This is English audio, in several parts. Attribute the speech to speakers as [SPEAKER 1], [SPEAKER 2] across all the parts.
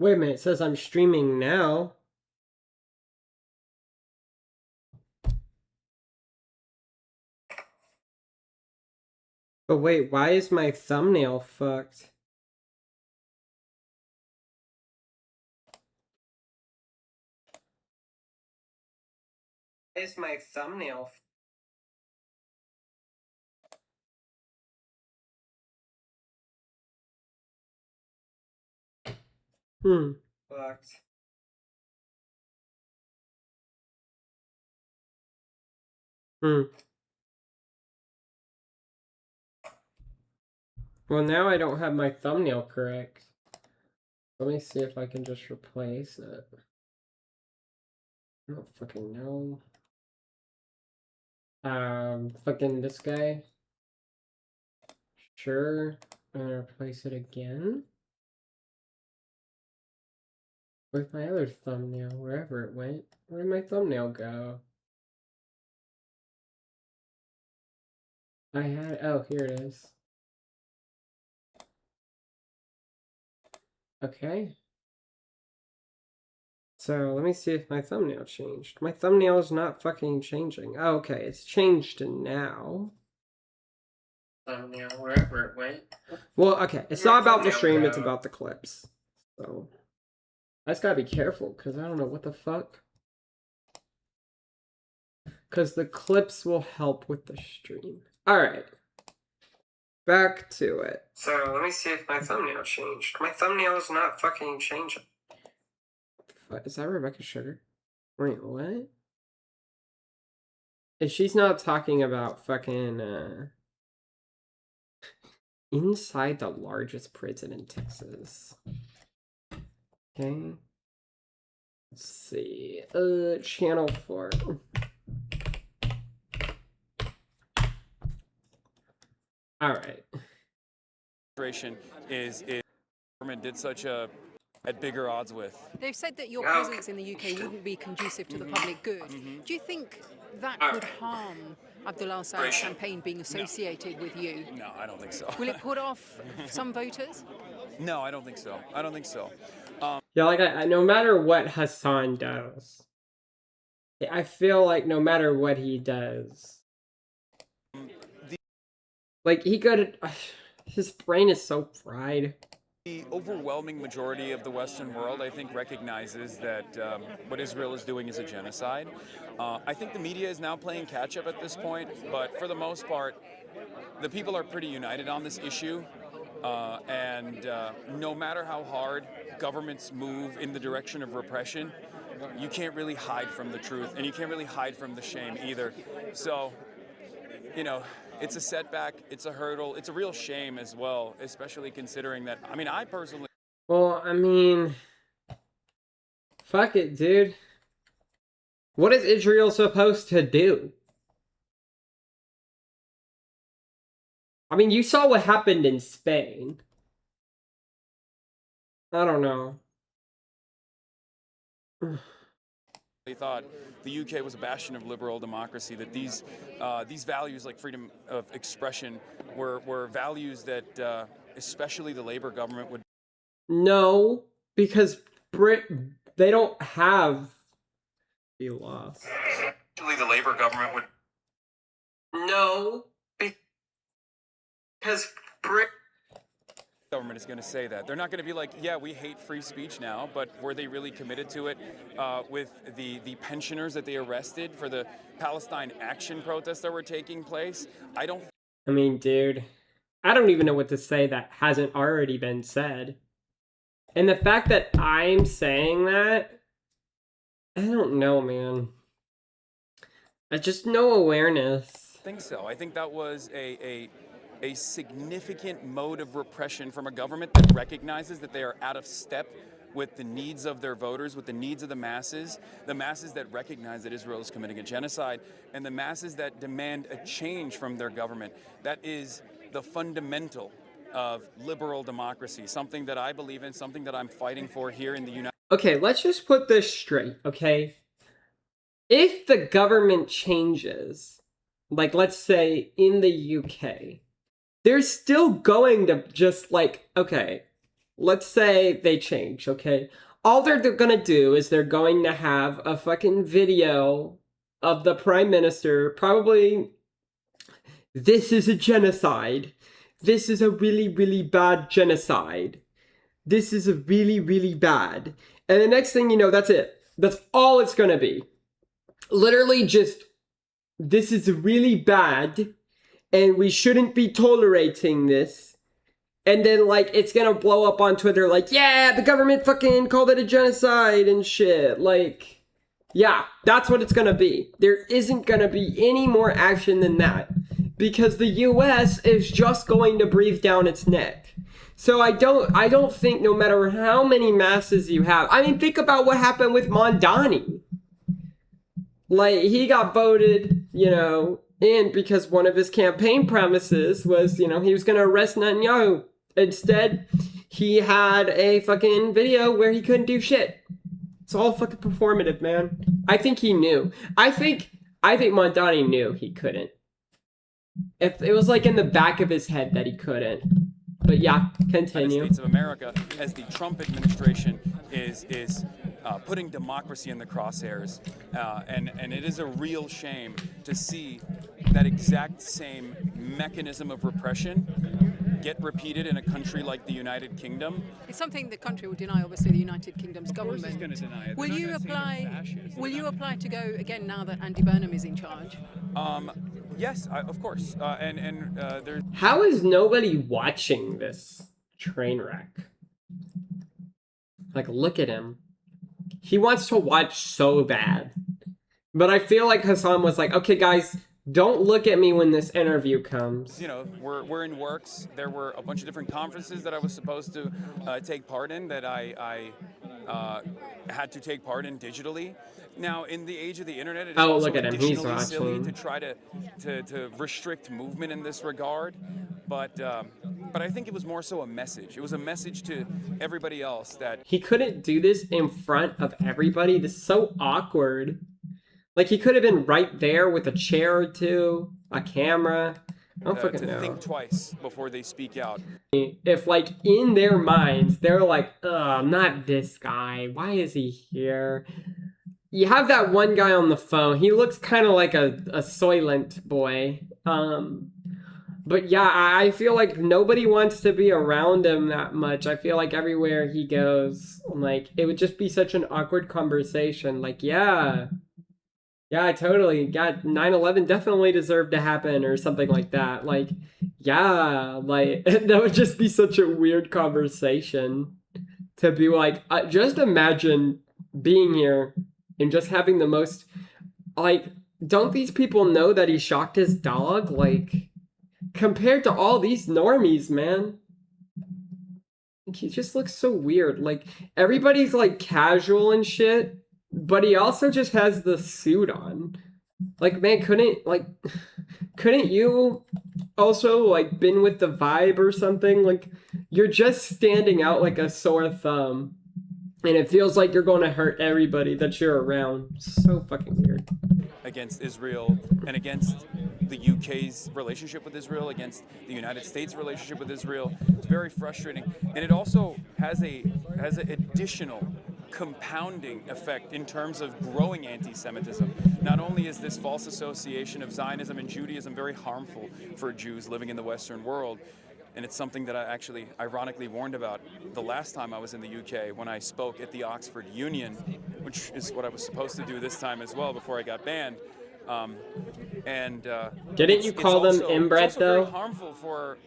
[SPEAKER 1] Wait a minute, it says I'm streaming now. But wait, why is my thumbnail fucked? Why is my thumbnail fucked? Well, now I don't have my thumbnail correct. Let me see if I can just replace it. I don't fucking know. Fucking this guy. Sure. I'm gonna replace it again. With my other thumbnail, wherever it went. Where did my thumbnail go? I had, oh, here it is. Okay. So let me see if my thumbnail changed. My thumbnail is not fucking changing. Oh, okay, it's changed now. Thumbnail, wherever it went. Well, okay, it's not about the stream, it's about the clips. So I just gotta be careful, because I don't know what the fuck. Because the clips will help with the stream. Alright. Back to it. So let me see if my thumbnail changed. My thumbnail is not fucking changing. Is that Rebecca Sugar? Wait, what? If she's not talking about fucking, inside the largest prison in Texas. Okay. Let's see. Channel 4. Alright.
[SPEAKER 2] Is government did such a at bigger odds with.
[SPEAKER 3] They've said that your presence in the UK wouldn't be conducive to the public good. Do you think that could harm Abdullah Saad's campaign being associated with you?
[SPEAKER 2] No, I don't think so.
[SPEAKER 3] Will it put off some voters?
[SPEAKER 2] No, I don't think so. I don't think so.
[SPEAKER 1] Yeah, like no matter what Hassan does, I feel like no matter what he does, like he could, his brain is so fried.
[SPEAKER 2] The overwhelming majority of the Western world, I think, recognizes that what Israel is doing is a genocide. I think the media is now playing catch-up at this point, but for the most part, the people are pretty united on this issue. And no matter how hard governments move in the direction of repression, you can't really hide from the truth, and you can't really hide from the shame either. So, you know, it's a setback, it's a hurdle, it's a real shame as well, especially considering that, I mean, I personally...
[SPEAKER 1] Well, I mean, fuck it, dude. What is Israel supposed to do? I mean, you saw what happened in Spain. I don't know.
[SPEAKER 2] They thought the UK was a bastion of liberal democracy, that these values like freedom of expression were values that especially the Labour government would...
[SPEAKER 1] No, because they don't have the laws.
[SPEAKER 2] Especially the Labour government would...
[SPEAKER 1] No, because
[SPEAKER 2] government is going to say that. They're not going to be like, yeah, we hate free speech now, but were they really committed to it with the pensioners that they arrested for the Palestine action protests that were taking place?
[SPEAKER 1] I mean, dude, I don't even know what to say that hasn't already been said. And the fact that I'm saying that, I don't know, man. I just no awareness.
[SPEAKER 2] I think so. I think that was a significant mode of repression from a government that recognizes that they are out of step with the needs of their voters, with the needs of the masses that recognize that Israel is committing a genocide, and the masses that demand a change from their government. That is the fundamental of liberal democracy, something that I believe in, something that I'm fighting for here in the United States.
[SPEAKER 1] Okay, let's just put this straight, okay? If the government changes, like let's say in the UK, they're still going to just like, okay, let's say they change, okay? All they're gonna do is they're going to have a fucking video of the prime minister, probably, this is a genocide. This is a really, really bad genocide. This is a really, really bad. And the next thing you know, that's it. That's all it's gonna be. Literally just, this is really bad, and we shouldn't be tolerating this. And then, like, it's gonna blow up on Twitter, like, yeah, the government fucking called it a genocide and shit. Like, yeah, that's what it's gonna be. There isn't gonna be any more action than that. Because the US is just going to breathe down its neck. So I don't think no matter how many masses you have, I mean, think about what happened with Mamdani. Like, he got voted, you know, in because one of his campaign promises was, you know, he was gonna arrest Netanyahu. Instead, he had a fucking video where he couldn't do shit. It's all fucking performative, man. I think he knew. I think Mamdani knew he couldn't. If it was like in the back of his head that he couldn't. But yeah, continue.
[SPEAKER 2] United States of America, as the Trump administration is putting democracy in the crosshairs, and it is a real shame to see that exact same mechanism of repression get repeated in a country like the United Kingdom.
[SPEAKER 3] It's something the country will deny, obviously, the United Kingdom's government.
[SPEAKER 2] Of course it's going to deny it.
[SPEAKER 3] Will you apply to go again now that Andy Burnham is in charge?
[SPEAKER 2] Yes, of course. And there's...
[SPEAKER 1] How is nobody watching this train wreck? Like, look at him. He wants to watch so bad. But I feel like Hassan was like, okay, guys, don't look at me when this interview comes.
[SPEAKER 2] You know, we're in works. There were a bunch of different conferences that I was supposed to take part in that I had to take part in digitally. Now, in the age of the internet, it is also
[SPEAKER 1] look at him. He's
[SPEAKER 2] additionally silly
[SPEAKER 1] watching.
[SPEAKER 2] to try to restrict movement in this regard. But I think it was more so a message. It was a message to everybody else that
[SPEAKER 1] He couldn't do this in front of everybody. This is so awkward. Like, he could have been right there with a chair or two, a camera. I don't fucking know.
[SPEAKER 2] think twice before they speak out.
[SPEAKER 1] If, like, in their minds, they're like, ugh, not this guy. Why is he here? You have that one guy on the phone. He looks kind of like a Soylent boy. But yeah, I feel like nobody wants to be around him that much. I feel like everywhere he goes, like, it would just be such an awkward conversation. Like, yeah, I totally got 9/11 definitely deserved to happen or something like that. Like, yeah, like, that would just be such a weird conversation to be like, just imagine being here and just having the most, like, don't these people know that he shocked his dog? Like, compared to all these normies, man. He just looks so weird. Like, everybody's, like, casual and shit, but he also just has the suit on. Like, man, couldn't you also, like, been with the vibe or something? Like, you're just standing out like a sore thumb. And it feels like you're going to hurt everybody that you're around. So fucking weird.
[SPEAKER 2] Against Israel and against the UK's relationship with Israel, against the United States' relationship with Israel. It's very frustrating. And it also has an additional compounding effect in terms of growing anti-Semitism. Not only is this false association of Zionism and Judaism very harmful for Jews living in the Western world, and it's something that I actually ironically warned about the last time I was in the UK when I spoke at the Oxford Union, which is what I was supposed to do this time as well before I got banned.
[SPEAKER 1] Didn't you call them inbred,
[SPEAKER 2] it's also
[SPEAKER 1] though?
[SPEAKER 2] very harmful for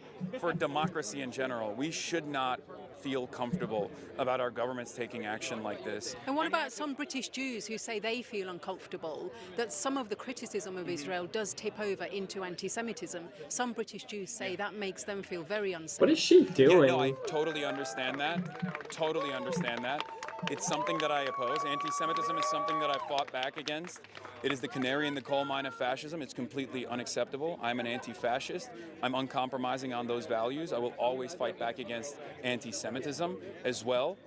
[SPEAKER 2] democracy in general. We should not feel comfortable about our governments taking action like this.
[SPEAKER 3] And what about some British Jews who say they feel uncomfortable that some of the criticism of Israel does tip over into anti-Semitism? Some British Jews say that makes them feel very unsafe.
[SPEAKER 1] What is she doing?
[SPEAKER 2] Yeah, no, I totally understand that. Totally understand that. It's something that I oppose. Anti-Semitism is something that I fought back against. It is the canary in the coal mine of fascism. It's completely unacceptable. I'm an anti-fascist. I'm uncompromising on those values. I will always fight back against anti-Semitism as well.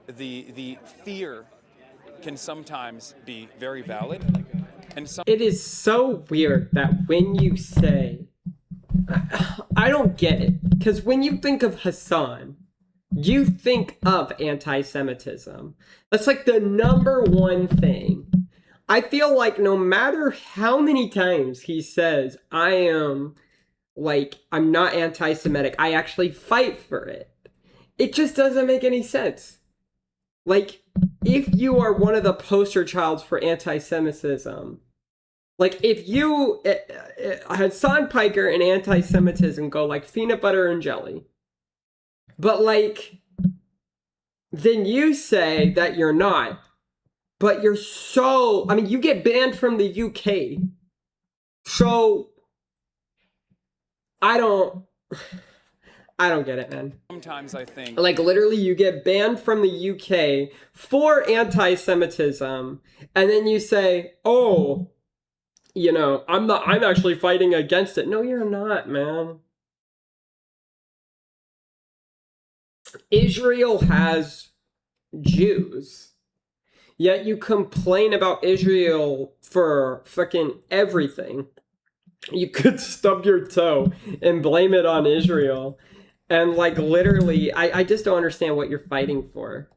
[SPEAKER 2] The fear can sometimes be very valid. And
[SPEAKER 1] It is so weird that when you say, I don't get it, because when you think of Hassan, you think of anti-Semitism. That's like the number one thing. I feel like no matter how many times he says, I'm not anti-Semitic, I actually fight for it. It just doesn't make any sense. Like, if you are one of the poster childs for anti-Semitism, like, if you, Hassan Piker and anti-Semitism go like peanut butter and jelly. But, like, then you say that you're not. But you're so, I mean, you get banned from the UK. So, I don't get it, man.
[SPEAKER 2] Sometimes I think,
[SPEAKER 1] like, literally, you get banned from the UK for anti-Semitism, and then you say, oh, you know, I'm actually fighting against it. No, you're not, man. Israel has Jews. Yet you complain about Israel for fucking everything. You could stub your toe and blame it on Israel. And, like, literally, I just don't understand what you're fighting for.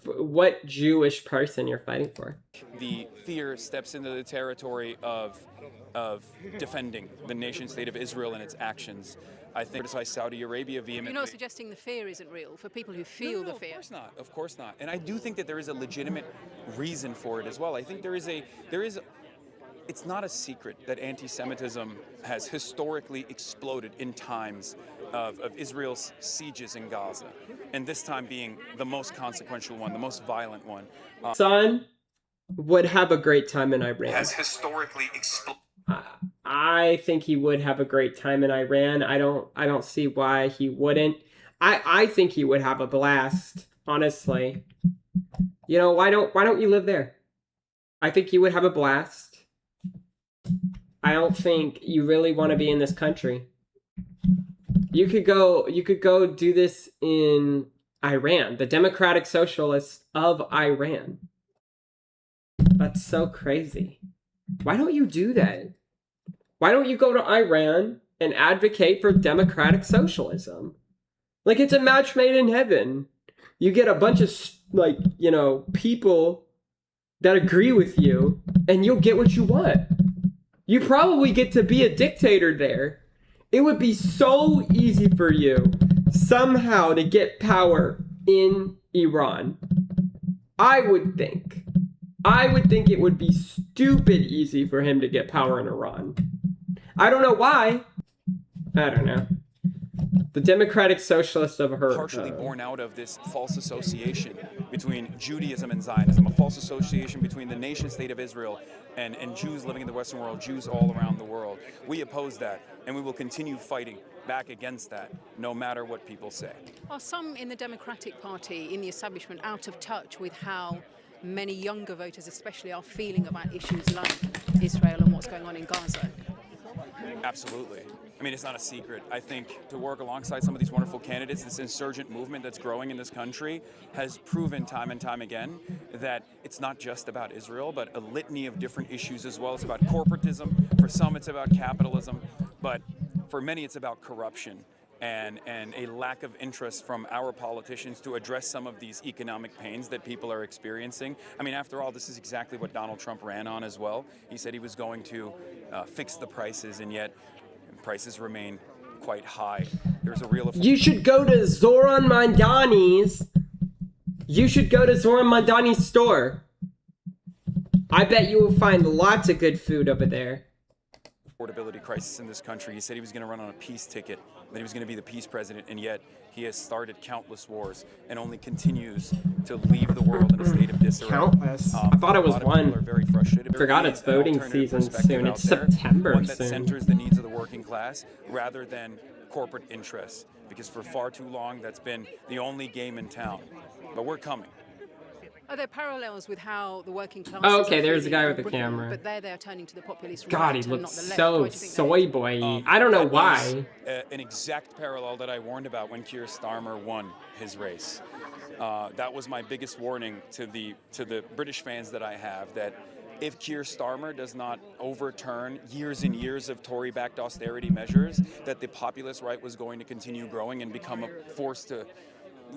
[SPEAKER 1] What Jewish person you're fighting for.
[SPEAKER 2] the fear steps into the territory of defending the nation state of Israel and its actions. I think criticize Saudi Arabia vehemently.
[SPEAKER 3] You're not suggesting the fear isn't real for people who feel the fear.
[SPEAKER 2] Of course not. Of course not. And I do think that there is a legitimate reason for it as well. I think there is. It's not a secret that anti-Semitism has historically exploded in times of Israel's sieges in Gaza, and this time being the most consequential one, the most violent one.
[SPEAKER 1] Son would have a great time in Iran.
[SPEAKER 2] Has historically exploded.
[SPEAKER 1] I think he would have a great time in Iran. I don't see why he wouldn't. I think he would have a blast, honestly. You know, why don't you live there? I think you would have a blast. I don't think you really want to be in this country. You could go do this in Iran, the Democratic Socialists of Iran. That's so crazy. Why don't you do that? Why don't you go to Iran and advocate for democratic socialism? Like, it's a match made in heaven. You get a bunch of, like, you know, people that agree with you, and you'll get what you want. You probably get to be a dictator there. It would be so easy for you somehow to get power in Iran. I would think it would be stupid easy for him to get power in Iran. I don't know why. I don't know. The Democratic Socialists of her.
[SPEAKER 2] Partially born out of this false association between Judaism and Zionism, a false association between the nation state of Israel and Jews living in the Western world, Jews all around the world. We oppose that, and we will continue fighting back against that, no matter what people say.
[SPEAKER 3] Are some in the Democratic Party, in the establishment, out of touch with how many younger voters especially are feeling about issues like Israel and what's going on in Gaza?
[SPEAKER 2] Absolutely. I mean, it's not a secret. I think to work alongside some of these wonderful candidates, this insurgent movement that's growing in this country has proven time and time again that it's not just about Israel, but a litany of different issues as well. It's about corporatism. For some, it's about capitalism. But for many, it's about corruption and a lack of interest from our politicians to address some of these economic pains that people are experiencing. I mean, after all, this is exactly what Donald Trump ran on as well. He said he was going to fix the prices, and yet prices remain quite high. There's a real...
[SPEAKER 1] You should go to Zoran Mamdani's. You should go to Zoran Mamdani's store. I bet you will find lots of good food over there.
[SPEAKER 2] Affordability crisis in this country. He said he was going to run on a peace ticket, that he was going to be the peace president, and yet he has started countless wars and only continues to leave the world in a state of disarray.
[SPEAKER 1] Countless? I thought it was one.
[SPEAKER 2] Are very frustrated.
[SPEAKER 1] Forgot it's voting season soon. It's September
[SPEAKER 2] one that
[SPEAKER 1] soon.
[SPEAKER 2] centers the needs of the working class rather than corporate interests, because for far too long that's been the only game in town. But we're coming.
[SPEAKER 3] Are there parallels with how the working class?
[SPEAKER 1] Oh, okay, there's the guy with the camera.
[SPEAKER 3] But they're turning to the populist
[SPEAKER 1] God,
[SPEAKER 3] right
[SPEAKER 1] he
[SPEAKER 3] and
[SPEAKER 1] looks
[SPEAKER 3] not the left.
[SPEAKER 1] so
[SPEAKER 3] Why do you think
[SPEAKER 1] soy boy. I don't know why.
[SPEAKER 2] An exact parallel that I warned about when Keir Starmer won his race. That was my biggest warning to the British fans that I have, that if Keir Starmer does not overturn years and years of Tory-backed austerity measures, that the populist right was going to continue growing and become a force that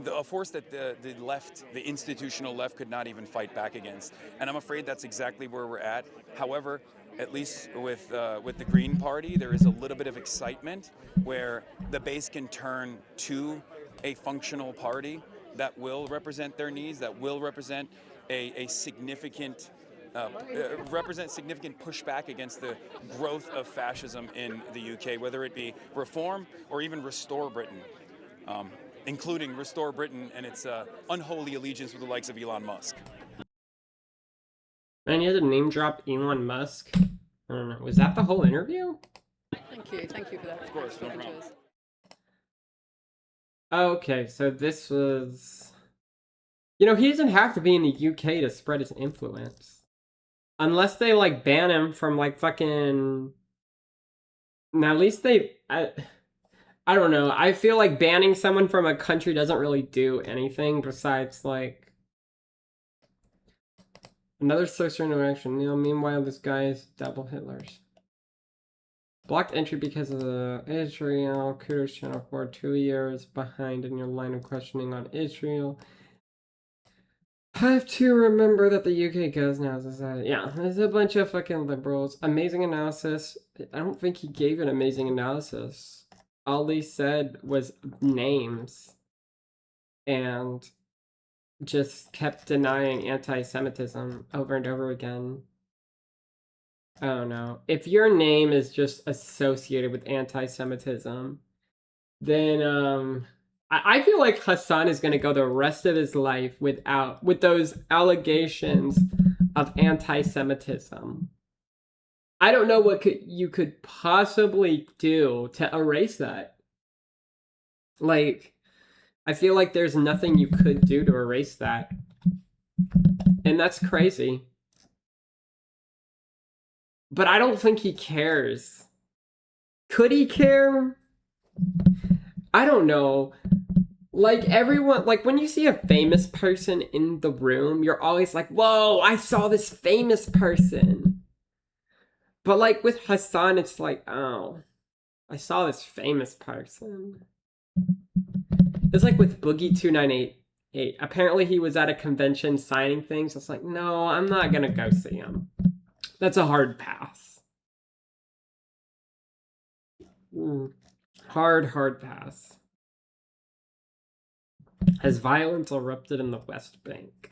[SPEAKER 2] the left, the institutional left, could not even fight back against. And I'm afraid that's exactly where we're at. However, at least with the Green Party, there is a little bit of excitement where the base can turn to a functional party that will represent their needs, that will represent a significant significant pushback against the growth of fascism in the UK, whether it be reform or even restore Britain, including restore Britain and its unholy allegiance with the likes of Elon Musk.
[SPEAKER 1] Man, you had to name drop Elon Musk. I don't know. Was that the whole interview?
[SPEAKER 3] Thank you for that.
[SPEAKER 2] Of course, no problem.
[SPEAKER 1] Okay, so this was... You know, he doesn't have to be in the UK to spread his influence. Unless they, like, ban him from, like, fucking... Now, at least they... I don't know. I feel like banning someone from a country doesn't really do anything besides, like... Another social interaction. You know, meanwhile, this guy is double Hitler's. Blocked entry because of the Israel. Kudos channel for 2 years behind in your line of questioning on Israel. I have to remember that the UK goes now. Yeah, there's a bunch of fucking liberals. Amazing analysis. I don't think he gave an amazing analysis. All he said was names. And just kept denying anti-Semitism over and over again. I don't know. If your name is just associated with anti-Semitism, then I feel like Hassan is gonna go the rest of his life with those allegations of anti-Semitism. I don't know what you could possibly do to erase that. Like, I feel like there's nothing you could do to erase that. And that's crazy. But I don't think he cares. Could he care? I don't know. Like, everyone, like, when you see a famous person in the room, you're always like, whoa, I saw this famous person. But, like, with Hassan, it's like, oh, I saw this famous person. It's like with Boogie2988. Apparently he was at a convention signing things. It's like, no, I'm not gonna go see him. That's a hard pass. Hard pass. Has violence erupted in the West Bank?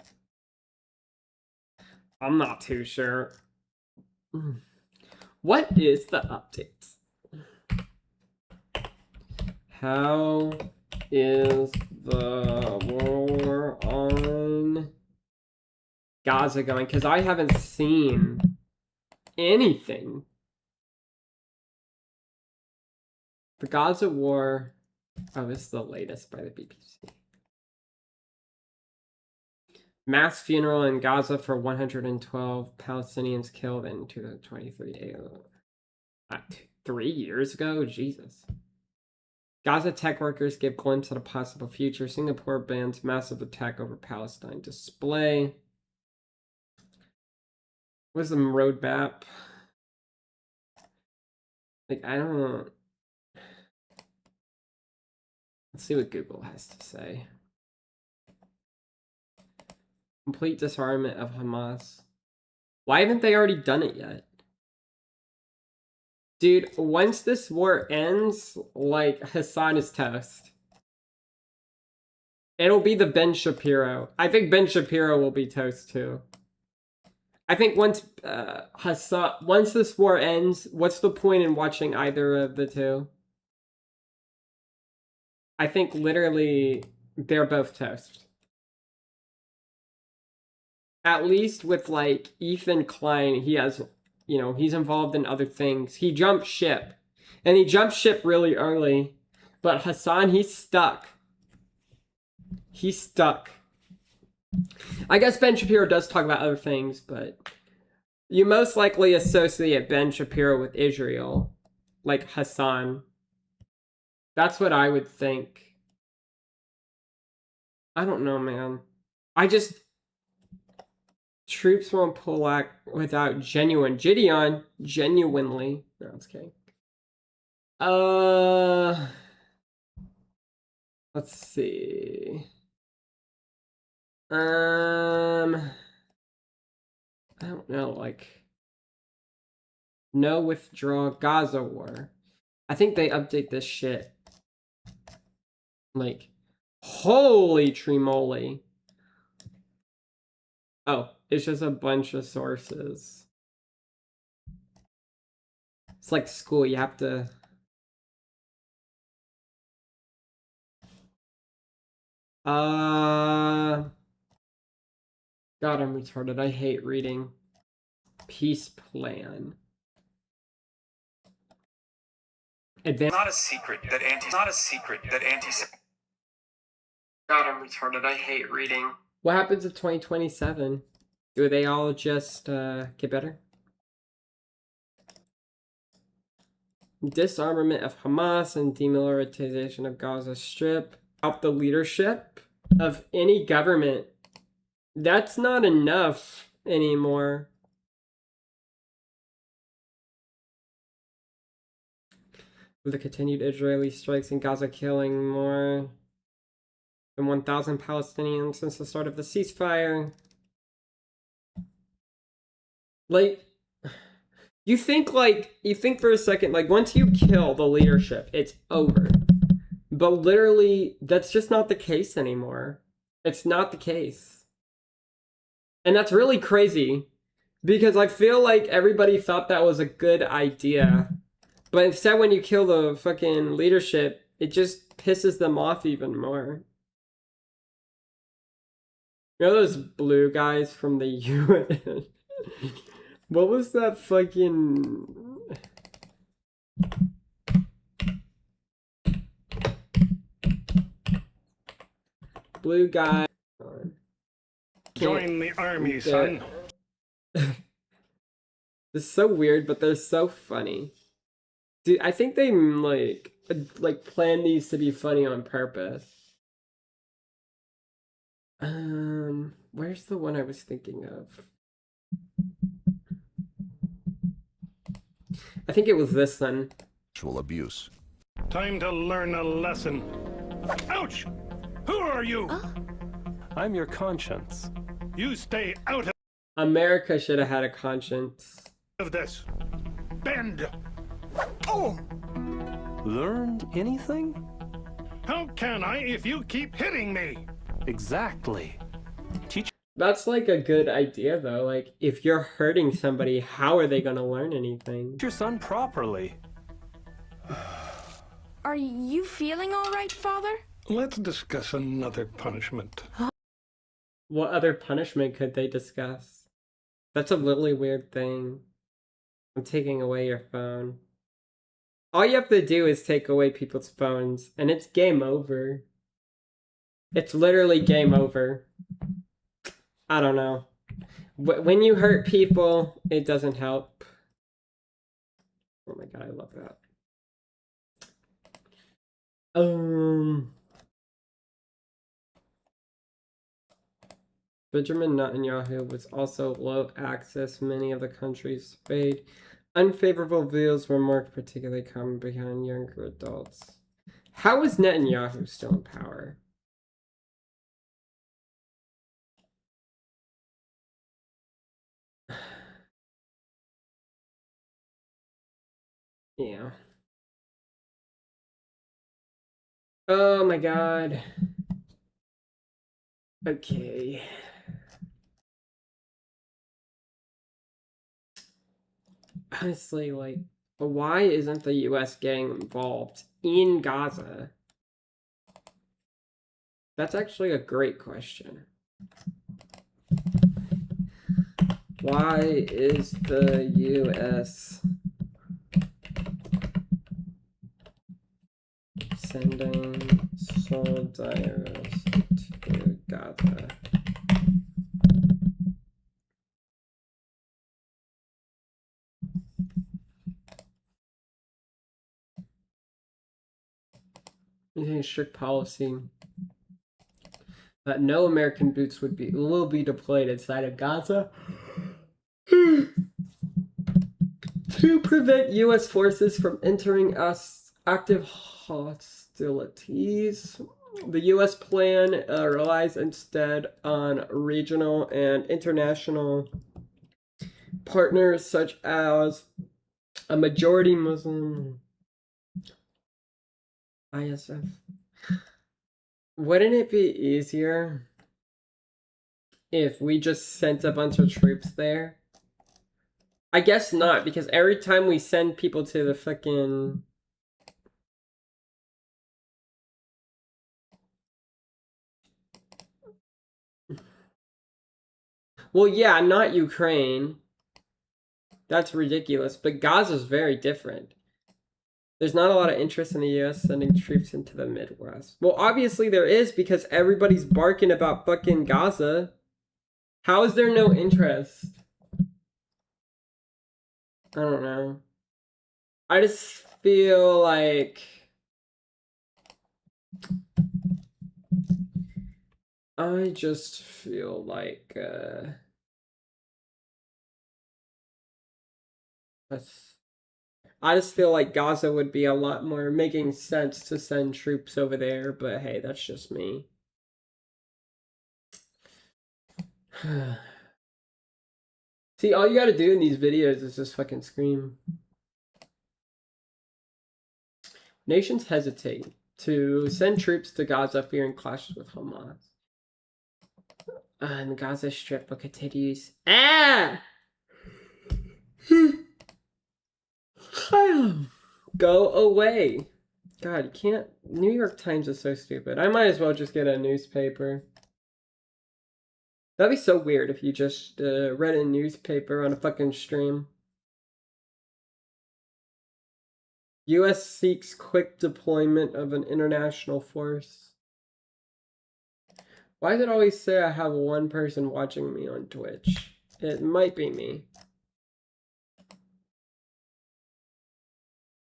[SPEAKER 1] I'm not too sure. What is the update? How is the war on Gaza going? Because I haven't seen anything. The Gaza war... Oh, this is the latest by the BBC. Mass funeral in Gaza for 112 Palestinians killed in 2023. 3 years ago? Jesus. Gaza tech workers give glimpse at a possible future. Singapore bans massive attack over Palestine display. What's the roadmap? Like, I don't know. Let's see what Google has to say. Complete disarmament of Hamas. Why haven't they already done it yet? Dude, once this war ends, like, Hassan is toast. It'll be the Ben Shapiro. I think Ben Shapiro will be toast too. I think once this war ends, what's the point in watching either of the two? I think literally they're both toast. At least with, like, Ethan Klein, he has, you know, he's involved in other things. He jumped ship. And he jumped ship really early. But Hassan, he's stuck. He's stuck. I guess Ben Shapiro does talk about other things, but you most likely associate Ben Shapiro with Israel, like Hassan. That's what I would think. I don't know, man. Troops won't pull out without genuinely. No, it's kidding. Let's see. I don't know, like, no withdrawal Gaza war. I think they update this shit. Like, holy tremoly. Oh, it's just a bunch of sources. It's like school, you have to... God, I'm retarded. I hate reading. Peace plan.
[SPEAKER 4] Not a secret that anti.
[SPEAKER 1] God, I'm retarded. I hate reading. What happens in 2027? Do they all just get better? Disarmament of Hamas and demilitarization of Gaza Strip. Out the leadership of any government. That's not enough anymore. With the continued Israeli strikes in Gaza killing more than 1,000 Palestinians since the start of the ceasefire. Like, you think for a second, like, once you kill the leadership, it's over. But literally, that's just not the case anymore. It's not the case. And that's really crazy. Because I feel like everybody thought that was a good idea. But instead, when you kill the fucking leadership, it just pisses them off even more. You know those blue guys from the UN? What was that fucking... Blue guy...
[SPEAKER 5] Join the army, son.
[SPEAKER 1] This is so weird, but they're so funny. Dude, I think they, like plan these to be funny on purpose. Where's the one I was thinking of? I think it was this one.
[SPEAKER 6] Sexual abuse.
[SPEAKER 5] Time to learn a lesson. Ouch! Who are you?
[SPEAKER 7] I'm your conscience.
[SPEAKER 5] You stay out
[SPEAKER 1] America should have had a conscience.
[SPEAKER 5] of this. Bend! Oh!
[SPEAKER 7] Learned anything?
[SPEAKER 5] How can I if you keep hitting me?
[SPEAKER 7] Exactly. Teach
[SPEAKER 1] That's like a good idea though. Like, if you're hurting somebody, how are they gonna learn anything?
[SPEAKER 7] your son properly.
[SPEAKER 8] Are you feeling all right, Father?
[SPEAKER 5] Let's discuss another punishment.
[SPEAKER 1] What other punishment could they discuss? That's a really weird thing. I'm taking away your phone. All you have to do is take away people's phones, and it's game over. It's literally game over. I don't know. When you hurt people, it doesn't help. Oh my god, I love that. Benjamin Netanyahu was also low access. Many of the country's trade unfavorable views were more particularly common behind younger adults. How is Netanyahu still in power? Yeah. Oh my god. Okay. Honestly, like, why isn't the US getting involved in Gaza? That's actually a great question. Why is the US sending soldiers to Gaza? Using strict policy. No American boots will be deployed inside of Gaza to prevent U.S. forces from entering active hostilities. The U.S. plan relies instead on regional and international partners such as a majority Muslim ISF. Wouldn't it be easier if we just sent a bunch of troops there? I guess not, because every time we send people to the fucking... Well, yeah, not Ukraine. That's ridiculous, but Gaza's very different. There's not a lot of interest in the US sending troops into the Midwest. Well, obviously there is, because everybody's barking about fucking Gaza. How is there no interest? I don't know. I just feel like... I just feel like, I just feel like Gaza would be a lot more making sense to send troops over there, but hey, that's just me. See, all you gotta do in these videos is just fucking scream. Nations hesitate to send troops to Gaza fearing clashes with Hamas. And the Gaza Strip continues. Ah! Go away. God, you can't. New York Times is so stupid. I might as well just get a newspaper. That'd be so weird if you just read a newspaper on a fucking stream. U.S. seeks quick deployment of an international force. Why does it always say I have one person watching me on Twitch? It might be me.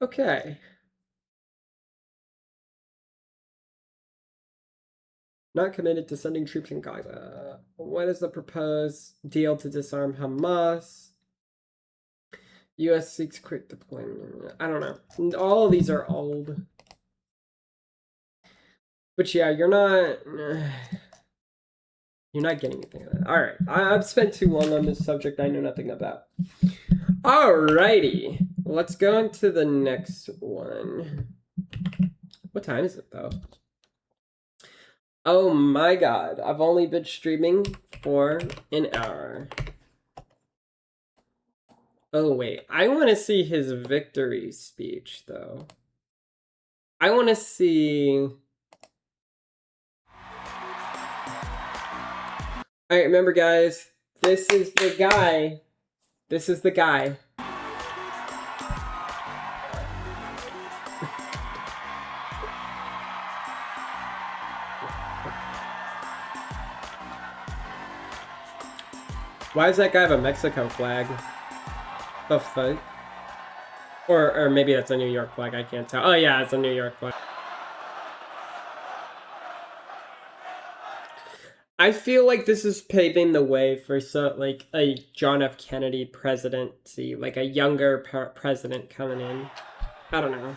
[SPEAKER 1] Okay. Not committed to sending troops in Gaza. What is the proposed deal to disarm Hamas? U.S. seeks quick deployment. I don't know. All of these are old. But yeah, you're not getting anything of that. Alright, I've spent too long on this subject I know nothing about. Alrighty, let's go into the next one. What time is it though? Oh my god, I've only been streaming for an hour. Oh wait, I want to see his victory speech though. I want to see... Alright, remember guys, this is the guy. This is the guy. Why does that guy have a Mexico flag? The fuck? Or maybe that's a New York flag, I can't tell. Oh yeah, it's a New York flag. I feel like this is paving the way for like a John F. Kennedy presidency, like a younger president coming in. I don't know.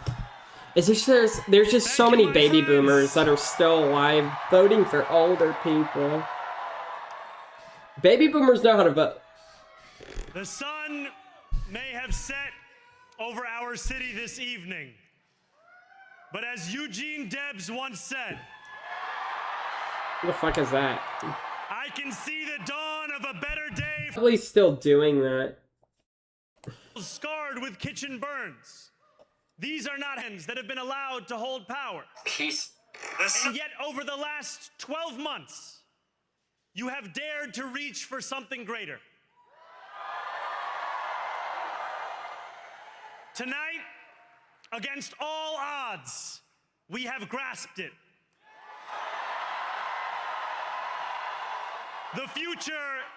[SPEAKER 1] It's just there's just so many baby boomers that are still alive voting for older people. Baby boomers know how to vote.
[SPEAKER 5] The sun may have set over our city this evening, but as Eugene Debs once said,
[SPEAKER 1] What the fuck is that?
[SPEAKER 5] I can see the dawn of a better day.
[SPEAKER 1] Probably still doing that.
[SPEAKER 5] Scarred with kitchen burns. These are not hands that have been allowed to hold power.
[SPEAKER 4] Peace.
[SPEAKER 5] And yet over the last 12 months, you have dared to reach for something greater. Tonight, against all odds, we have grasped it. The future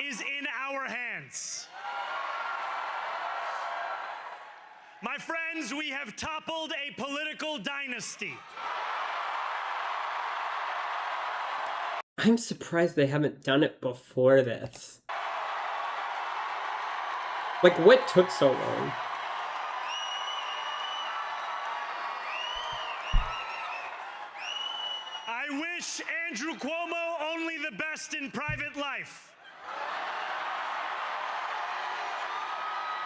[SPEAKER 5] is in our hands. My friends, we have toppled a political dynasty.
[SPEAKER 1] I'm surprised they haven't done it before this. Like, what took so long?
[SPEAKER 5] I wish Andrew Cuomo only the best in private life.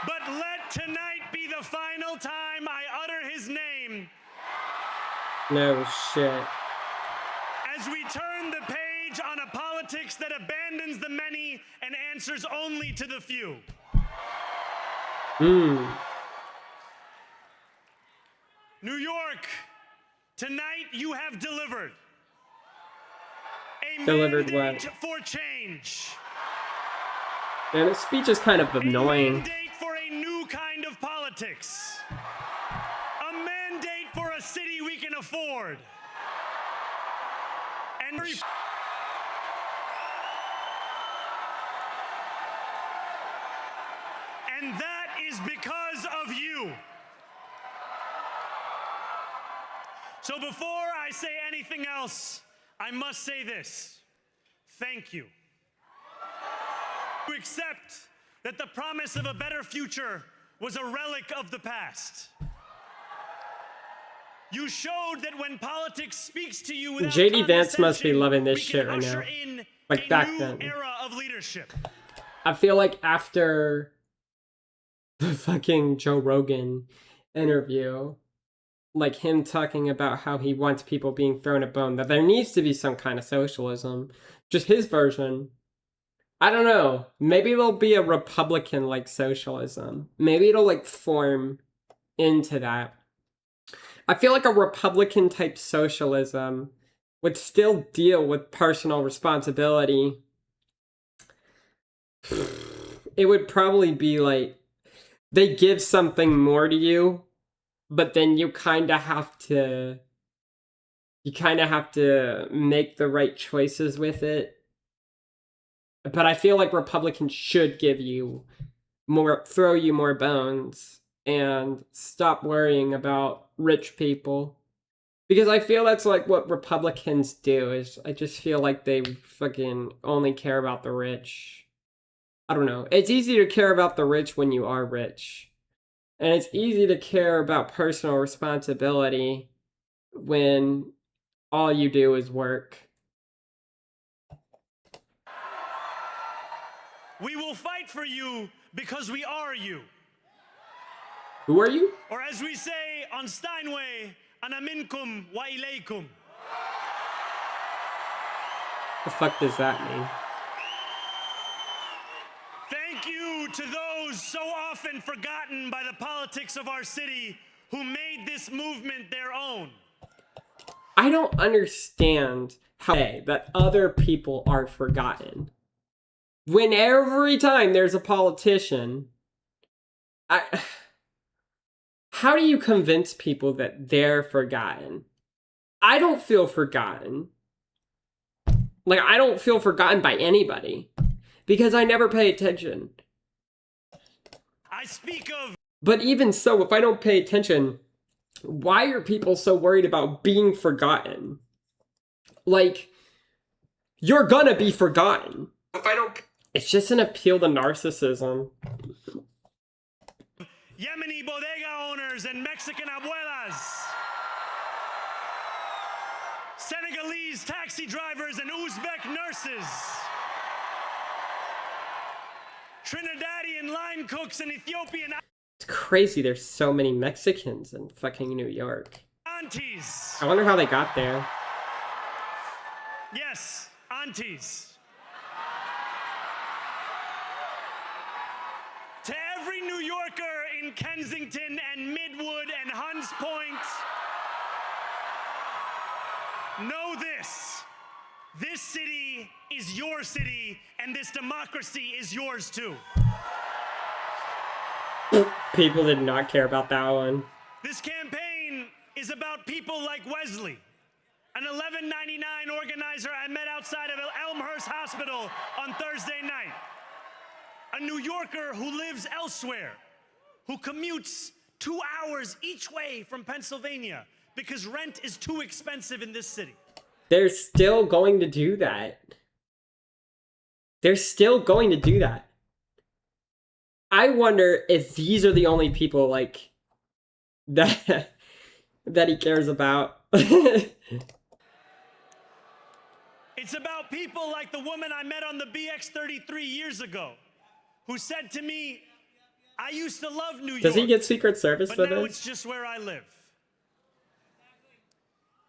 [SPEAKER 5] But let tonight be the final time I utter his name.
[SPEAKER 1] No shit.
[SPEAKER 5] As we turn the page on a politics that abandons the many and answers only to the few. New York, tonight you have delivered. A
[SPEAKER 1] Delivered
[SPEAKER 5] mandate
[SPEAKER 1] what?
[SPEAKER 5] for change.
[SPEAKER 1] Man, this speech is kind of
[SPEAKER 5] A
[SPEAKER 1] annoying.
[SPEAKER 5] mandate for a new kind of politics. A mandate for a city we can afford. And that is because of you. So before I say anything else, I must say this. Thank you. To accept that the promise of a better future was a relic of the past. You showed that when politics speaks to you without
[SPEAKER 1] JD Vance must be
[SPEAKER 5] condescension,
[SPEAKER 1] loving this
[SPEAKER 5] we can
[SPEAKER 1] shit right
[SPEAKER 5] usher
[SPEAKER 1] now.
[SPEAKER 5] in
[SPEAKER 1] Like
[SPEAKER 5] a
[SPEAKER 1] back
[SPEAKER 5] new
[SPEAKER 1] then.
[SPEAKER 5] era of leadership.
[SPEAKER 1] I feel like after the fucking Joe Rogan interview, like him talking about how he wants people being thrown a bone, that there needs to be some kind of socialism. Just his version. I don't know. Maybe there'll be a Republican like socialism. Maybe it'll like form into that. I feel like a Republican type socialism would still deal with personal responsibility. It would probably be like they give something more to you, but then you kind of have to make the right choices with it. But I feel like Republicans should give you more, throw you more bones, and stop worrying about rich people. Because I feel that's like what Republicans do, is I just feel like they fucking only care about the rich. I don't know. It's easy to care about the rich when you are rich. And it's easy to care about personal responsibility when all you do is work.
[SPEAKER 5] We will fight for you because we are you.
[SPEAKER 1] Who are you?
[SPEAKER 5] Or as we say on Steinway, ana minkum wa ilaykum.
[SPEAKER 1] The fuck does that mean?
[SPEAKER 5] Thank you to those so often forgotten by the politics of our city who made this movement their own.
[SPEAKER 1] I don't understand how that other people are forgotten. When every time there's a politician, how do you convince people that they're forgotten? I don't feel forgotten. Like, I don't feel forgotten by anybody. Because I never pay attention.
[SPEAKER 5] I speak of...
[SPEAKER 1] But even so, if I don't pay attention, why are people so worried about being forgotten? Like, you're gonna be forgotten. If I don't... It's just an appeal to narcissism.
[SPEAKER 5] Yemeni bodega owners and Mexican abuelas. Senegalese taxi drivers and Uzbek nurses. Trinidadian line cooks and Ethiopian
[SPEAKER 1] It's crazy there's so many Mexicans in fucking New York.
[SPEAKER 5] aunties.
[SPEAKER 1] I wonder how they got there.
[SPEAKER 5] Yes, aunties. To every New Yorker in Kensington and Midwood and Hunts Point, know this. This city is your city, and this democracy is yours too.
[SPEAKER 1] People did not care about that one.
[SPEAKER 5] This campaign is about people like Wesley, an $11.99 organizer I met outside of Elmhurst Hospital on Thursday night. A New Yorker who lives elsewhere, who commutes 2 hours each way from Pennsylvania because rent is too expensive in this city.
[SPEAKER 1] They're still going to do that. They're still going to do that. I wonder if these are the only people, like, that he cares about.
[SPEAKER 5] It's about people like the woman I met on the BX-33 years ago, who said to me, I used to love New York.
[SPEAKER 1] Does he get Secret Service
[SPEAKER 5] but
[SPEAKER 1] for
[SPEAKER 5] now
[SPEAKER 1] this?
[SPEAKER 5] it's just where I live.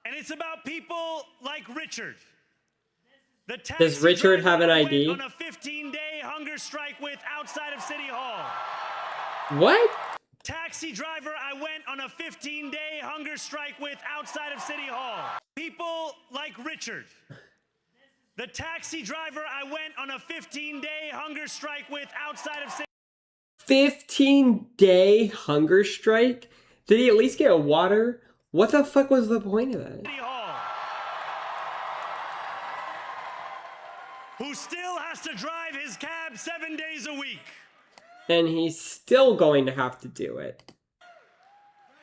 [SPEAKER 5] And it's about people like Richard. The
[SPEAKER 1] Does Richard have an
[SPEAKER 5] I
[SPEAKER 1] ID?
[SPEAKER 5] went on a 15-day hunger strike with outside of City Hall.
[SPEAKER 1] What?
[SPEAKER 5] Taxi driver I went on a 15-day hunger strike with outside of City Hall. People like Richard. The taxi driver I went on a 15-day hunger strike with outside of City
[SPEAKER 1] 15-day hunger strike? Did he at least get a water? What the fuck was the point of that?
[SPEAKER 5] Hall. Who still has to drive his cab 7 days a week.
[SPEAKER 1] And he's still going to have to do it.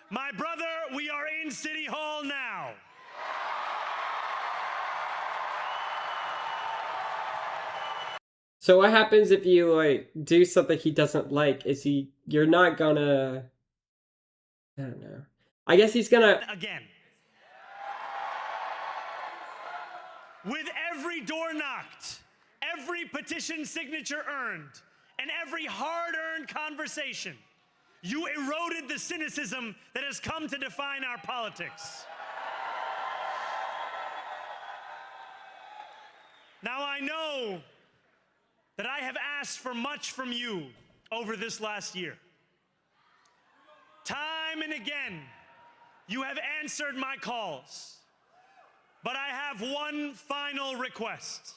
[SPEAKER 5] My brother, we are in City Hall now.
[SPEAKER 1] So what happens if you, like, do something he doesn't like? You're not gonna... I don't know. I guess he's gonna...
[SPEAKER 5] Again. With every door knocked, every petition signature earned, and every hard-earned conversation, you eroded the cynicism that has come to define our politics. Now I know that I have asked for much from you over this last year. Time and again, you have answered my calls. But I have one final request.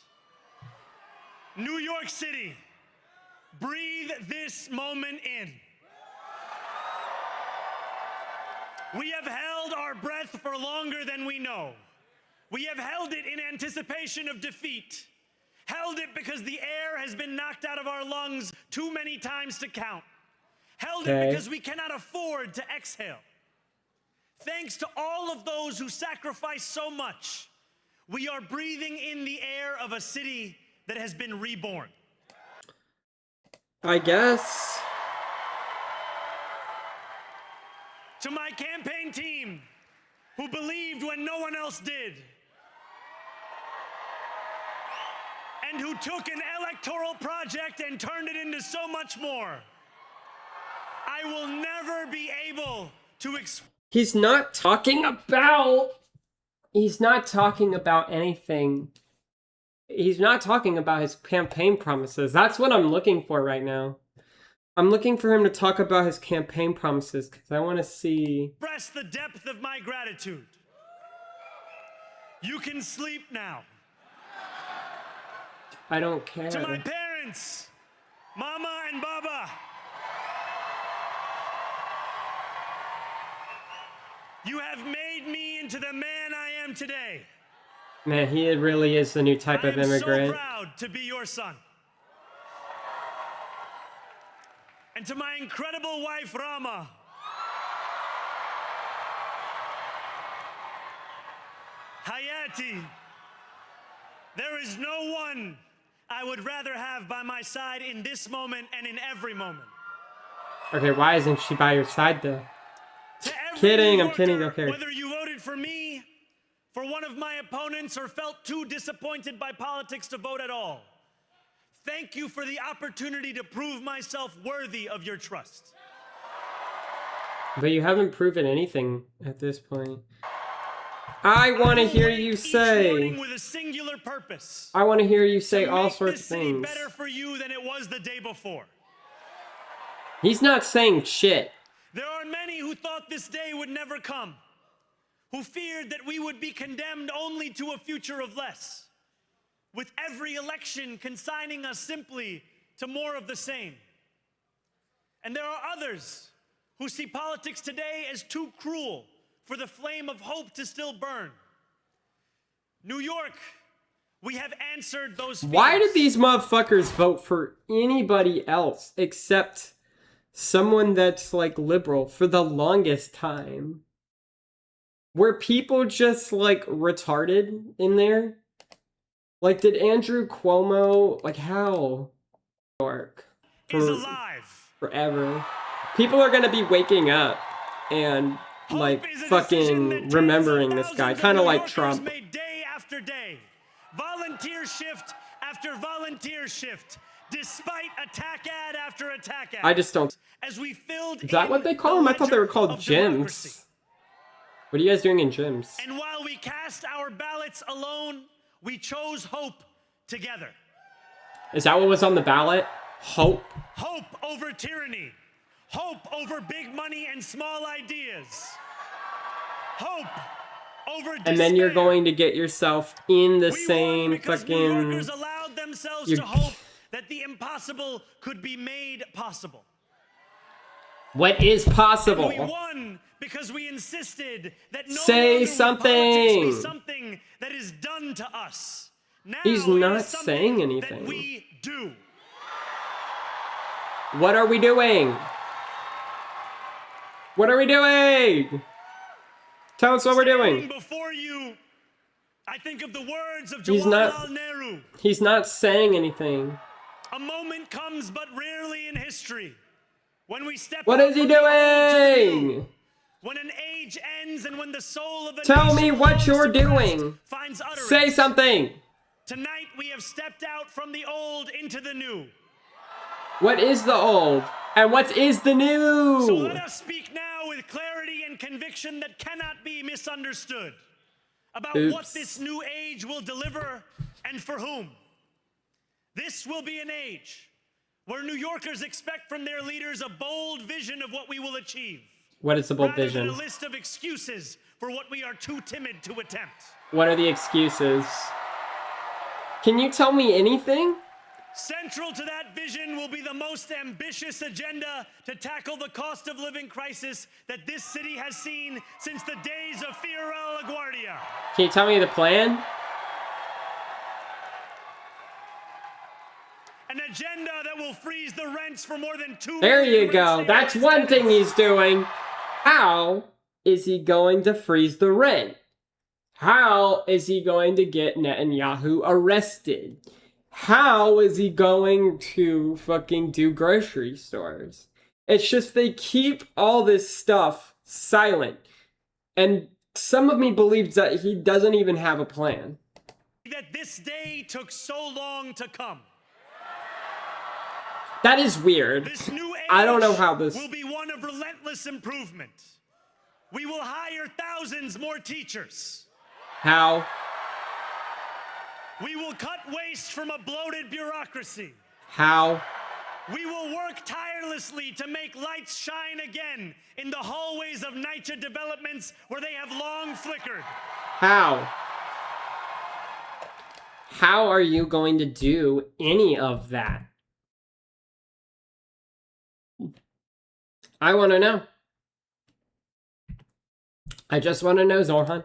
[SPEAKER 5] New York City, breathe this moment in. We have held our breath for longer than we know. We have held it in anticipation of defeat. Held it because the air has been knocked out of our lungs too many times to count. Held it because we cannot afford to exhale. Thanks to all of those who sacrificed so much, we are breathing in the air of a city that has been reborn.
[SPEAKER 1] I guess.
[SPEAKER 5] To my campaign team, who believed when no one else did, and who took an electoral project and turned it into so much more, I will never be able to
[SPEAKER 1] He's not talking about anything. He's not talking about his campaign promises. That's what I'm looking for right now. I'm looking for him to talk about his campaign promises because I want to see.
[SPEAKER 5] Express the depth of my gratitude. You can sleep now.
[SPEAKER 1] I don't care.
[SPEAKER 5] To my parents, Mama and Baba. You have made me into the man I am today.
[SPEAKER 1] Man, he really is the new type of immigrant.
[SPEAKER 5] I am so proud to be your son. And to my incredible wife, Rama. Hayati, there is no one I would rather have by my side in this moment and in every moment.
[SPEAKER 1] Okay, why isn't she by your side though?
[SPEAKER 5] Kidding,
[SPEAKER 1] I'm kidding, okay.
[SPEAKER 5] Whether you voted for me, for one of my opponents, or felt too disappointed by politics to vote at all, thank you for the opportunity to prove myself worthy of your trust.
[SPEAKER 1] But you haven't proven anything at this point. I want to hear you say.
[SPEAKER 5] With a singular purpose.
[SPEAKER 1] I want to hear you say all sorts of things.
[SPEAKER 5] Better for you than it was the day before.
[SPEAKER 1] He's not saying shit.
[SPEAKER 5] There are many who thought this day would never come, who feared that we would be condemned only to a future of less, with every election consigning us simply to more of the same. And there are others who see politics today as too cruel for the flame of hope to still burn. New York, we have answered those fears.
[SPEAKER 1] Why did these motherfuckers vote for anybody else except someone that's like liberal for the longest time? Were people just like retarded in there? Like, did Andrew Cuomo, like, how work
[SPEAKER 5] Is alive.
[SPEAKER 1] forever? People are gonna be waking up and like fucking remembering this guy, kind of like Trump.
[SPEAKER 5] Made day after day, volunteer shift after voluntear shift, despite attack ad after attack ad.
[SPEAKER 1] I just don't.
[SPEAKER 5] As we filled
[SPEAKER 1] Is that what they call them? I thought they were called gyms. What are you guys doing in gyms?
[SPEAKER 5] And while we cast our ballots alone, we chose hope together.
[SPEAKER 1] Is that what was on the ballot? Hope?
[SPEAKER 5] Hope over tyranny. Hope over big money and small ideas. Hope over despair.
[SPEAKER 1] And then you're going to get yourself in the
[SPEAKER 5] we
[SPEAKER 1] same
[SPEAKER 5] won because
[SPEAKER 1] fucking...
[SPEAKER 5] New Yorkers allowed themselves to hope that the impossible could be made possible.
[SPEAKER 1] What is possible?
[SPEAKER 5] And we won because we insisted that no
[SPEAKER 1] Say something.
[SPEAKER 5] be something that is done to us. Now
[SPEAKER 1] He's not saying anything.
[SPEAKER 5] That we do.
[SPEAKER 1] What are we doing? What are we doing? Tell us what we're doing.
[SPEAKER 5] Before you, I think of the words of Jawaharlal Nehru.
[SPEAKER 1] He's not saying anything.
[SPEAKER 5] A moment comes but rarely in history when we step.
[SPEAKER 1] What is he doing?
[SPEAKER 5] When an age ends and when the soul of a
[SPEAKER 1] Tell me what you're doing.
[SPEAKER 5] Finds utterance.
[SPEAKER 1] Say something.
[SPEAKER 5] Tonight we have stepped out from the old into the new.
[SPEAKER 1] What is the old? And what is the new?
[SPEAKER 5] So let us speak now with clarity and conviction that cannot be misunderstood about what this new age will deliver and for whom. This will be an age where New Yorkers expect from their leaders a bold vision of what we will achieve.
[SPEAKER 1] What is the bold vision?
[SPEAKER 5] Rather than a list of excuses for what we are too timid to attempt.
[SPEAKER 1] What are the excuses? Can you tell me anything?
[SPEAKER 5] Central to that vision will be the most ambitious agenda to tackle the cost of living crisis that this city has seen since the days of Fiorello LaGuardia.
[SPEAKER 1] Can you tell me the plan?
[SPEAKER 5] An agenda that will freeze the rents for more than 2
[SPEAKER 1] There
[SPEAKER 5] million
[SPEAKER 1] you go. That's one thing he's doing. How is he going to freeze the rent? How is he going to get Netanyahu arrested? How is he going to fucking do grocery stores? It's just they keep all this stuff silent. And some of me believes that he doesn't even have a plan.
[SPEAKER 5] That this day took so long to come.
[SPEAKER 1] That is weird.
[SPEAKER 5] This new age
[SPEAKER 1] I don't know how this
[SPEAKER 5] will be one of relentless improvement. We will hire thousands more teachers.
[SPEAKER 1] How?
[SPEAKER 5] We will cut waste from a bloated bureaucracy.
[SPEAKER 1] How?
[SPEAKER 5] We will work tirelessly to make lights shine again in the hallways of NYCHA developments where they have long flickered.
[SPEAKER 1] How? How are you going to do any of that? I want to know. I just want to know, Zorhan.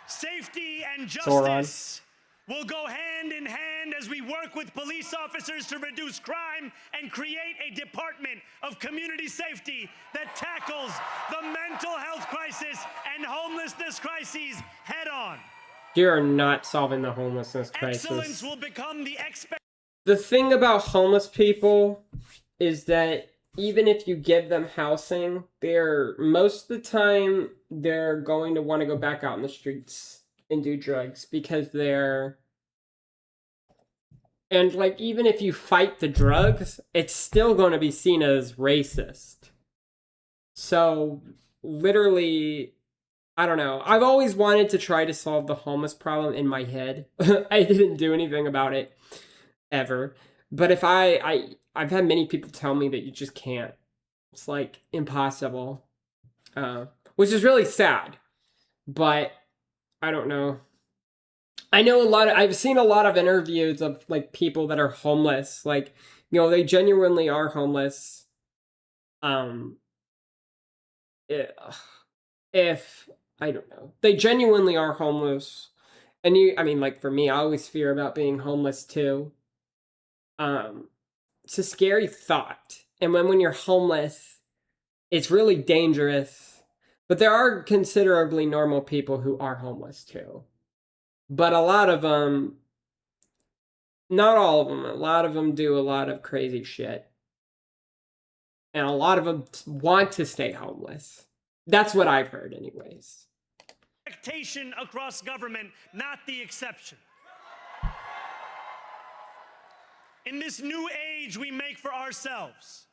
[SPEAKER 5] Safety and justice will go hand in hand as we work with police officers to reduce crime and create a department of community safety that tackles the mental health crisis and homelessness crises head on.
[SPEAKER 1] You're not solving the homelessness crisis.
[SPEAKER 5] Excellence will become the
[SPEAKER 1] The thing about homeless people is that even if you give them housing, most of the time they're going to want to go back out in the streets and do drugs because and like even if you fight the drugs, it's still going to be seen as racist. So literally, I don't know. I've always wanted to try to solve the homeless problem in my head. I didn't do anything about it ever. But if I've had many people tell me that you just can't. It's like impossible. Which is really sad. But I don't know. I know I've seen a lot of interviews of like people that are homeless. Like, you know, they genuinely are homeless. If I don't know. They genuinely are homeless. And I mean, like for me, I always fear about being homeless too. It's a scary thought. And when you're homeless, it's really dangerous But there are considerably normal people who are homeless too. But a lot of them, not all of them, a lot of them do a lot of crazy shit. And a lot of them want to stay homeless. That's what I've heard anyways.
[SPEAKER 5] Expectation across government, not the exception. In this new age we make for ourselves,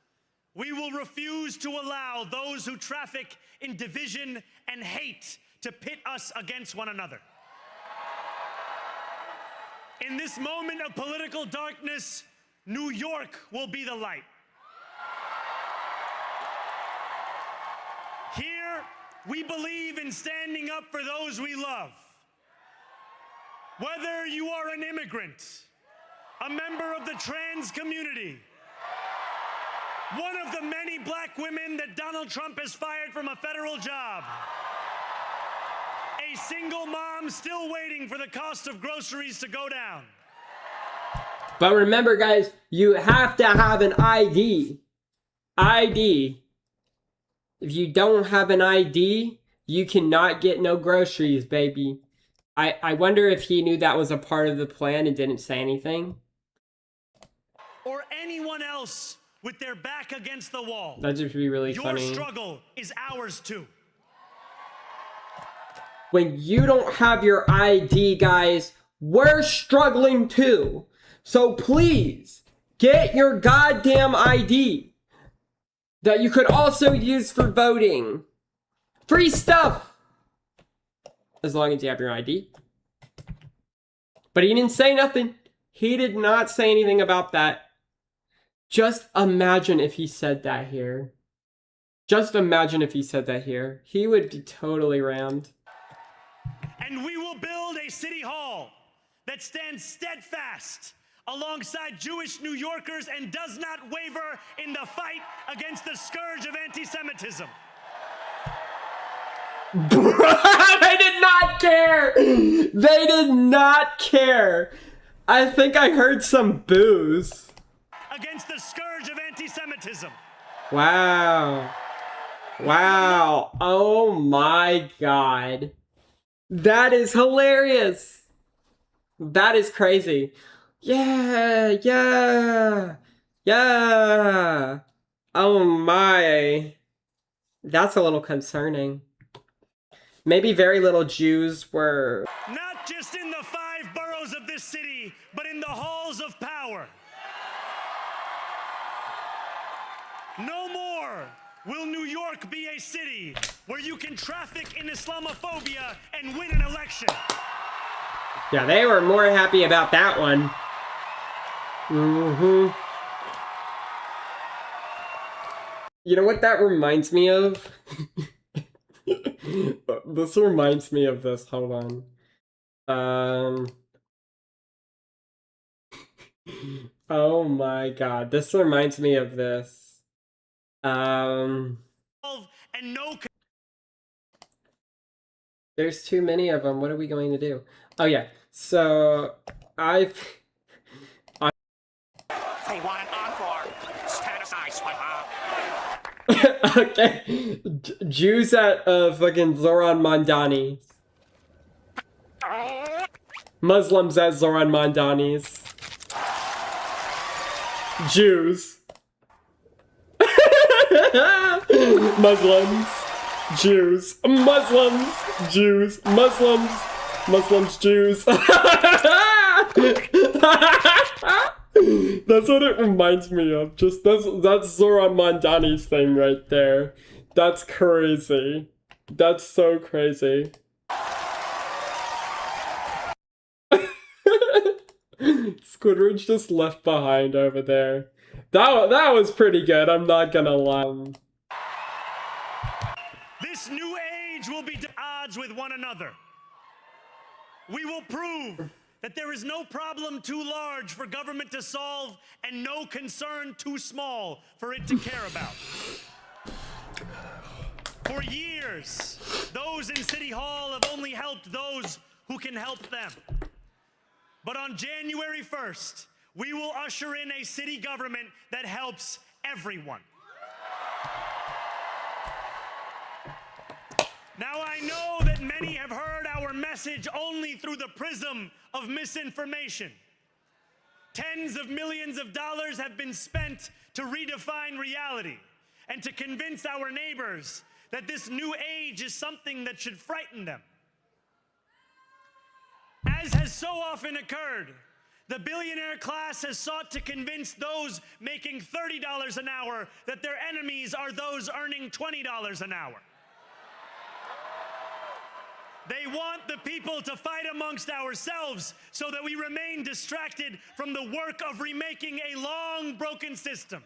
[SPEAKER 5] we will refuse to allow those who traffic in division and hate to pit us against one another. In this moment of political darkness, New York will be the light. Here, we believe in standing up for those we love. Whether you are an immigrant, a member of the trans community, one of the many black women that Donald Trump has fired from a federal job, a single mom still waiting for the cost of groceries to go down.
[SPEAKER 1] But remember, guys, you have to have an ID. ID. If you don't have an ID, you cannot get no groceries, baby. I wonder if he knew that was a part of the plan and didn't say anything.
[SPEAKER 5] Or anyone else with their back against the wall.
[SPEAKER 1] That'd just be really funny.
[SPEAKER 5] Your struggle is ours too.
[SPEAKER 1] When you don't have your ID, guys, we're struggling too. So please, get your goddamn ID. That you could also use for voting. Free stuff! As long as you have your ID. But he didn't say nothing. He did not say anything about that. Just imagine if he said that here. Just imagine if he said that here. He would be totally rammed.
[SPEAKER 5] And we will build a city hall that stands steadfast alongside Jewish New Yorkers and does not waver in the fight against the scourge of anti-Semitism.
[SPEAKER 1] They did not care! They did not care! I think I heard some boos.
[SPEAKER 5] Against the scourge of anti-Semitism.
[SPEAKER 1] Wow. Wow. Oh my god. That is hilarious. That is crazy. Yeah, yeah, yeah. Oh my. That's a little concerning. Maybe very little Jews were...
[SPEAKER 5] Not just in the 5 boroughs of this city, but in the halls of power. No more will New York be a city where you can traffic in Islamophobia and win an election.
[SPEAKER 1] Yeah, they were more happy about that one. Mm-hmm. You know what that reminds me of? This reminds me of this. Hold on. Oh my god. This reminds me of this.
[SPEAKER 5] And no.
[SPEAKER 1] There's too many of them. What are we going to do? Oh yeah. So
[SPEAKER 4] They want an encore. Stand aside, sweetheart.
[SPEAKER 1] okay. Jews at fucking Zoran Mamdani. Muslims at Zoran Mamdani's. Jews. Muslims. Jews. Muslims. Jews. Muslims. Muslims. Jews. That's what it reminds me of. Just that's Zoran Mamdani's thing right there. That's crazy. That's so crazy. Squidward's just left behind over there. That was pretty good, I'm not gonna lie.
[SPEAKER 5] This new age will be at odds with one another. We will prove that there is no problem too large for government to solve and no concern too small for it to care about. For years, those in City Hall have only helped those who can help them. But on January 1st, we will usher in a city government that helps everyone. Now, I know that many have heard our message only through the prism of misinformation. Tens of millions of dollars have been spent to redefine reality and to convince our neighbors that this new age is something that should frighten them. As has so often occurred, the billionaire class has sought to convince those making $30 an hour that their enemies are those earning $20 an hour. They want the people to fight amongst ourselves so that we remain distracted from the work of remaking a long broken system.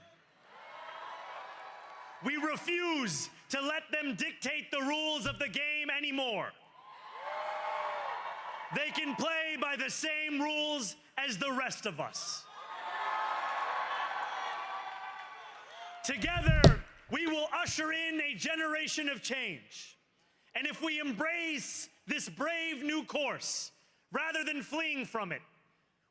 [SPEAKER 5] We refuse to let them dictate the rules of the game anymore. They can play by the same rules as the rest of us. Together, we will usher in a generation of change. And if we embrace this brave new course, rather than fleeing from it,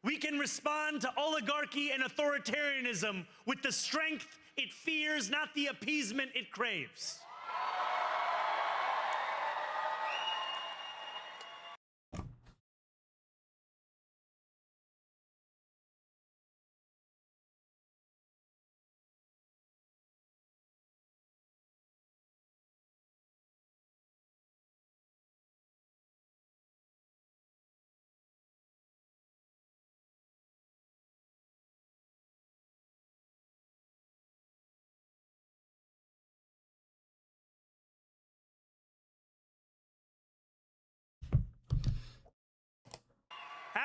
[SPEAKER 5] we can respond to oligarchy and authoritarianism with the strength it fears, not the appeasement it craves.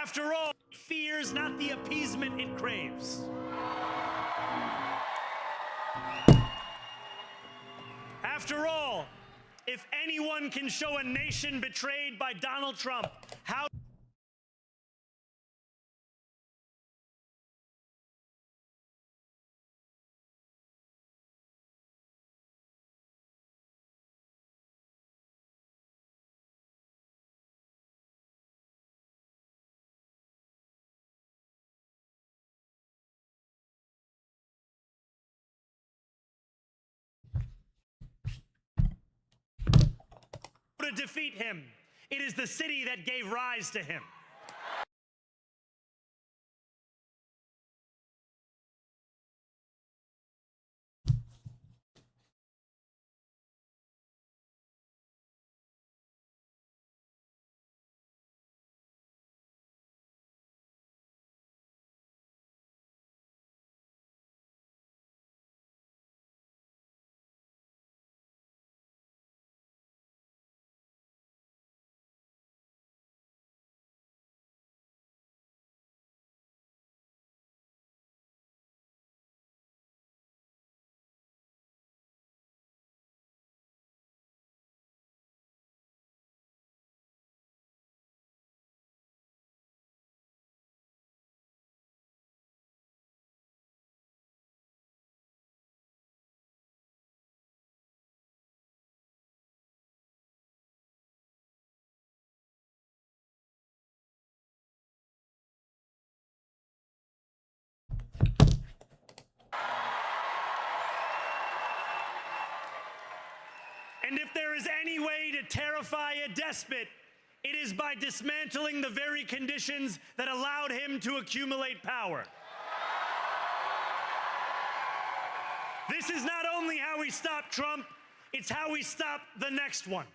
[SPEAKER 5] After all, it fears not the appeasement it craves. After all, if anyone can show a nation betrayed by Donald Trump how to defeat him, it is the city that gave rise to him. And if there is any way to terrify a despot, it is by dismantling the very conditions that allowed him to accumulate power. This is not only how we stop Trump, it's how we stop the next one.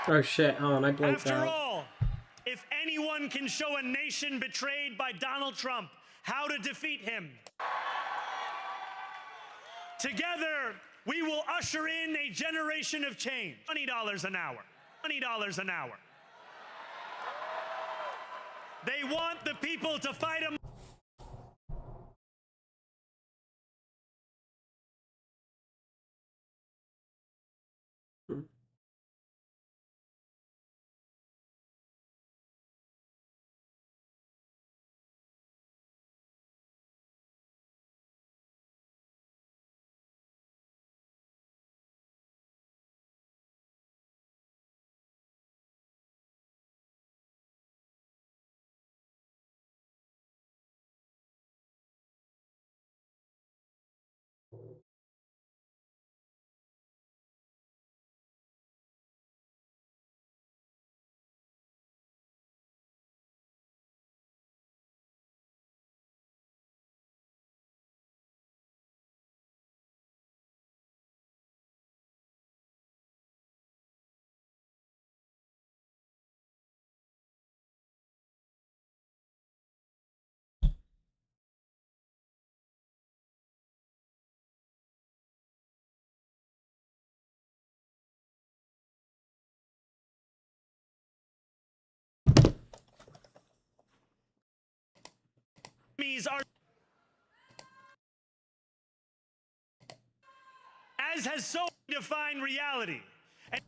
[SPEAKER 1] Oh shit, hold on, I blinked
[SPEAKER 5] After
[SPEAKER 1] out.
[SPEAKER 5] all, if anyone can show a nation betrayed by Donald Trump how to defeat him, together we will usher in a generation of change. $20 an hour. $20 an hour. They want the people to fight them. enemies are, as has so defined reality. And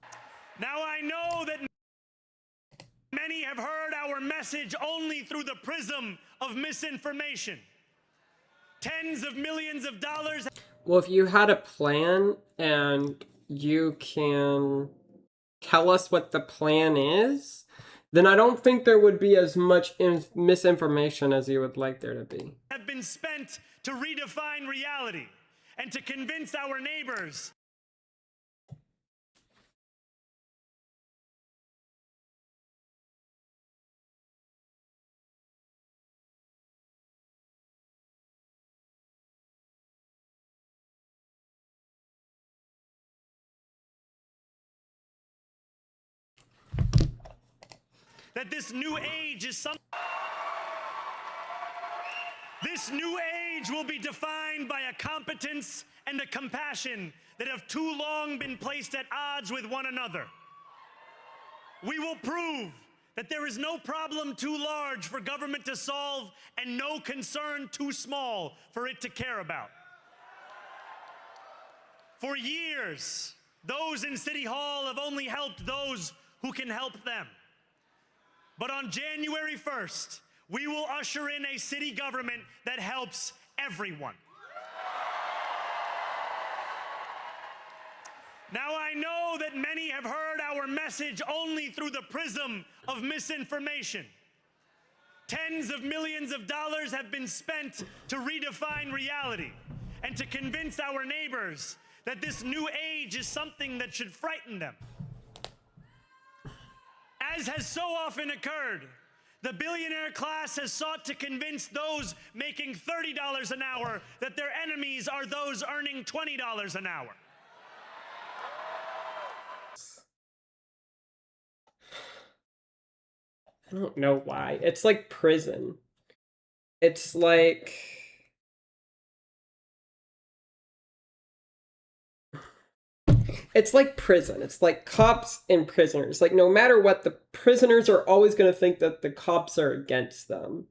[SPEAKER 5] now I know that many have heard our message only through the prism of misinformation. Tens of millions of dollars.
[SPEAKER 1] Well, if you had a plan and you can tell us what the plan is, then I don't think there would be as much misinformation as you would like there to be.
[SPEAKER 5] Have been spent to redefine reality and to convince our neighbors that this new age is something. This new age will be defined by a competence and a compassion that have too long been placed at odds with one another. We will prove that there is no problem too large for government to solve and no concern too small for it to care about. For years, those in City Hall have only helped those who can help them. But on January 1st, we will usher in a city government that helps everyone. Now I know that many have heard our message only through the prism of misinformation. Tens of millions of dollars have been spent to redefine reality and to convince our neighbors that this new age is something that should frighten them. As has so often occurred, the billionaire class has sought to convince those making $30 an hour that their enemies are those earning $20 an hour.
[SPEAKER 1] I don't know why. It's like prison. It's like... It's like prison. It's like cops and prisoners. Like, no matter what, the prisoners are always going to think that the cops are against them.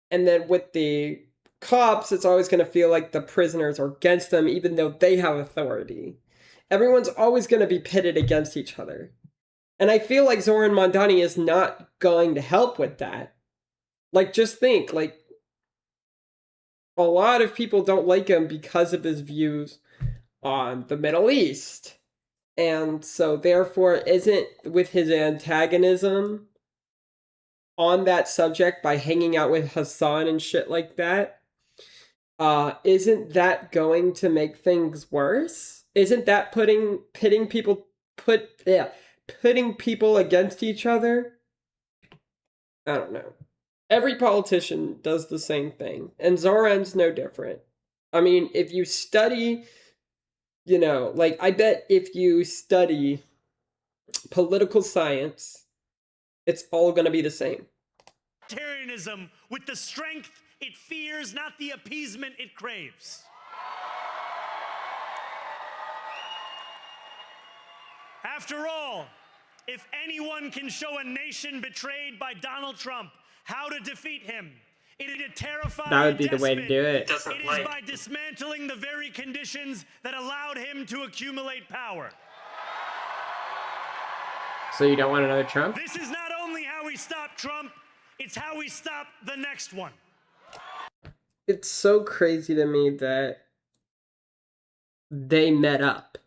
[SPEAKER 1] And then with the cops, it's always going to feel like the prisoners are against them, even though they have authority. Everyone's always going to be pitted against each other. And I feel like Zoran Mamdani is not going to help with that. Like, just think, like, a lot of people don't like him because of his views on the Middle East. And so therefore isn't with his antagonism on that subject by hanging out with Hassan and shit like that, isn't that going to make things worse? Isn't that putting people against each other? I don't know. Every politician does the same thing, and Zoran's no different. I mean, if you study, you know, like, I bet if you study political science, it's all going to be the same.
[SPEAKER 5] Totalitarianism with the strength it fears, not the appeasement it craves. After all, if anyone can show a nation betrayed by Donald Trump how to defeat him, it is to terrify
[SPEAKER 1] that would be the way to do it.
[SPEAKER 5] It is by dismantling the very conditions that allowed him to accumulate power.
[SPEAKER 1] So you don't want another Trump?
[SPEAKER 5] This is not only how we stop Trump, it's how we stop the next one.
[SPEAKER 1] It's so crazy to me that they met up.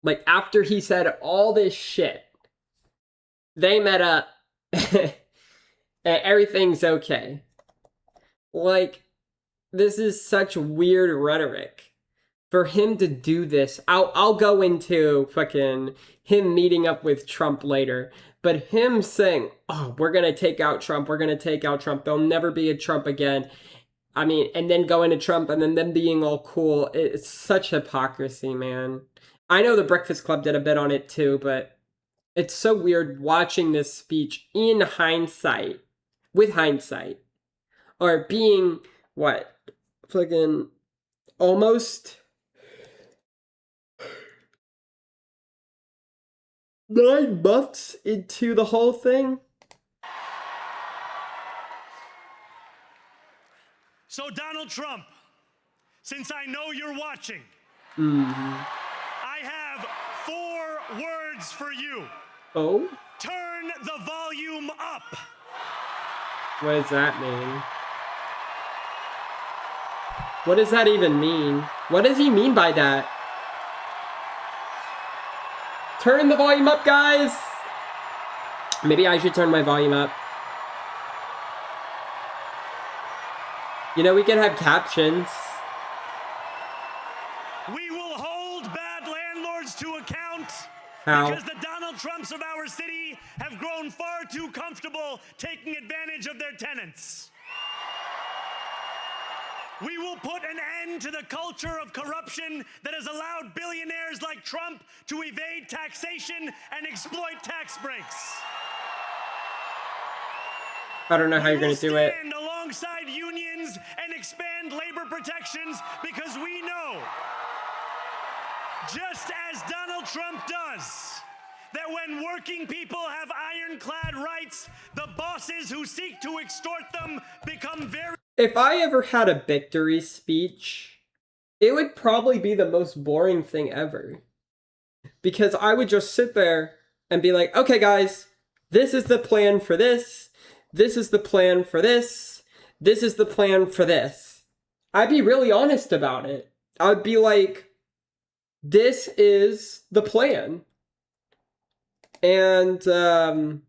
[SPEAKER 1] Like, after he said all this shit, they met up and everything's okay. Like, this is such weird rhetoric. For him to do this, I'll go into fucking him meeting up with Trump later, but him saying, oh, we're gonna take out Trump, there'll never be a Trump again. I mean, and then going to Trump and then them being all cool, it's such hypocrisy, man. I know the Breakfast Club did a bit on it too, but it's so weird watching this speech in hindsight, with hindsight, or being, what, fucking almost 9 months into the whole thing.
[SPEAKER 5] So Donald Trump, since I know you're watching, I have 4 words for you.
[SPEAKER 1] Oh?
[SPEAKER 5] Turn the volume up.
[SPEAKER 1] What does that mean? What does that even mean? What does he mean by that? Turn the volume up, guys! Maybe I should turn my volume up. You know, we can have captions.
[SPEAKER 5] We will hold bad landlords to account.
[SPEAKER 1] How?
[SPEAKER 5] Because the Donald Trumps of our city have grown far too comfortable taking advantage of their tenants. We will put an end to the culture of corruption that has allowed billionaires like Trump to evade taxation and exploit tax breaks.
[SPEAKER 1] I don't know how you're gonna do it.
[SPEAKER 5] We will stand alongside unions and expand labor protections because we know, just as Donald Trump does, that when working people have ironclad rights, the bosses who seek to extort them become very...
[SPEAKER 1] If I ever had a victory speech, it would probably be the most boring thing ever. Because I would just sit there and be like, okay guys, this is the plan for this. This is the plan for this. This is the plan for this. I'd be really honest about it. I would be like, this is the plan. And that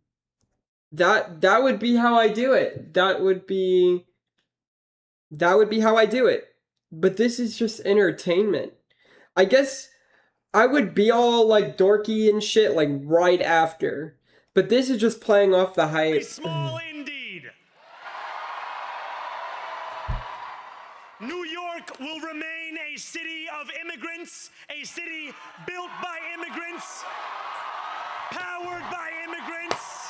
[SPEAKER 1] would be how I do it. That would be how I do it. But this is just entertainment. I guess I would be all like dorky and shit like right after. But this is just playing off the hype.
[SPEAKER 5] Small indeed. New York will remain a city of immigrants, a city built by immigrants, powered by immigrants,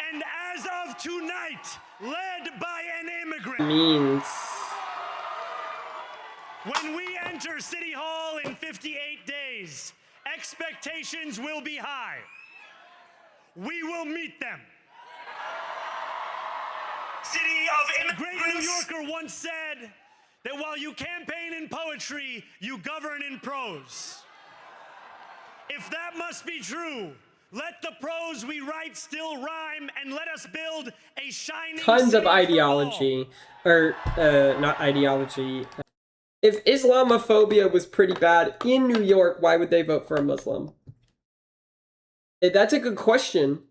[SPEAKER 5] and as of tonight, led by an immigrant.
[SPEAKER 1] Means.
[SPEAKER 5] When we enter City Hall in 58 days, expectations will be high. We will meet them. City of immigrants. A great New Yorker once said that while you campaign in poetry, you govern in prose. If that must be true, let the prose we write still rhyme and let us build a shining
[SPEAKER 1] Tons of
[SPEAKER 5] city
[SPEAKER 1] ideology. Or, not ideology. If Islamophobia was pretty bad in New York, why would they vote for a Muslim? That's a good question.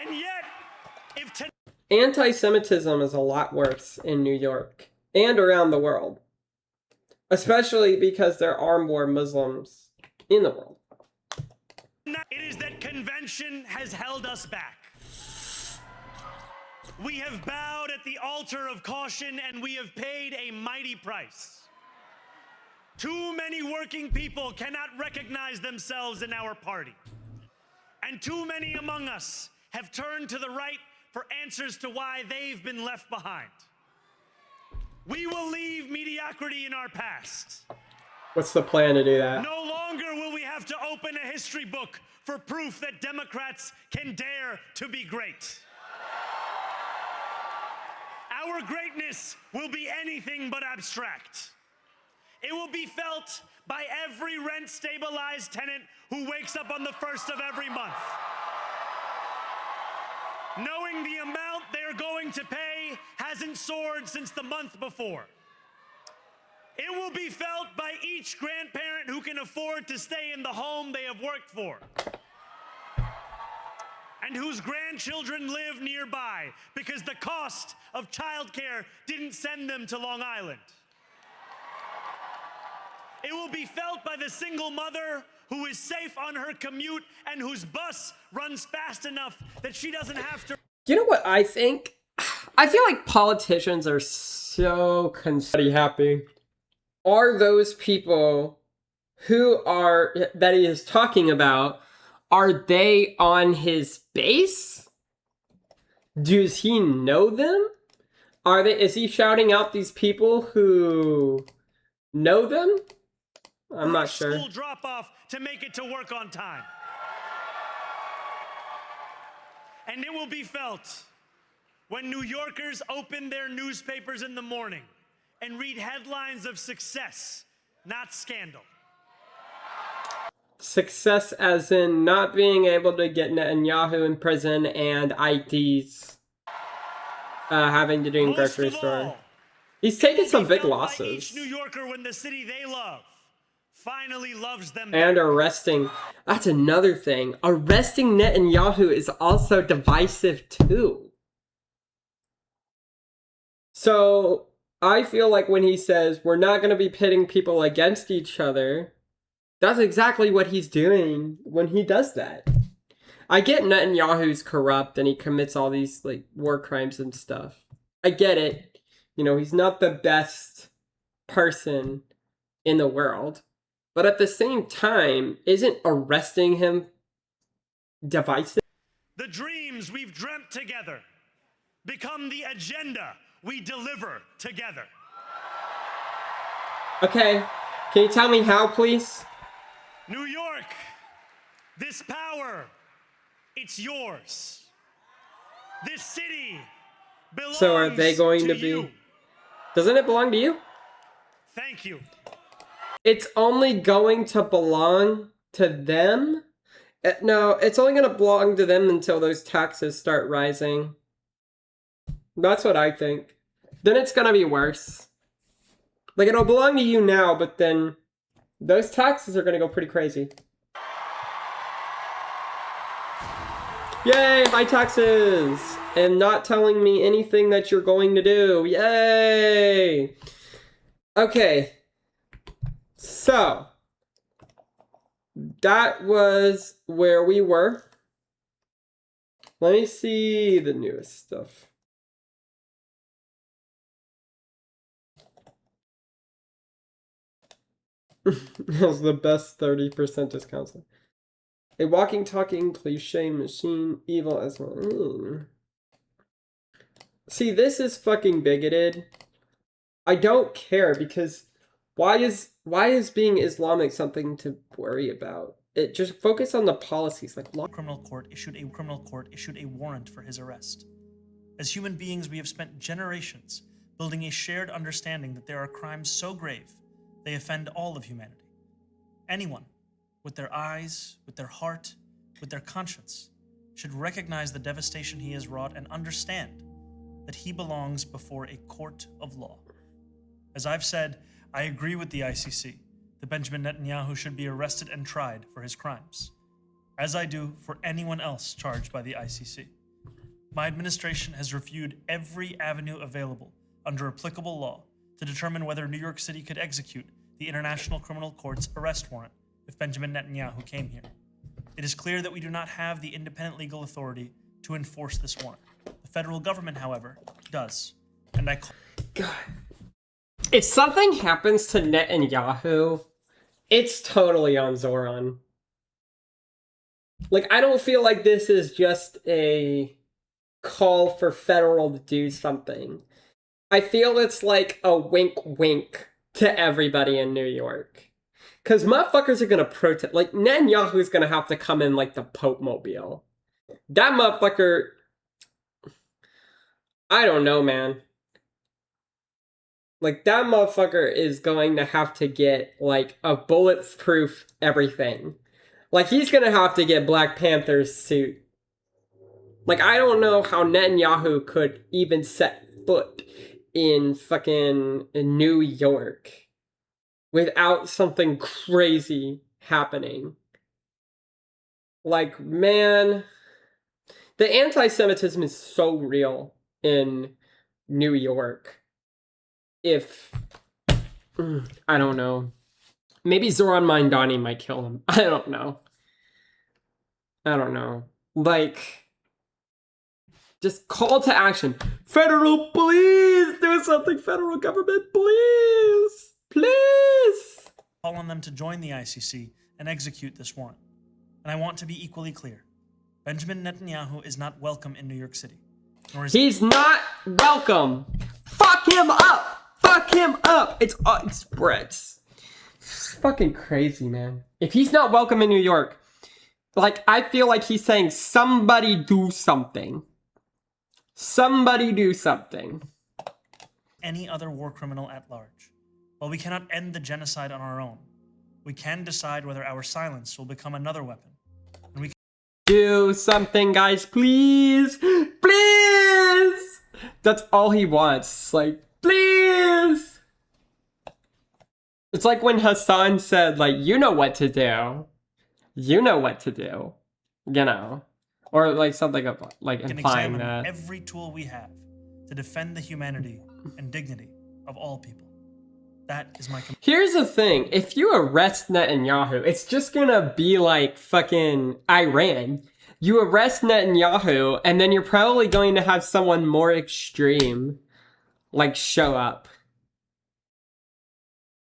[SPEAKER 5] And yet, if
[SPEAKER 1] Anti-Semitism is a lot worse in New York and around the world. Especially because there are more Muslims in the world.
[SPEAKER 5] it is that convention has held us back. We have bowed at the altar of caution and we have paid a mighty price. Too many working people cannot recognize themselves in our party. And too many among us have turned to the right for answers to why they've been left behind. We will leave mediocrity in our past.
[SPEAKER 1] What's the plan to do that?
[SPEAKER 5] No longer will we have to open a history book for proof that Democrats can dare to be great. Our greatness will be anything but abstract. It will be felt by every rent-stabilized tenant who wakes up on the first of every month, knowing the amount they're going to pay hasn't soared since the month before. It will be felt by each grandparent who can afford to stay in the home they have worked for, and whose grandchildren live nearby because the cost of childcare didn't send them to Long Island. It will be felt by the single mother who is safe on her commute and whose bus runs fast enough that she doesn't have to...
[SPEAKER 1] You know what I think? I feel like politicians are so happy. Are those people who are, that he is talking about, are they on his base? Does he know them? Is he shouting out these people who know them? I'm not sure.
[SPEAKER 5] School drop off to make it to work on time. And it will be felt when New Yorkers open their newspapers in the morning and read headlines of success, not scandal.
[SPEAKER 1] Success as in not being able to get Netanyahu in prison and IDs having to do in grocery store. He's taken some big losses.
[SPEAKER 5] Each New Yorker when the city they love finally loves them.
[SPEAKER 1] And arresting. That's another thing. Arresting Netanyahu is also divisive too. So I feel like when he says we're not going to be pitting people against each other, that's exactly what he's doing when he does that. I get Netanyahu's corrupt and he commits all these like war crimes and stuff. I get it. You know, he's not the best person in the world. But at the same time, isn't arresting him divisive?
[SPEAKER 5] The dreams we've dreamt together become the agenda we deliver together.
[SPEAKER 1] Okay, can you tell me how, please?
[SPEAKER 5] New York, this power, it's yours. This city belongs
[SPEAKER 1] So are they going to be...
[SPEAKER 5] you.
[SPEAKER 1] Doesn't it belong to you?
[SPEAKER 5] Thank you.
[SPEAKER 1] It's only going to belong to them? No, it's only going to belong to them until those taxes start rising. That's what I think. Then it's going to be worse. Like, it'll belong to you now, but then those taxes are going to go pretty crazy. Yay, my taxes! And not telling me anything that you're going to do. Yay! Okay. So, that was where we were. Let me see the newest stuff. That's the best 30% discount. A walking, talking, cliche machine, evil as well. See, this is fucking bigoted. I don't care because why is being Islamic something to worry about? It just focus on the policies. Like
[SPEAKER 6] criminal court issued a warrant for his arrest. As human beings, we have spent generations building a shared understanding that there are crimes so grave they offend all of humanity. Anyone with their eyes, with their heart, with their conscience should recognize the devastation he has wrought and understand that he belongs before a court of law. As I've said, I agree with the ICC that Benjamin Netanyahu should be arrested and tried for his crimes, as I do for anyone else charged by the ICC. My administration has reviewed every avenue available under applicable law to determine whether New York City could execute the International Criminal Court's arrest warrant if Benjamin Netanyahu came here. It is clear that we do not have the independent legal authority to enforce this warrant. The federal government, however, does. And I call...
[SPEAKER 1] God. If something happens to Netanyahu, it's totally on Zoran. Like, I don't feel like this is just a call for federal to do something. I feel it's like a wink-wink to everybody in New York. Because motherfuckers are going to protest. Like, Netanyahu's going to have to come in like the Pope Mobile. That motherfucker... I don't know, man. Like, that motherfucker is going to have to get, like, a bulletproof everything. Like, he's going to have to get Black Panther's suit. Like, I don't know how Netanyahu could even set foot in fucking New York without something crazy happening. Like, man, the anti-Semitism is so real in New York. If, I don't know, maybe Zoran Mamdani might kill him. I don't know. Like, just call to action. Federal police, do something. Federal government, please. Please.
[SPEAKER 6] Call on them to join the ICC and execute this warrant. And I want to be equally clear. Benjamin Netanyahu is not welcome in New York City.
[SPEAKER 1] He's not welcome. Fuck him up. Fuck him up. It's fucking crazy, man. If he's not welcome in New York, Like, I feel like he's saying, somebody do something. Somebody do something.
[SPEAKER 6] Any other war criminal at large. While we cannot end the genocide on our own, we can decide whether our silence will become another weapon. And we
[SPEAKER 1] do something, guys, please. Please. That's all he wants. Like, please. It's like when Hassan said, like, you know what to do. You know what to do. You know. Or like something of, like,
[SPEAKER 6] can
[SPEAKER 1] implying
[SPEAKER 6] examine
[SPEAKER 1] that.
[SPEAKER 6] every tool we have to defend the humanity and dignity of all people. That is my
[SPEAKER 1] Here's the thing. If you arrest Netanyahu, it's just gonna be like fucking Iran. You arrest Netanyahu, and then you're probably going to have someone more extreme, like, show up.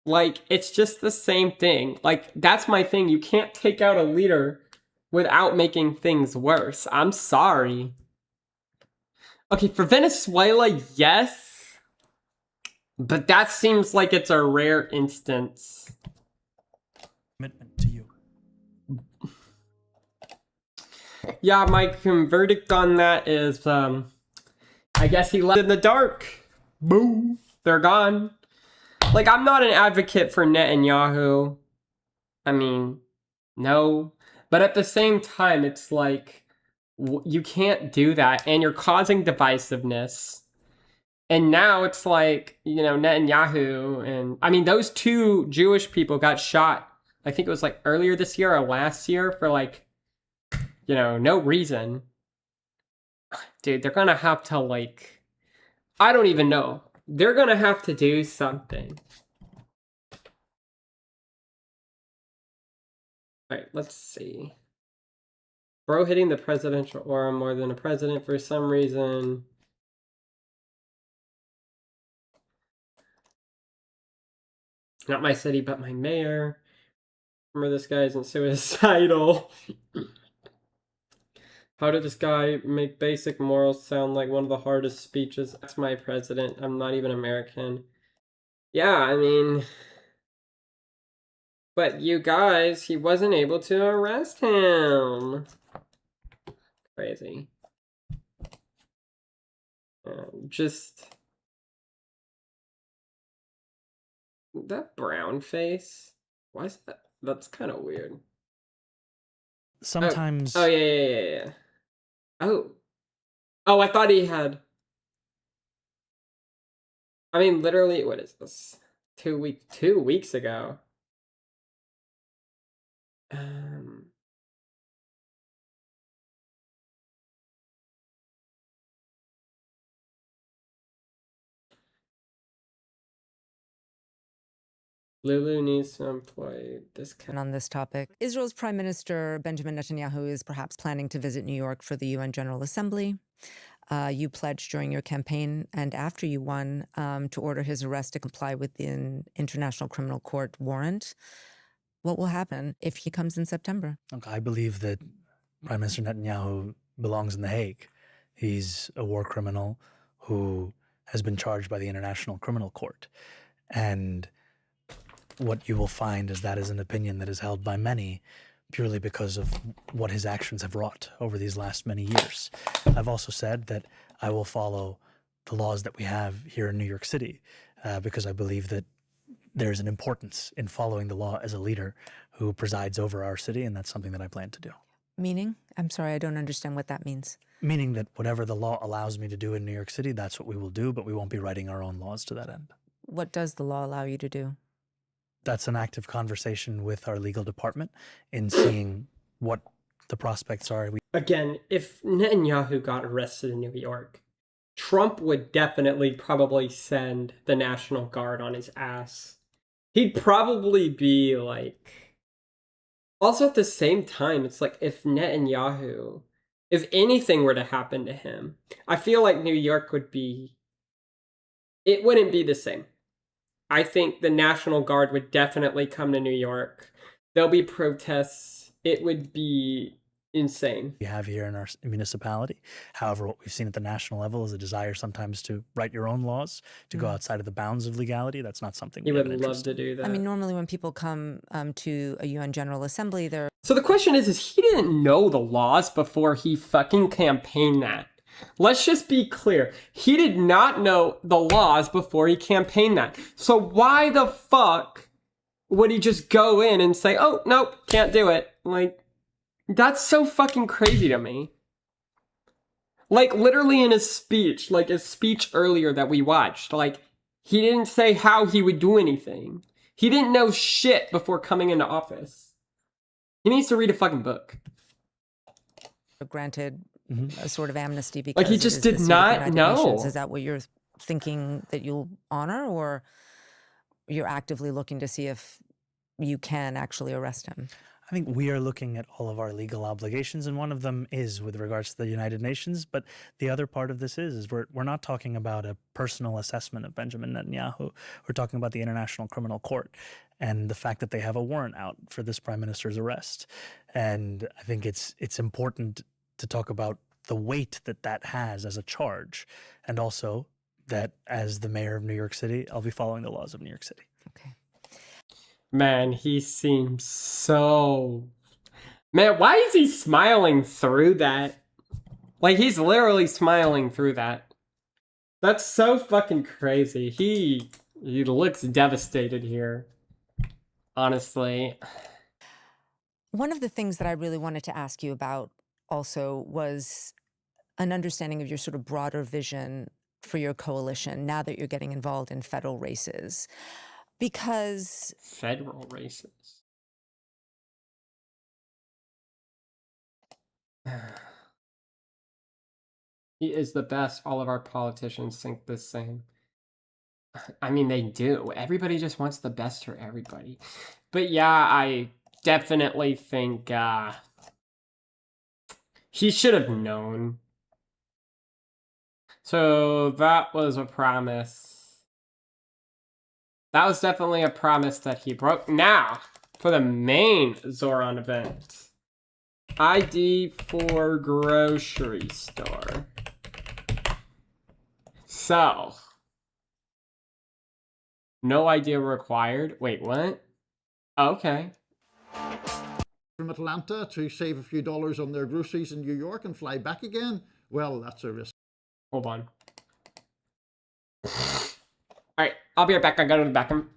[SPEAKER 1] Like, it's just the same thing. Like, that's my thing. You can't take out a leader without making things worse. I'm sorry. Okay, for Venezuela, yes. But that seems like it's a rare instance.
[SPEAKER 6] commitment to you.
[SPEAKER 1] Yeah, my verdict on that is, I guess he left in the dark. Boom. They're gone. Like, I'm not an advocate for Netanyahu. I mean, no. But at the same time, it's like, you can't do that. And you're causing divisiveness. And now it's like, you know, Netanyahu and... I mean, those two Jewish people got shot. I think it was like earlier this year or last year for like, you know, no reason. Dude, they're gonna have to like... I don't even know. They're gonna have to do something. Alright, let's see. Bro hitting the presidential aura more than a president for some reason. Not my city, but my mayor. Remember, this guy isn't suicidal. How did this guy make basic morals sound like one of the hardest speeches? That's my president. I'm not even American. Yeah, I mean... But you guys, he wasn't able to arrest him. Crazy. Just... That brown face? Why is that? That's kind of weird.
[SPEAKER 6] Sometimes...
[SPEAKER 1] Oh, yeah. Oh. Oh, I thought he had... I mean, literally, what is this? 2 weeks ago. Lulu needs to employ this kind.
[SPEAKER 9] On this topic, Israel's Prime Minister Benjamin Netanyahu is perhaps planning to visit New York for the UN General Assembly. You pledged during your campaign and after you won to order his arrest to comply with the International Criminal Court warrant. What will happen if he comes in September?
[SPEAKER 6] Look, I believe that Prime Minister Netanyahu belongs in The Hague. He's a war criminal who has been charged by the International Criminal Court. And what you will find is that is an opinion that is held by many purely because of what his actions have wrought over these last many years. I've also said that I will follow the laws that we have here in New York City because I believe that there's an importance in following the law as a leader who presides over our city, and that's something that I plan to do.
[SPEAKER 9] Meaning? I'm sorry, I don't understand what that means.
[SPEAKER 6] Meaning that whatever the law allows me to do in New York City, that's what we will do, but we won't be writing our own laws to that end.
[SPEAKER 9] What does the law allow you to do?
[SPEAKER 6] That's an active conversation with our legal department in seeing what the prospects are.
[SPEAKER 1] Again, if Netanyahu got arrested in New York, Trump would definitely probably send the National Guard on his ass. He'd probably be like... Also at the same time, it's like if Netanyahu, if anything were to happen to him, I feel like New York would be... It wouldn't be the same. I think the National Guard would definitely come to New York. There'll be protests. It would be insane.
[SPEAKER 6] we have here in our municipality. However, what we've seen at the national level is a desire sometimes to write your own laws, to go outside of the bounds of legality. That's not something we
[SPEAKER 1] You
[SPEAKER 6] have
[SPEAKER 1] would
[SPEAKER 6] an
[SPEAKER 1] love
[SPEAKER 6] interest
[SPEAKER 1] to
[SPEAKER 6] in.
[SPEAKER 1] do that.
[SPEAKER 9] I mean, normally when people come to a UN General Assembly, they're
[SPEAKER 1] So the question is he didn't know the laws before he fucking campaigned that. Let's just be clear. He did not know the laws before he campaigned that. So why the fuck would he just go in and say, oh, nope, can't do it? Like, that's so fucking crazy to me. Like, literally in his speech, like his speech earlier that we watched, like, he didn't say how he would do anything. He didn't know shit before coming into office. He needs to read a fucking book.
[SPEAKER 9] granted a sort of amnesty because
[SPEAKER 1] Like, he
[SPEAKER 9] it
[SPEAKER 1] just
[SPEAKER 9] is
[SPEAKER 1] did
[SPEAKER 9] this year with the
[SPEAKER 1] not
[SPEAKER 9] United
[SPEAKER 1] know.
[SPEAKER 9] Nations. Is that what you're thinking that you'll honor, or you're actively looking to see if you can actually arrest him?
[SPEAKER 6] I think we are looking at all of our legal obligations, and one of them is with regards to the United Nations. But the other part of this is we're not talking about a personal assessment of Benjamin Netanyahu. We're talking about the International Criminal Court and the fact that they have a warrant out for this prime minister's arrest. And I think it's important to talk about the weight that that has as a charge, and also that as the mayor of New York City, I'll be following the laws of New York City.
[SPEAKER 9] Okay.
[SPEAKER 1] Man, he seems so... Man, why is he smiling through that? Like, he's literally smiling through that. That's so fucking crazy. He looks devastated here. Honestly.
[SPEAKER 9] One of the things that I really wanted to ask you about also was an understanding of your sort of broader vision for your coalition now that you're getting involved in federal races. Because
[SPEAKER 1] Federal races. He is the best. All of our politicians think the same. I mean, they do. Everybody just wants the best for everybody. But yeah, I definitely think he should have known. So that was a promise. That was definitely a promise that he broke. Now, for the main Zoran event. ID for grocery store. So. No idea required. Wait, what? Okay.
[SPEAKER 10] From Atlanta to save a few dollars on their groceries in New York and fly back again? Well, that's a risk.
[SPEAKER 1] Hold on. Alright, I'll be right back. I gotta go to the bathroom.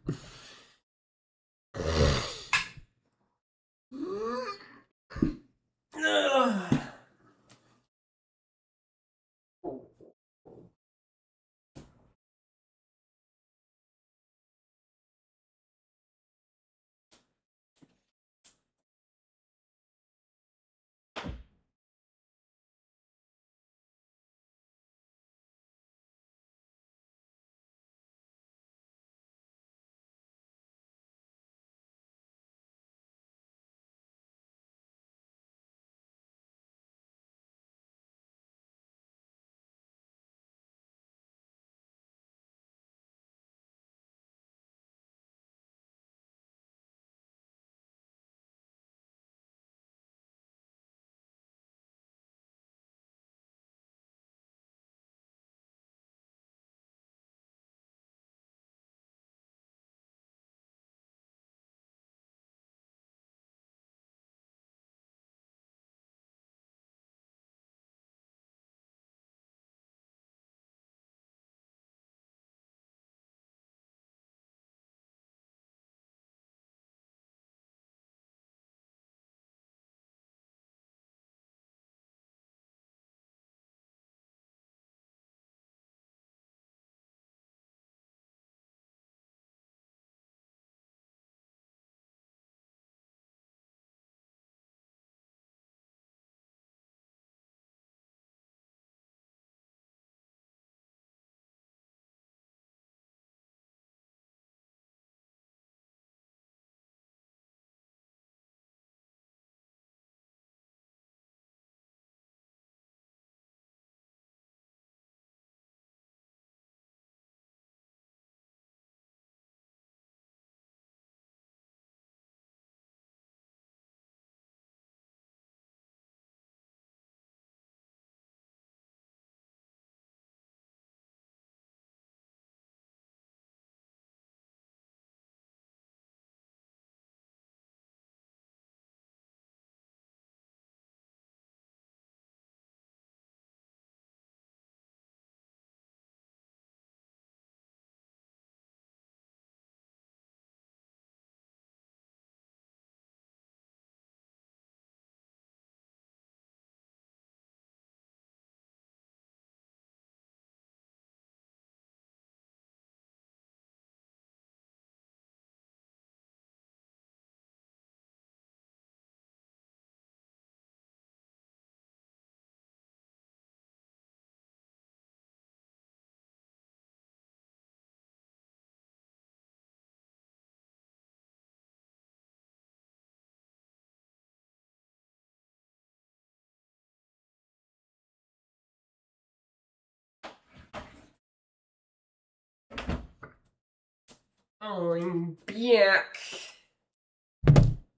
[SPEAKER 1] I'm back.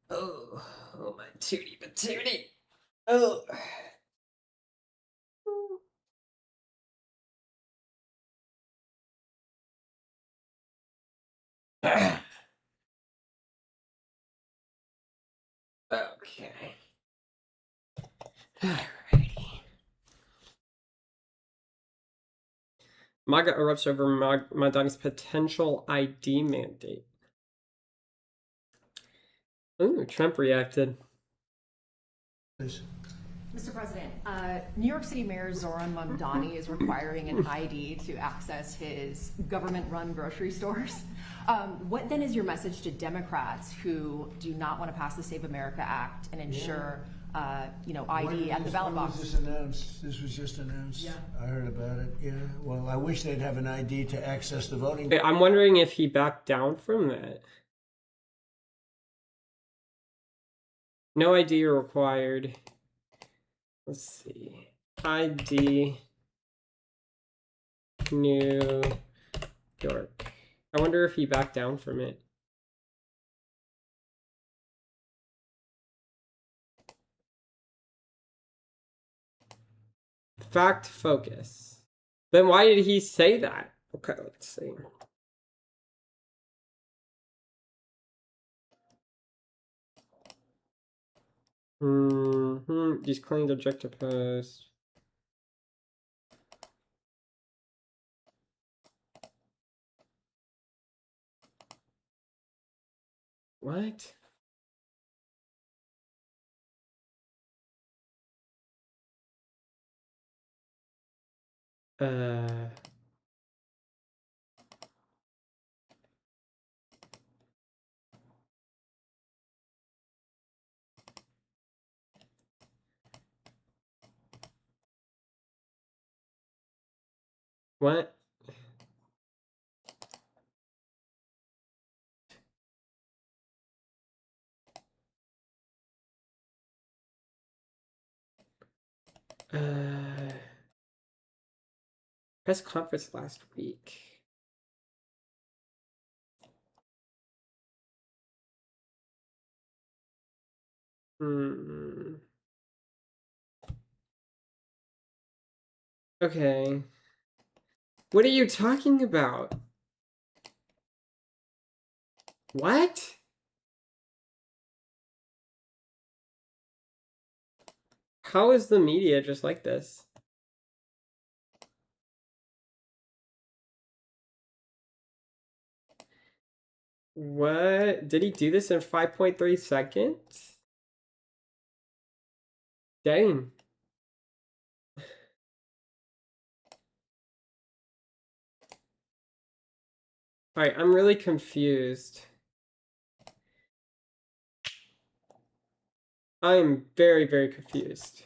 [SPEAKER 1] Oh, my tootie patootie. Oh. Okay. Alrighty. MAGA erupts over Mamdani's potential ID mandate. Ooh, Trump reacted.
[SPEAKER 11] Mr. President, New York City Mayor Zoran Mamdani is requiring an ID to access his government-run grocery stores. What then is your message to Democrats who do not want to pass the Save America Act and ensure, ID at the ballot box?
[SPEAKER 12] When was this announced? This was just announced. Yeah. I heard about it. Yeah. Well, I wish they'd have an ID to access the voting.
[SPEAKER 1] I'm wondering if he backed down from that. No ID required. Let's see. ID New York. I wonder if he backed down from it. Fact focus. Then why did he say that? Okay, let's see. These claims object to post. What? What? Press conference last week. Okay. What are you talking about? What? How is the media just like this? What? Did he do this in 5.3 seconds? Dang. Alright, I'm really confused. I'm very, very confused.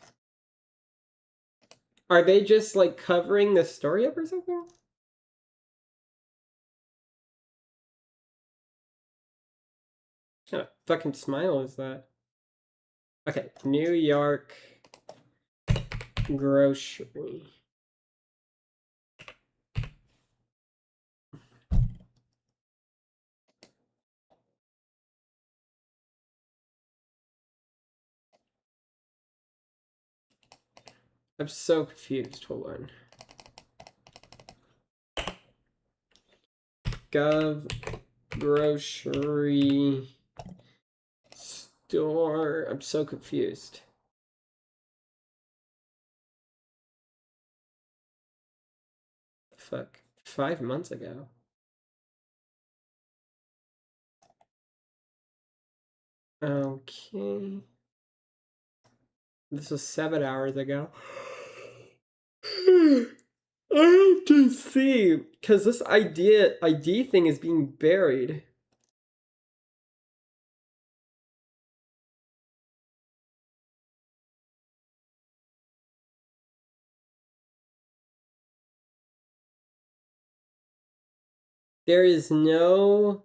[SPEAKER 1] Are they just like covering the story up or something? What kind of fucking smile is that? Okay, New York grocery. I'm so confused. Hold on. Gov grocery store. I'm so confused. Fuck. 5 months ago. Okay. This was 7 hours ago. I have to see, because this ID thing is being buried. There is no...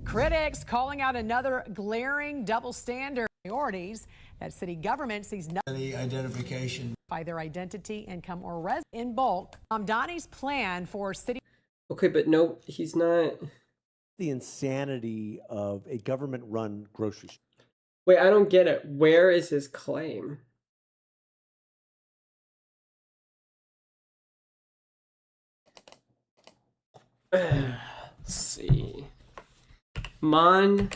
[SPEAKER 13] Critics calling out another glaring double standard. Priorities that city government sees
[SPEAKER 12] Any identification
[SPEAKER 13] by their identity, income, or residence in bulk. Mamdani's plan for city
[SPEAKER 1] Okay, but no, he's not.
[SPEAKER 14] The insanity of a government-run grocery store.
[SPEAKER 1] Wait, I don't get it. Where is his claim? Let's see. Mamdani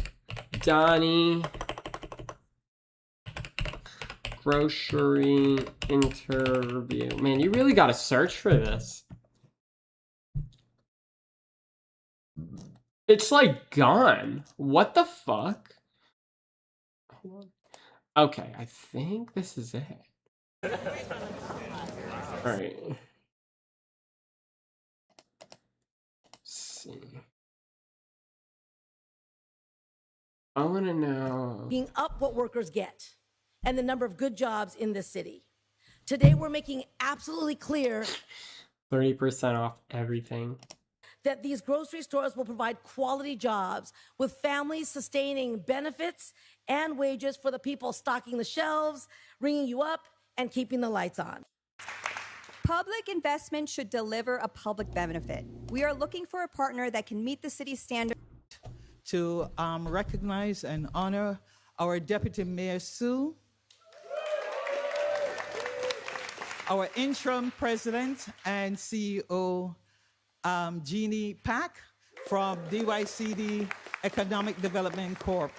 [SPEAKER 1] grocery interview. Man, you really gotta search for this. It's like gone. What the fuck? Hold on. Okay, I think this is it. Alright. See. I want to know.
[SPEAKER 15] Being up what workers get and the number of good jobs in this city. Today, we're making absolutely clear
[SPEAKER 1] 30% off everything.
[SPEAKER 15] that these grocery stores will provide quality jobs with families sustaining benefits and wages for the people stocking the shelves, ringing you up, and keeping the lights on.
[SPEAKER 16] Public investment should deliver a public benefit. We are looking for a partner that can meet the city's standards.
[SPEAKER 17] To recognize and honor our Deputy Mayor Sue, our interim president and CEO, Jeannie Pack from DYCD Economic Development Corp.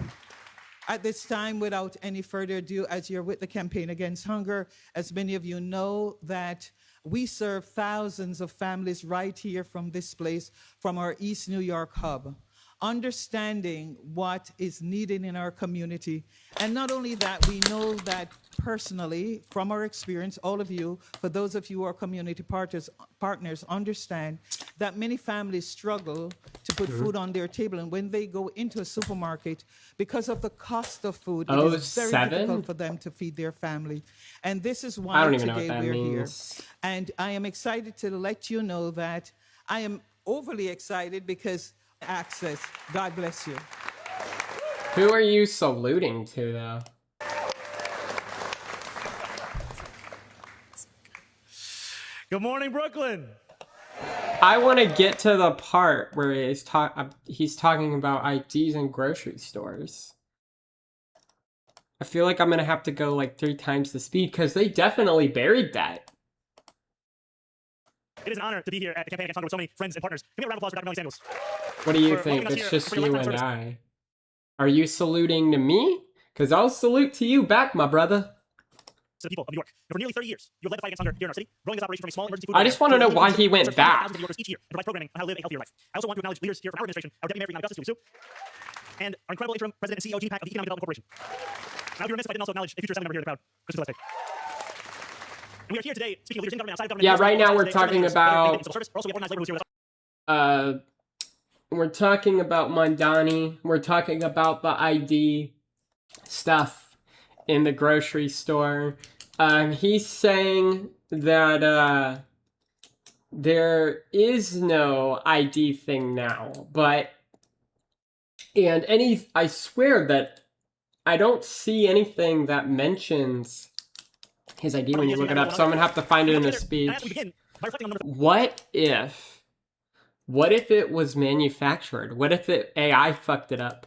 [SPEAKER 17] At this time, without any further ado, as you're with the Campaign Against Hunger, as many of you know, that we serve thousands of families right here from this place, from our East New York hub, understanding what is needed in our community. And not only that, we know that personally, from our experience, all of you, for those of you who are community partners understand that many families struggle to put food on their table. And when they go into a supermarket, because of the cost of food, it is very difficult for them to feed their family. And this is why today we're here. And I am excited to let you know that I am overly excited because access. God bless you.
[SPEAKER 1] Who are you saluting to, though?
[SPEAKER 5] Good morning, Brooklyn.
[SPEAKER 1] I want to get to the part where he's talking about IDs in grocery stores. I feel like I'm going to have to go like 3 times the speed because they definitely buried that.
[SPEAKER 5] It is an honor to be here at the Campaign Against Hunger with so many friends and partners. Give me a round of applause for Dr. Melanie Samuels.
[SPEAKER 1] What do you think? It's just you and I. Are you saluting to me? Because I'll salute to you back, my brother.
[SPEAKER 5] To the people of New York. For nearly 30 years, you have led the fight against hunger here in our city, growing this operation from a small emergency food.
[SPEAKER 1] I just want to know why he went back.
[SPEAKER 5] Thousands of New Yorkers each year and provide programming on how to live a healthier life. I also want to acknowledge leaders here from our administration, our Deputy Mayor for Justice, Sue, and our incredible interim president and CEO, Jeannie Pack of the Economic Development Corporation. I would be remiss if I didn't also acknowledge a future assembly member here at the crowd, Kristen Gillespie. And we are here today speaking of leaders in government, outside of government.
[SPEAKER 1] Yeah, right now we're talking about we're talking about Mamdani. We're talking about the ID stuff in the grocery store. He's saying that there is no ID thing now, but I swear that I don't see anything that mentions his ID when you look it up, so I'm gonna have to find it in the speech. What if it was manufactured? What if AI fucked it up?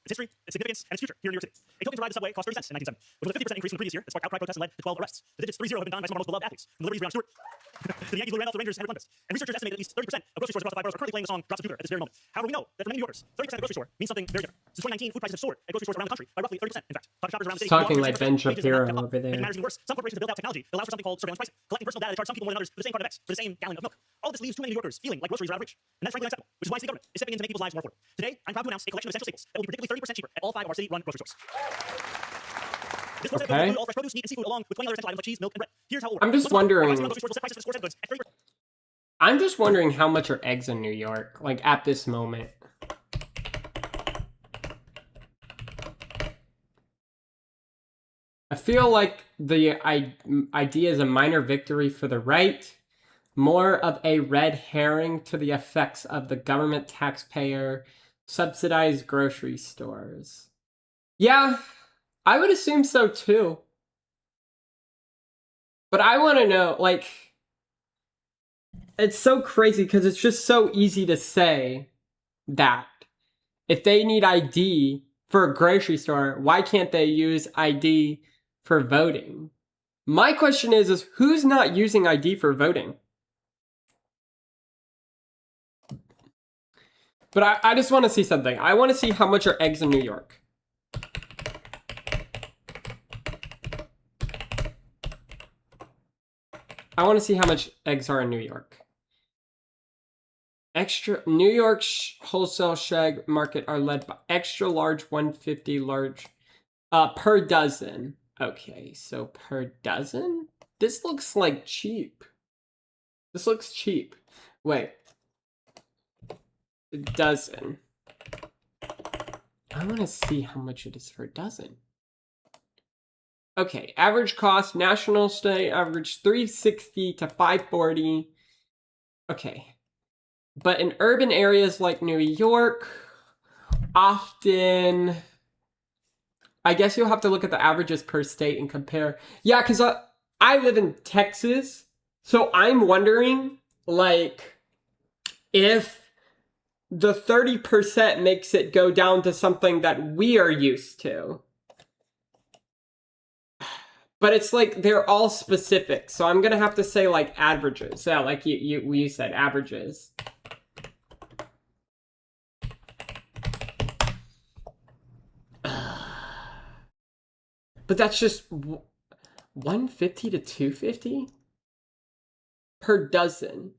[SPEAKER 5] Its history, its significance, and its future here in New York City. A token to ride the subway cost 30 cents in 1970, which was a 50% increase from the previous year that sparked outcry protests and led to 12 arrests. The digits 30 have been done by some of our most beloved athletes, from the Liberty's Breonna Stewart to the Yankees' Lou Randolph, the Rangers' Henry Columbus. And researchers estimate that at least 30% of grocery stores across the 5 boroughs are currently playing the song Drops of Jupiter at this very moment. However, we know that for many New Yorkers, 30% of the grocery store means something very different. Since 2019, food prices have soared at grocery stores around the country by roughly 30%. In fact, talking shoppers around the city,
[SPEAKER 1] talking like Ben Shapiro over there.
[SPEAKER 5] Making matters even worse, some corporations have built out technology that allows for something called surveillance pricing, collecting personal data to charge some people more than others for the same quantity of X for the same gallon of milk. All of this leaves too many New Yorkers feeling like groceries are out of reach, and that's frankly unacceptable, which is why city government is stepping in to make people's lives more affordable. Today, I'm proud to announce a collection of essential staples that will be predictably 30% cheaper at all 5 of our city-run grocery stores. This store set will include all fresh produce, meat, and seafood, along with 20 other essential items like cheese, milk, and bread. Here's how it will work.
[SPEAKER 1] I'm just wondering how much are eggs in New York, like at this moment. I feel like the idea is a minor victory for the right, more of a red herring to the effects of the government taxpayer subsidized grocery stores. Yeah, I would assume so too. But I want to know, like, it's so crazy because it's just so easy to say that if they need ID for a grocery store, why can't they use ID for voting? My question is who's not using ID for voting? But I just want to see something. I want to see how much are eggs in New York. I want to see how much eggs are in New York. New York wholesale shag market are led by extra large 150 large per dozen. Okay, so per dozen? This looks like cheap. This looks cheap. Wait. A dozen. I want to see how much it is for a dozen. Okay, average cost, national state average 360 to 540. Okay. But in urban areas like New York, often, I guess you'll have to look at the averages per state and compare. Yeah, because I live in Texas, so I'm wondering, like, if the 30% makes it go down to something that we are used to. But it's like, they're all specific, so I'm going to have to say, like, averages. Yeah, like you said, averages. But that's just 150 to 250 per dozen.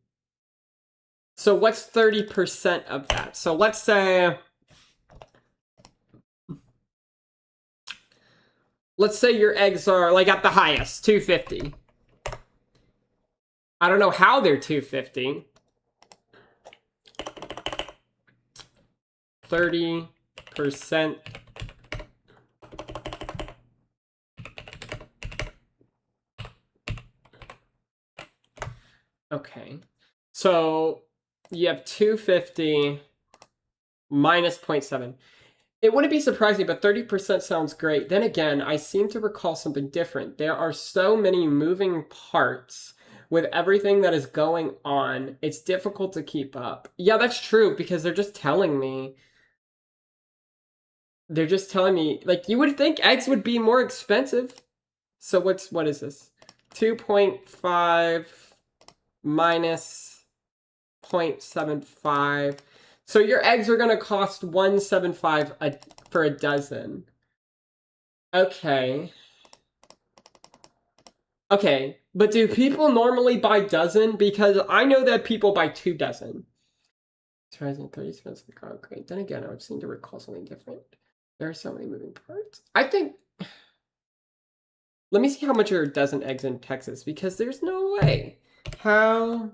[SPEAKER 1] So what's 30% of that? So let's say your eggs are like at the highest, 250. I don't know how they're 250. 30%. Okay, so you have 250 minus 0.7. It wouldn't be surprising, but 30% sounds great. Then again, I seem to recall something different. There are so many moving parts with everything that is going on. It's difficult to keep up. Yeah, that's true, because they're just telling me. They're just telling me, like, you would think eggs would be more expensive. So what is this? 2.5 minus 0.75. So your eggs are going to cost $1.75 for a dozen. Okay. Okay, but do people normally buy dozen? Because I know that people buy 2 dozen. It's rising 30 cents in the concrete. Then again, I would seem to recall something different. There are so many moving parts. I think... Let me see how much are a dozen eggs in Texas, because there's no way. How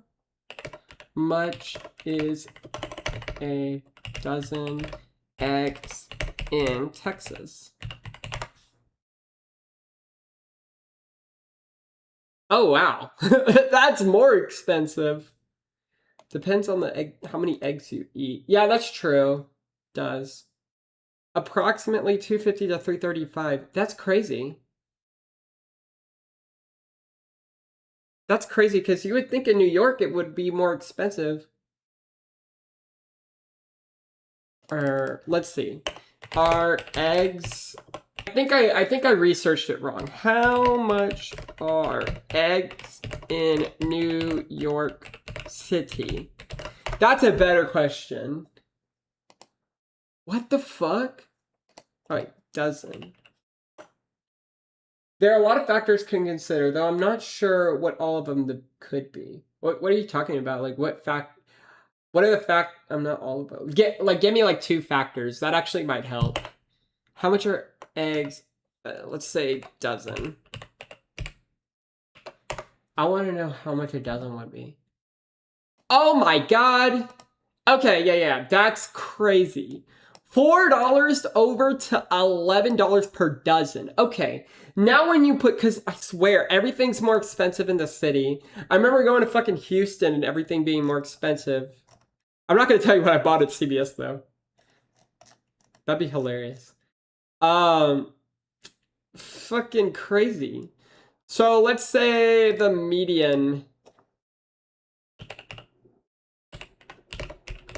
[SPEAKER 1] much is a dozen eggs in Texas? Oh, wow. That's more expensive. Depends on the egg, how many eggs you eat. Yeah, that's true. Does. Approximately 250 to 335. That's crazy. That's crazy, because you would think in New York it would be more expensive. Let's see. Are eggs... I think I researched it wrong. How much are eggs in New York City? That's a better question. What the fuck? Alright, dozen. There are a lot of factors can consider, though I'm not sure what all of them could be. What are you talking about? Like, what are the I'm not all about. Give me like 2 factors. That actually might help. How much are eggs? Let's say dozen. I want to know how much a dozen would be. Oh my god! Okay, yeah, that's crazy. $4 over to $11 per dozen. Okay, now when you put, because I swear, everything's more expensive in the city. I remember going to fucking Houston and everything being more expensive. I'm not going to tell you what I bought at CVS, though. That'd be hilarious. Fucking crazy. So let's say the median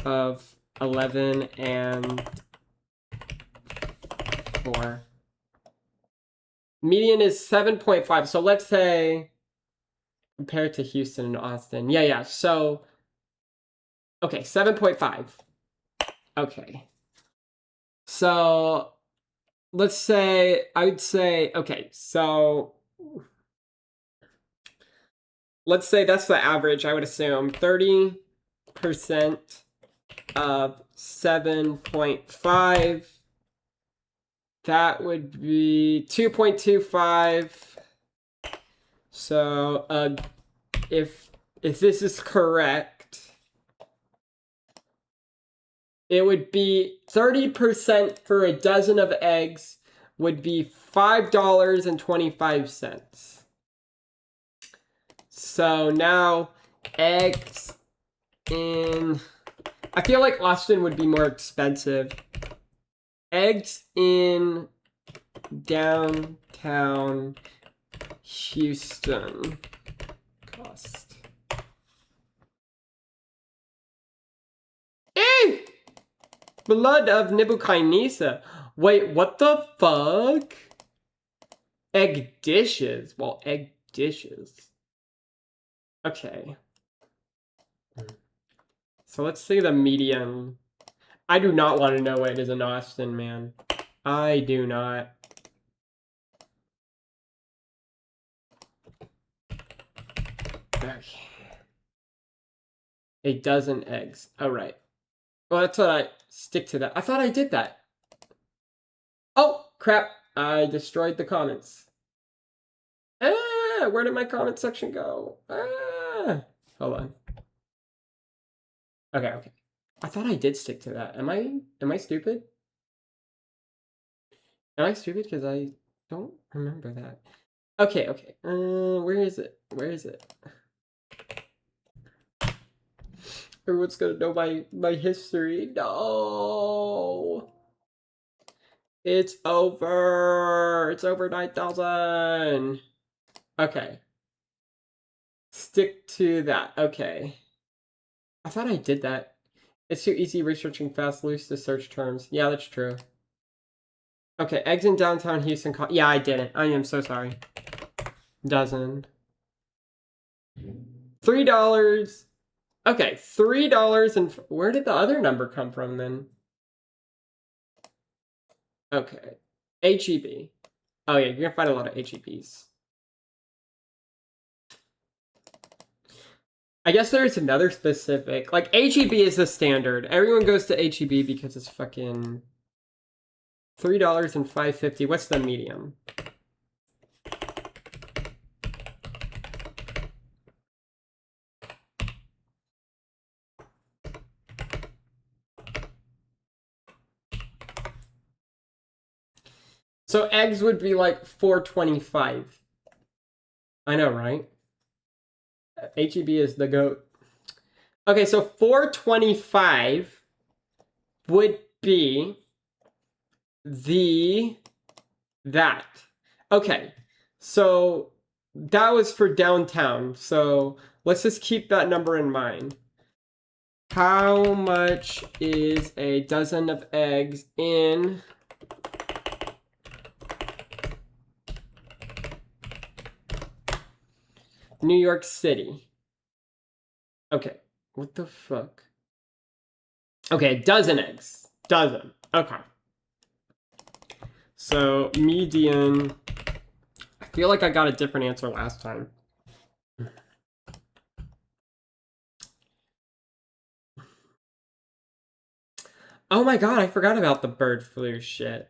[SPEAKER 1] of 11 and 4. Median is 7.5. So let's say compared to Houston and Austin. Yeah. So, okay, 7.5. Okay. So let's say, I would say, okay, so let's say that's the average, I would assume. 30% of 7.5. That would be 2.25. So if this is correct, it would be 30% for a dozen of eggs would be $5.25. So now eggs in, I feel like Austin would be more expensive. Eggs in downtown Houston cost. Blood of Nebuchadnezzar. Wait, what the fuck? Egg dishes. Well, egg dishes. Okay. So let's see the median. I do not want to know what it is in Austin, man. I do not. Okay. A dozen eggs. Oh, right. Well, that's what I stick to that. I thought I did that. Oh, crap. I destroyed the comments. Where did my comment section go? Hold on. Okay. I thought I did stick to that. Am I stupid? Am I stupid? Because I don't remember that. Okay. Where is it? Everyone's gonna know my history. No. It's over. It's over 9,000. Okay. Stick to that. Okay. I thought I did that. It's too easy researching fast, loose to search terms. Yeah, that's true. Okay, eggs in downtown Houston. Yeah, I didn't. I am so sorry. Dozen. $3. Okay, $3 and where did the other number come from then? Okay, HEB. Oh yeah, you're gonna find a lot of HEBs. I guess there's another specific, like HEB is the standard. Everyone goes to HEB because it's fucking $3 and $5.50. What's the medium? So eggs would be like $4.25. I know, right? HEB is the GOAT. Okay, so $4.25 would be that. Okay, so that was for downtown. So let's just keep that number in mind. How much is a dozen of eggs in New York City? Okay, what the fuck? Okay, dozen eggs. Dozen. Okay. So, median. I feel like I got a different answer last time. Oh my god, I forgot about the bird flu shit.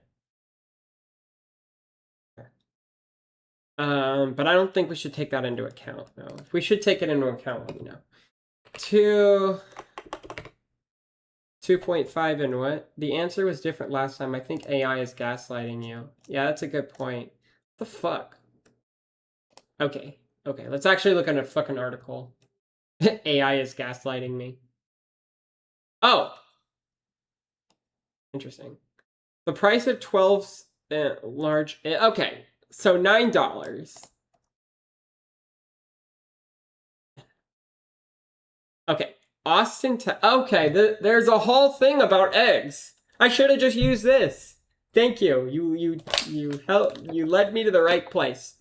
[SPEAKER 1] But I don't think we should take that into account, no. If we should take it into account, let me know. 2.5 and what? The answer was different last time. I think AI is gaslighting you. Yeah, that's a good point. What the fuck? Okay, let's actually look at a fucking article. AI is gaslighting me. Oh! Interesting. The price of 12 large... Okay, so $9. Okay, Austin, okay, there's a whole thing about eggs. I should have just used this. Thank you. You led me to the right place.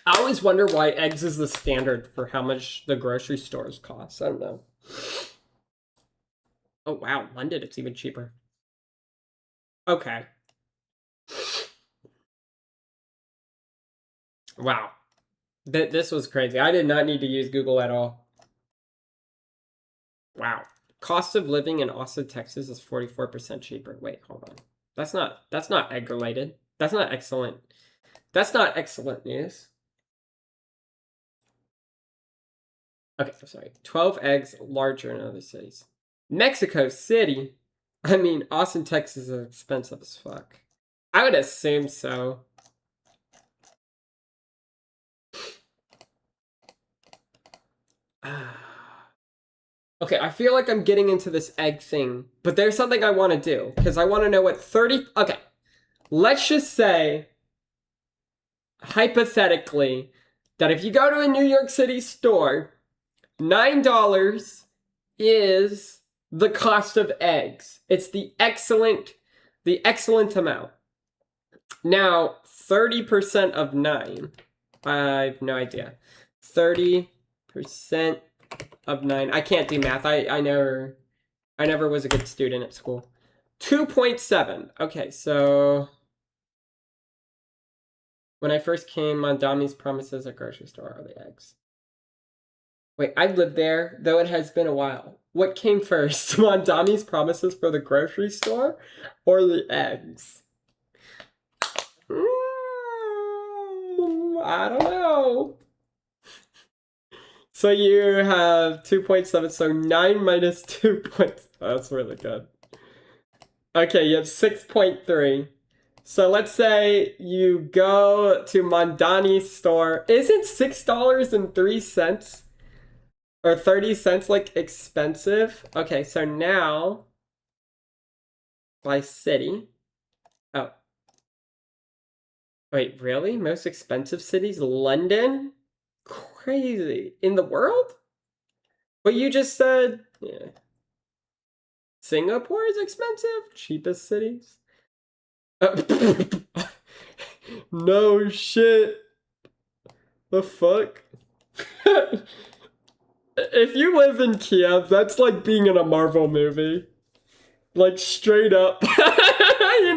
[SPEAKER 1] I always wonder why eggs is the standard for how much the grocery stores cost. I don't know. Oh wow, London, it's even cheaper. Okay. Wow. This was crazy. I did not need to use Google at all. Wow. Cost of living in Austin, Texas is 44% cheaper. Wait, hold on. That's not egg related. That's not excellent. That's not excellent news. Okay, I'm sorry. 12 eggs larger in other cities. Mexico City? I mean, Austin, Texas is expensive as fuck. I would assume so. Okay, I feel like I'm getting into this egg thing, but there's something I want to do, because I want to know what 30... Okay, let's just say, hypothetically, that if you go to a New York City store, $9 is the cost of eggs. It's the excellent amount. Now, 30% of 9, I have no idea. 30% of 9. I can't do math. I never was a good student at school. 2.7. Okay, so when I first came, Mamdani's promises at grocery store are the eggs. Wait, I lived there, though it has been a while. What came first, Mamdani's promises for the grocery store or the eggs? I don't know. So you have 2.7, so 9 minus 2 points. Oh, that's really good. Okay, you have 6.3. So let's say you go to Mamdani's store. Isn't $6.03 or 30 cents like expensive? Okay, so now by city. Oh. Wait, really? Most expensive cities? London? Crazy. In the world? But you just said, yeah. Singapore is expensive? Cheapest cities? No shit. The fuck? If you live in Kiev, that's like being in a Marvel movie. Like straight up. You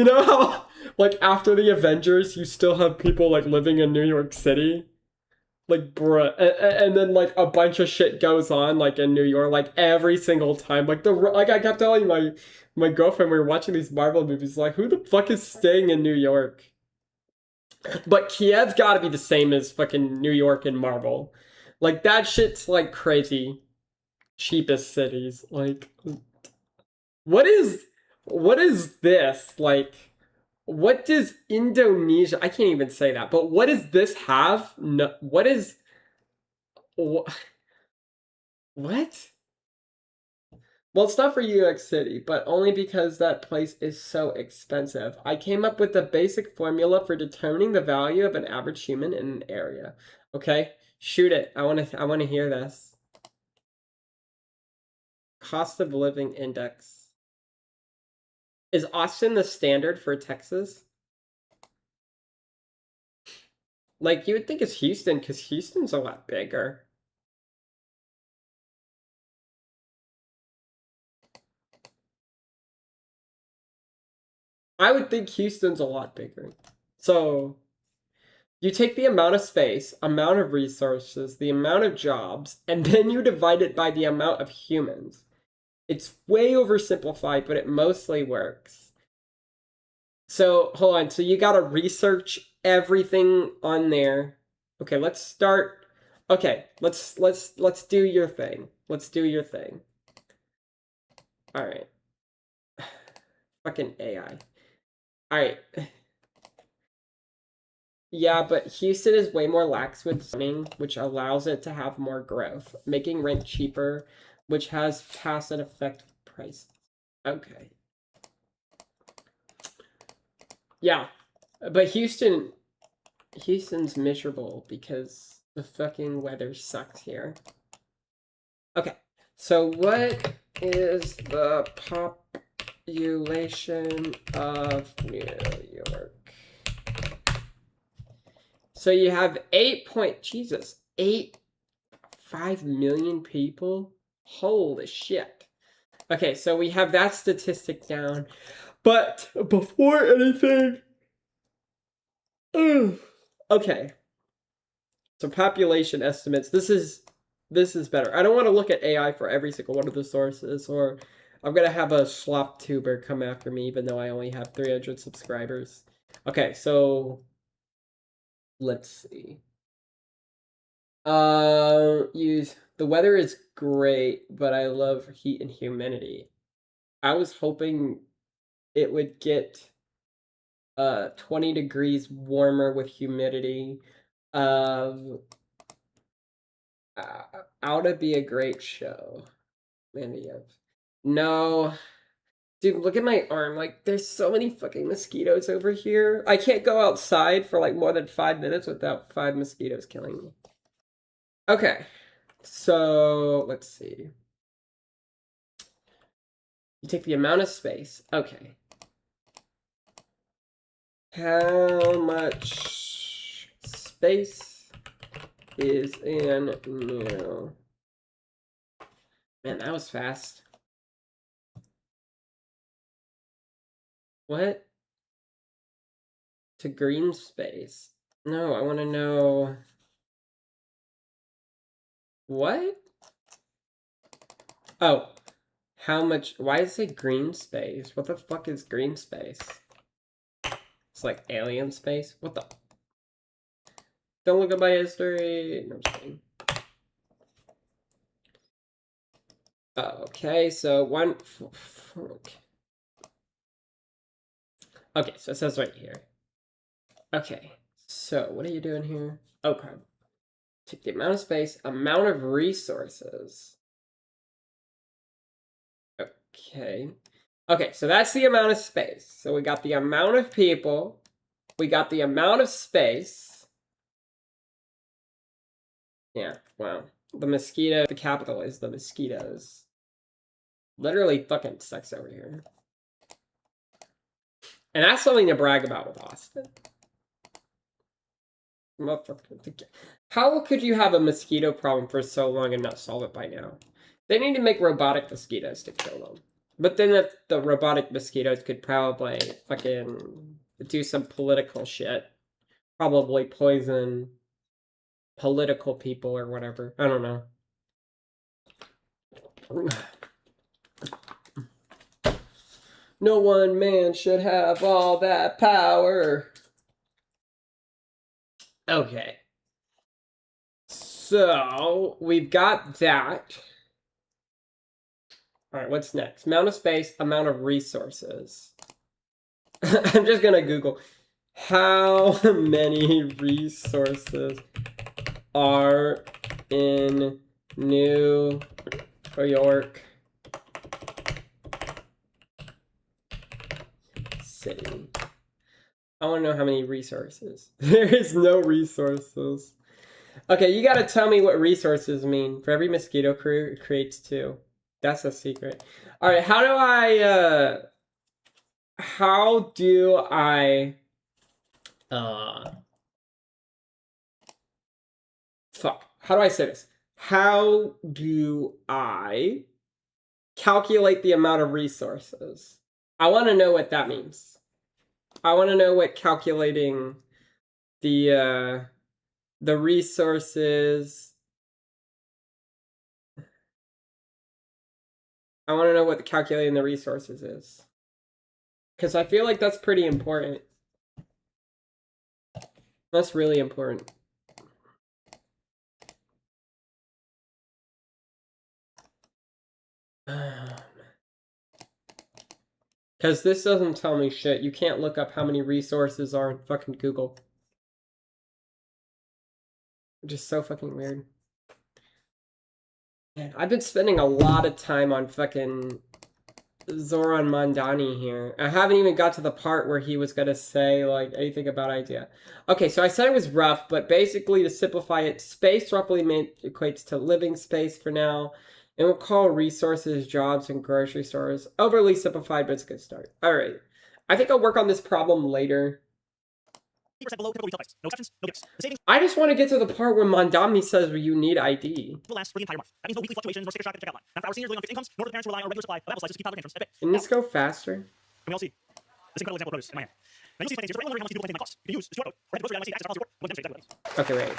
[SPEAKER 1] know how like after the Avengers you still have people like living in New York City? Like bruh, and then like a bunch of shit goes on like in New York like every single time. Like I kept telling my girlfriend we were watching these Marvel movies like who the fuck is staying in New York? But Kiev's gotta be the same as fucking New York and Marvel. Like that shit's like crazy. Cheapest cities. Like what is this? Like what does Indonesia... I can't even say that, but what does this have? No, what is... What? Well, it's not for New York City, but only because that place is so expensive. I came up with the basic formula for determining the value of an average human in an area. Okay? Shoot it. I want to hear this. Cost of living index. Is Austin the standard for Texas? Like, you would think it's Houston, because Houston's a lot bigger. I would think Houston's a lot bigger. So, you take the amount of space, amount of resources, the amount of jobs, and then you divide it by the amount of humans. It's way oversimplified, but it mostly works. So, hold on. So you gotta research everything on there. Okay, let's start. Okay, let's do your thing. Let's do your thing. All right. Fucking AI. All right. Yeah, but Houston is way more lax with zoning, which allows it to have more growth, making rent cheaper, which has tacit effect prices. Okay. Yeah, but Houston's miserable because The fucking weather sucks here. Okay, so what is the population of New York? So you have 5 million people? Holy shit. Okay, so we have that statistic down. But before anything... Okay. So population estimates. This is better. I don't want to look at AI for every single one of the sources, or I'm going to have a slop tuber come after me, even though I only have 300 subscribers. Okay, so... Let's see. The weather is great, but I love heat and humidity. I was hoping it would get 20 degrees warmer with humidity. Oughta be a great show. No. Dude, look at my arm. Like, there's so many fucking mosquitoes over here. I can't go outside for like more than 5 minutes without 5 mosquitoes killing me. Okay. So, let's see. You take the amount of space. Okay. How much space is in New? Man, that was fast. What? To green space? No, I want to know... What? Oh. How much... Why does it say green space? What the fuck is green space? It's like alien space? What the... Don't look at my history. No, I'm just kidding. Okay, so one... Okay, so it says right here. Okay, so what are you doing here? Okay. Take the amount of space, amount of resources. Okay. Okay, so that's the amount of space. So we got the amount of people. We got the amount of space. Yeah, wow. The mosquito, the capital is the mosquitoes. Literally fucking sucks over here. And that's something to brag about with Austin. How could you have a mosquito problem for so long and not solve it by now? They need to make robotic mosquitoes to kill them. But then if the robotic mosquitoes could probably fucking do some political shit. Probably poison political people or whatever. I don't know. No one man should have all that power. Okay. So, we've got that. Alright, what's next? Amount of space, amount of resources. I'm just gonna Google. How many resources are in New York City? I want to know how many resources. There is no resources. Okay, you gotta tell me what resources mean. For every mosquito crew, it creates 2. That's a secret. Alright, how do I... Fuck. How do I say this? How do I calculate the amount of resources? I want to know what that means. I want to know what calculating the resources... I want to know what calculating the resources is. Because I feel like that's pretty important. That's really important. Because this doesn't tell me shit. You can't look up how many resources are in fucking Google. Which is so fucking weird. Man, I've been spending a lot of time on fucking Zoran Mamdani here. I haven't even got to the part where he was going to say, like, anything about idea. Okay, so I said it was rough, but basically, to simplify it, space roughly equates to living space for now. And we'll call resources, jobs, and grocery stores. Overly simplified, but it's a good start. All right. I think I'll work on this problem later.
[SPEAKER 5] Below typical retail price. No exceptions, no gifts. The savings
[SPEAKER 1] I just want to get to the part where Mamdani says you need ID.
[SPEAKER 5] will last for the entire month. That means no weekly fluctuations nor sticker shock at the checkout line. Not for our seniors living on fixed incomes, nor for the parents who rely on a regular supply of apple slices to keep toddler tantrums.
[SPEAKER 1] Can this go faster?
[SPEAKER 5] And we all see this incredible example of notice in my hand. Now you'll see things here. Right how much people plan to costs. You can use the QR code or the grocery line to access across the report. We'll demonstrate exactly what it is.
[SPEAKER 1] Okay, wait.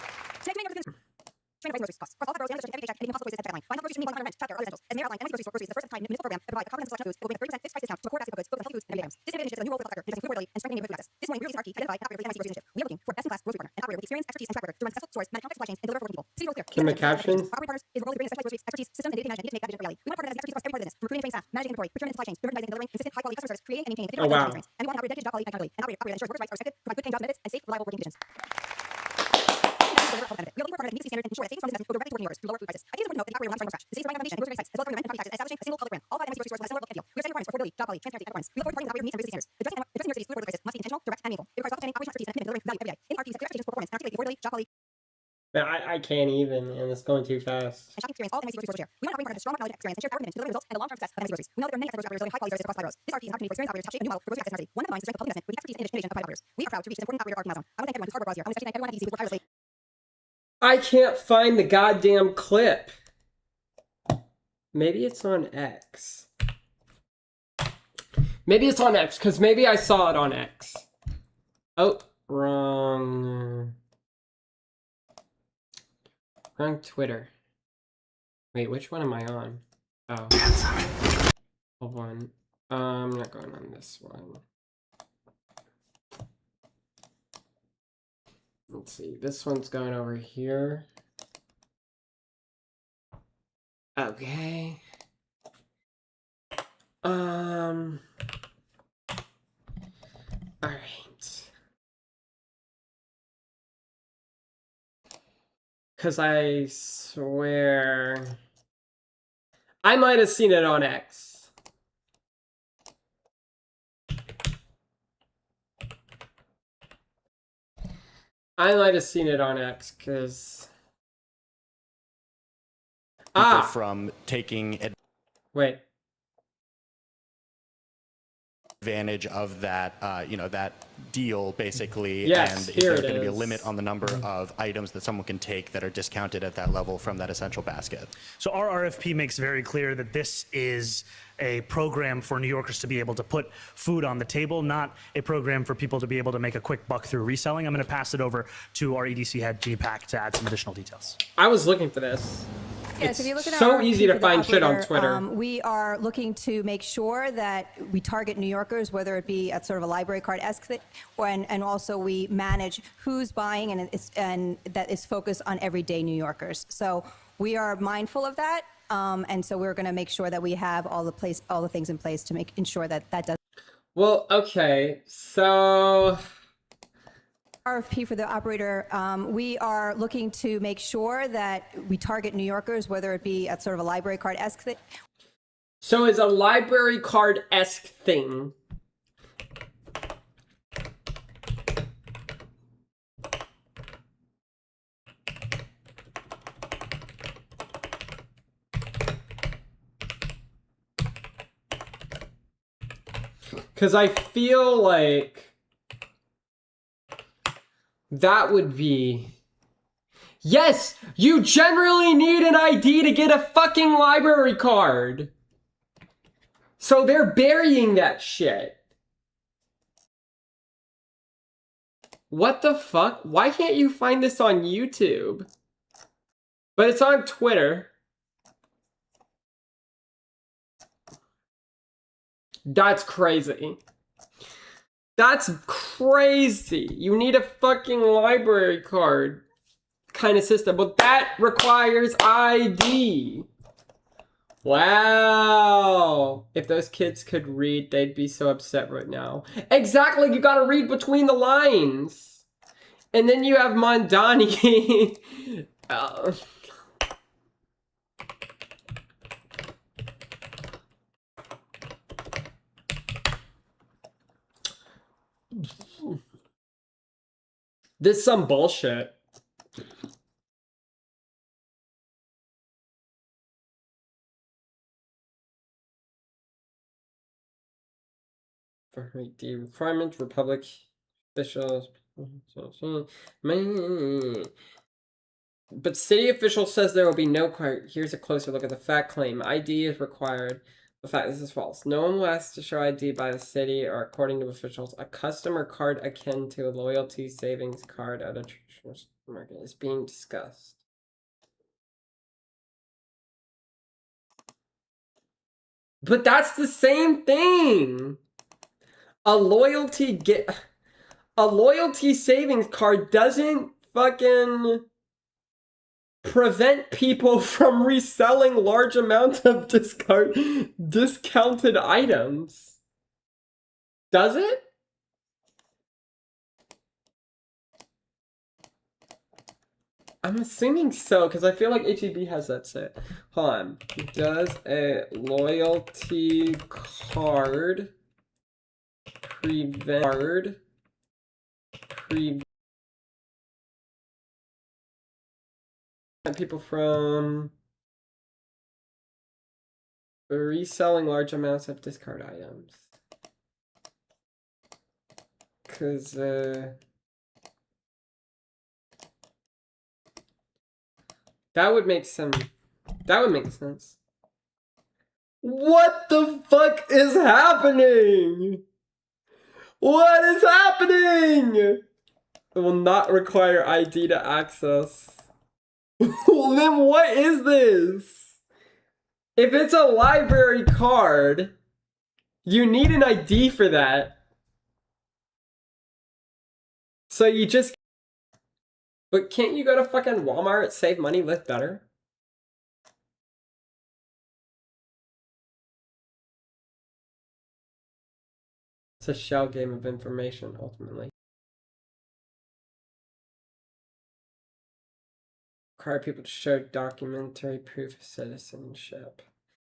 [SPEAKER 16] Trying to raise grocery costs. Across all the rows, every paycheck, anything possible places at the checkout line. Find health groceries you need, 100 rent, chapter, other essentials. As Mayor outlined, MSG Grocery Store Groceries is the first of its kind municipal program that provide a comprehensive selection of foods. It will bring a 30% fixed price discount to a core basket of goods, both healthy foods and everyday items. This innovative initiative is a new role for the sector, addressing food affordability and strengthening neighborhood food access. This morning, we released our key, identified, and operated with the MSG Grocery Initiative. We are looking for a best-in-class grocery partner, an operator with experience, expertise, and track record to run successful stores, manage complex supply chains, and deliver for people. City growth clear.
[SPEAKER 1] Can the captions?
[SPEAKER 16] Operating partners is a role to bring specialized grocery expertise, systems, and data management needed to make that vision a reality. We want a partner that has expertise across every part of the business, from recruiting and training staff, managing inventory, procurement and supply chains, merchandising and delivering consistent, high-quality customer service, creating and maintaining
[SPEAKER 1] Oh, wow.
[SPEAKER 16] experience. And we want an operator dedicated to job quality and accountability. An operator that ensures workers' rights are respected, provide good paying job benefits, and safe, reliable working conditions. We are looking for a partner that meets these standards and ensure that savings from this investment go directly to working workers through lower food prices. I think it's important to note that the operator will not start from scratch. The savings provide foundation and grocery sites, as well as government and property taxes, establishing a single public brand. All 5 MSG grocery stores will have similar look and feel. We are setting requirements for affordability, job quality, transparency, and performance. We look forward to partnering with operators who meet and reduce these standards. Addressing New York City's food affordability crisis must be intentional, direct, and meaningful. It requires well-understanding operational expertise and a commitment to delivering value every day. In our teams have clear expectations for performance and articulate the affordability, job quality,
[SPEAKER 1] Man, I can't even, and it's going too fast.
[SPEAKER 16] and shopping experience all of MSG grocery stores share. We want to bring partners with strong knowledge, experience, and shared commitment to delivering results and the long-term success of MSG groceries. We know that there are many experts operators delivering high-quality services across 5 rows. This RFP is an opportunity for experienced operators to shape a new model for grocery access in our city. One that combines the strength of public investment with the expertise and innovation of private operators. We are proud to reach this important operator milestone. I want to thank everyone whose hard work brought us here. I want to especially thank everyone at EDC who worked tirelessly.
[SPEAKER 1] I can't find the goddamn clip. Maybe it's on X. Maybe it's on X, because maybe I saw it on X. Oh, wrong. Wrong Twitter. Wait, which one am I on? Oh. Hold on. I'm not going on this one. Let's see. This one's going over here. Okay. All right. Because I swear I might have seen it on X. I might have seen it on X because
[SPEAKER 18] from taking
[SPEAKER 1] wait.
[SPEAKER 18] advantage of that, that deal basically,
[SPEAKER 1] Yes,
[SPEAKER 18] and is
[SPEAKER 1] here
[SPEAKER 18] there
[SPEAKER 1] it
[SPEAKER 18] going to be a
[SPEAKER 1] is.
[SPEAKER 18] limit on the number of items that someone can take that are discounted at that level from that essential basket?
[SPEAKER 5] So our RFP makes very clear that this is a program for New Yorkers to be able to put food on the table, not a program for people to be able to make a quick buck through reselling. I'm going to pass it over to our EDC head, Jeannie Pack, to add some additional details.
[SPEAKER 1] I was looking for this.
[SPEAKER 16] Yes, if you look at
[SPEAKER 1] so
[SPEAKER 16] our
[SPEAKER 1] easy to
[SPEAKER 16] RFP for the
[SPEAKER 1] find shit on
[SPEAKER 16] operator,
[SPEAKER 1] Twitter.
[SPEAKER 16] We are looking to make sure that we target New Yorkers, whether it be at sort of a library card-esque thing, and also we manage who's buying, and that is focused on everyday New Yorkers. So we are mindful of that, and so we're going to make sure that we have all the things in place to ensure that that does.
[SPEAKER 1] Well, okay, so
[SPEAKER 16] RFP for the operator, we are looking to make sure that we target New Yorkers, whether it be at sort of a library card-esque thing.
[SPEAKER 1] So it's a library card-esque thing. Because I feel like that would be... Yes! You generally need an ID to get a fucking library card! So they're burying that shit. What the fuck? Why can't you find this on YouTube? But it's on Twitter. That's crazy. That's crazy. You need a fucking library card kind of system, but that requires ID. Wow. If those kids could read, they'd be so upset right now. Exactly, you gotta read between the lines. And then you have Mamdani. This is some bullshit. For ID requirements, Republic officials. But city official says there will be no here's a closer look at the fact claim. ID is required. The fact this is false. No one will ask to show ID by the city or, according to officials, a customer card akin to a loyalty savings card at a traditional supermarket is being discussed. But that's the same thing. A loyalty savings card doesn't fucking prevent people from reselling large amounts of discounted items. Does it? I'm assuming so, because I feel like HEB has that set. Hold on. Does a loyalty card prevent people from reselling large amounts of discard items? Because, that would make sense. What the fuck is happening? What is happening? It will not require ID to access. Well, then what is this? If it's a library card, you need an ID for that. So you just... But can't you go to fucking Walmart, save money, live better? It's a shell game of information, ultimately. Require people to show documentary proof of citizenship.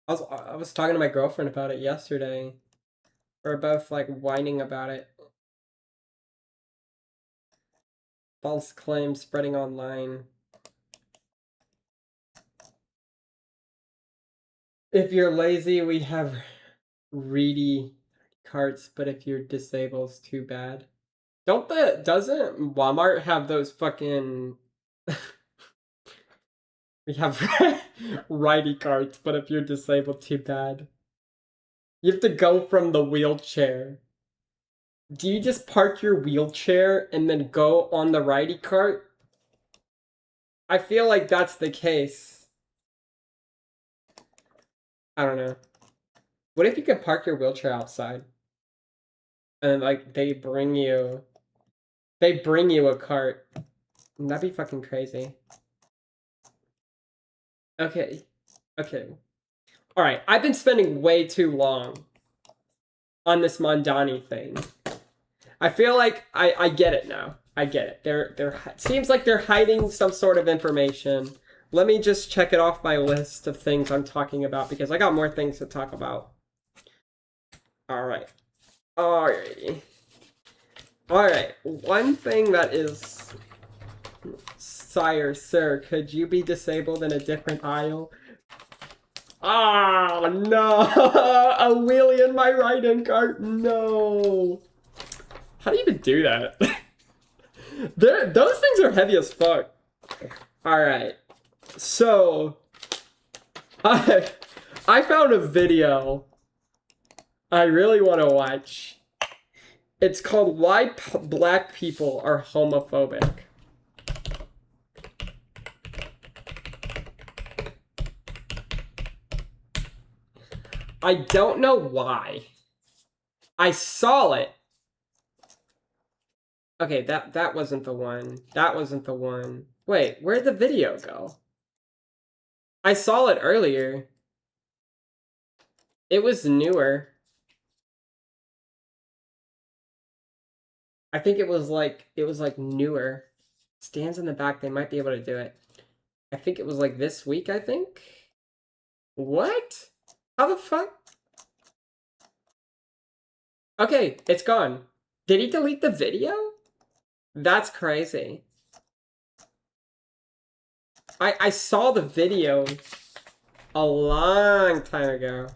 [SPEAKER 1] I was talking to my girlfriend about it yesterday. We're both like whining about it. False claims spreading online. If you're lazy, we have ready carts, but if you're disabled, it's too bad. Doesn't Walmart have those fucking... We have righty carts, but if you're disabled, too bad. You have to go from the wheelchair. Do you just park your wheelchair and then go on the righty cart? I feel like that's the case. I don't know. What if you could park your wheelchair outside? And like they bring you a cart. That'd be fucking crazy. Okay. Alright, I've been spending way too long on this Mamdani thing. I feel like I get it now. I get it. They're seems like they're hiding some sort of information. Let me just check it off my list of things I'm talking about because I got more things to talk about. Alright. Alrighty. Alright. One thing that is... Sir, could you be disabled in a different aisle? Ah, no! A wheelie in my right-hand cart? No! How do you even do that? Those things are heavy as fuck. Alright. So, I found a video I really want to watch. It's called Why Black People Are Homophobic. I don't know why. I saw it. Okay, that wasn't the one. That wasn't the one. Wait, where'd the video go? I saw it earlier. It was newer. I think it was like newer. Stands in the back, they might be able to do it. I think it was like this week, I think. What? How the fuck? Okay, it's gone. Did he delete the video? That's crazy. I saw the video a long time ago.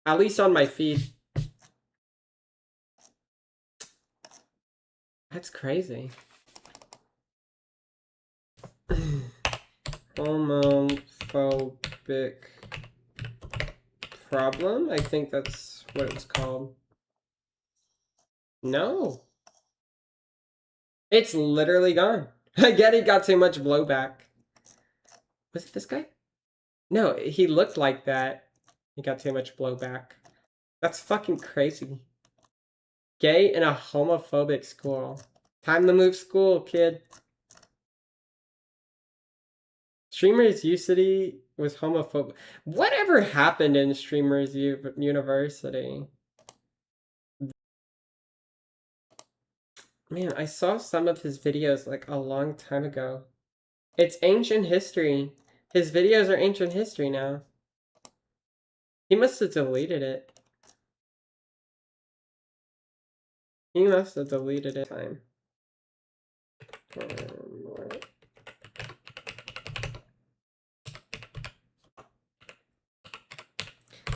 [SPEAKER 1] At least on my feed. That's crazy. Homophobic problem? I think that's what it was called. No. It's literally gone. I get he got too much blowback. Was it this guy? No, he looked like that. He got too much blowback. That's fucking crazy. Gay in a homophobic school. Time to move school, kid. Streamers University was homophobic. Whatever happened in Streamers University? Man, I saw some of his videos like a long time ago. It's ancient history. His videos are ancient history now. He must have deleted it. He must have deleted it. Time.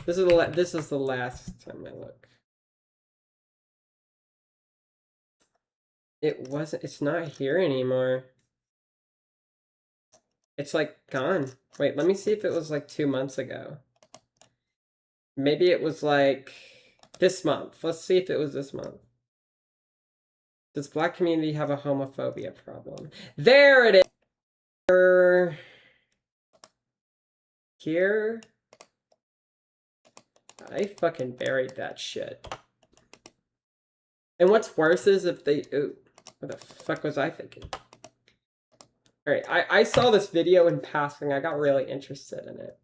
[SPEAKER 1] This is the last time I look. It's not here anymore. It's like gone. Wait, let me see if it was like 2 months ago. Maybe it was like this month. Let's see if it was this month. Does Black community have a homophobia problem? There it is. Here. I fucking buried that shit. And what's worse is if they... Ooh, what the fuck was I thinking? Alright, I saw this video in passing. I got really interested in it.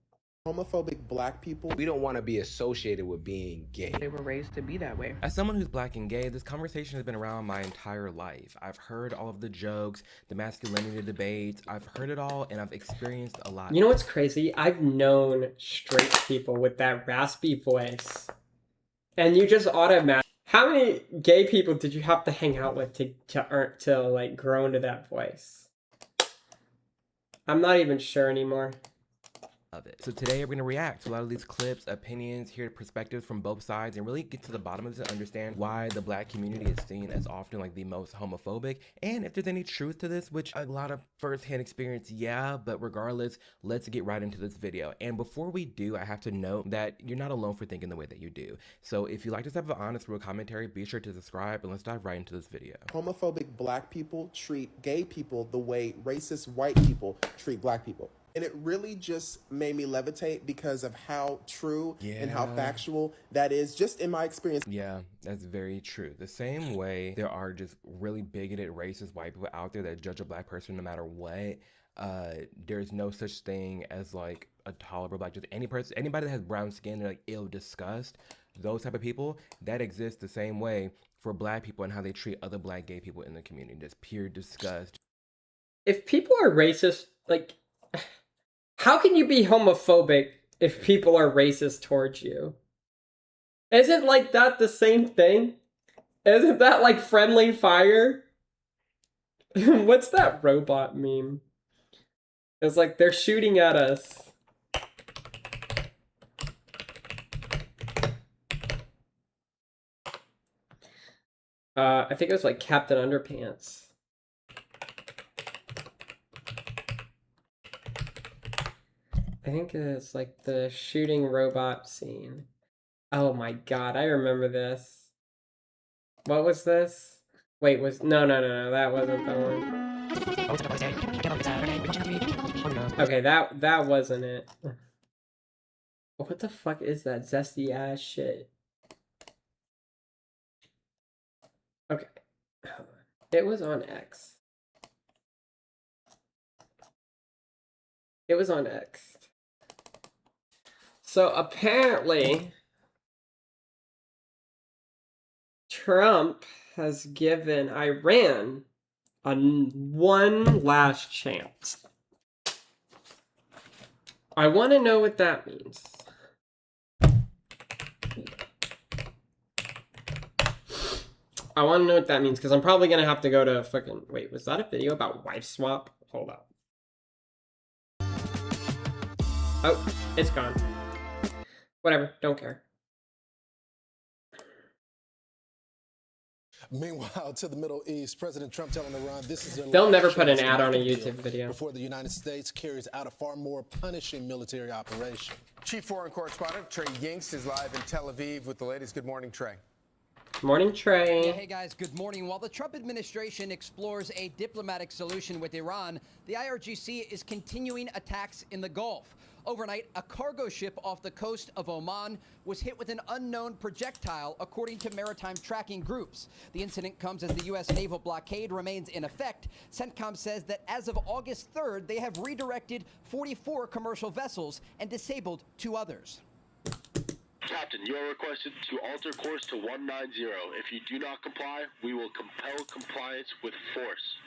[SPEAKER 19] Homophobic Black people, we don't want to be associated with being gay.
[SPEAKER 20] They were raised to be that way.
[SPEAKER 21] As someone who's Black and gay, this conversation has been around my entire life. I've heard all of the jokes, the masculinity debates, I've heard it all, and I've experienced a lot.
[SPEAKER 1] You know what's crazy? I've known straight people with that raspy voice. And you just automatically... How many gay people did you have to hang out with to like grow into that voice? I'm not even sure anymore.
[SPEAKER 21] Of it. So today we're going to react to a lot of these clips, opinions, hear perspectives from both sides, and really get to the bottom of this and understand why the Black community is seen as often like the most homophobic, and if there's any truth to this, which a lot of first-hand experience, yeah, but regardless, let's get right into this video. And before we do, I have to note that you're not alone for thinking the way that you do. So if you like this type of honest, real commentary, be sure to subscribe, and let's dive right into this video.
[SPEAKER 19] Homophobic Black people treat gay people the way racist white people treat Black people. And it really just made me levitate because of how true and how factual that is, just in my experience.
[SPEAKER 21] Yeah, that's very true. The same way there are just really bigoted, racist white people out there that judge a Black person no matter what, there's no such thing as like a tolerable Black, just anybody that has brown skin, they're like, ew, disgust. Those type of people, that exists the same way for Black people and how they treat other Black gay people in the community. Just pure disgust.
[SPEAKER 1] If people are racist, like... How can you be homophobic if people are racist towards you? Isn't like that the same thing? Isn't that like friendly fire? What's that robot meme? It's like they're shooting at us. I think it was like Captain Underpants. I think it's like the shooting robot scene. Oh my god, I remember this. What was this? Wait, no, that wasn't the one. Okay, that wasn't it. What the fuck is that zesty ass shit? Okay. It was on X. It was on X. So apparently, Trump has given Iran one last chance. I want to know what that means. I want to know what that means, because I'm probably going to have to go to fucking... Wait, was that a video about wife swap? Hold up. Oh, it's gone. Whatever, don't care.
[SPEAKER 20] Meanwhile, to the Middle East, President Trump telling Iran this is their
[SPEAKER 1] They'll never
[SPEAKER 20] last
[SPEAKER 1] put an
[SPEAKER 20] chance to
[SPEAKER 1] ad on a
[SPEAKER 20] make deal
[SPEAKER 1] YouTube video.
[SPEAKER 20] before the United States carries out a far more punishing military operation.
[SPEAKER 22] Chief Foreign Correspondent Trey Yingst is live in Tel Aviv with the latest. Good morning, Trey.
[SPEAKER 1] Morning, Trey.
[SPEAKER 23] Hey guys, good morning. While the Trump administration explores a diplomatic solution with Iran, the IRGC is continuing attacks in the Gulf. Overnight, a cargo ship off the coast of Oman was hit with an unknown projectile, according to maritime tracking groups. The incident comes as the U.S. naval blockade remains in effect. CENTCOM says that as of August 3rd, they have redirected 44 commercial vessels and disabled 2 others.
[SPEAKER 24] Captain, you are requested to alter course to 190. If you do not comply, we will compel compliance with force.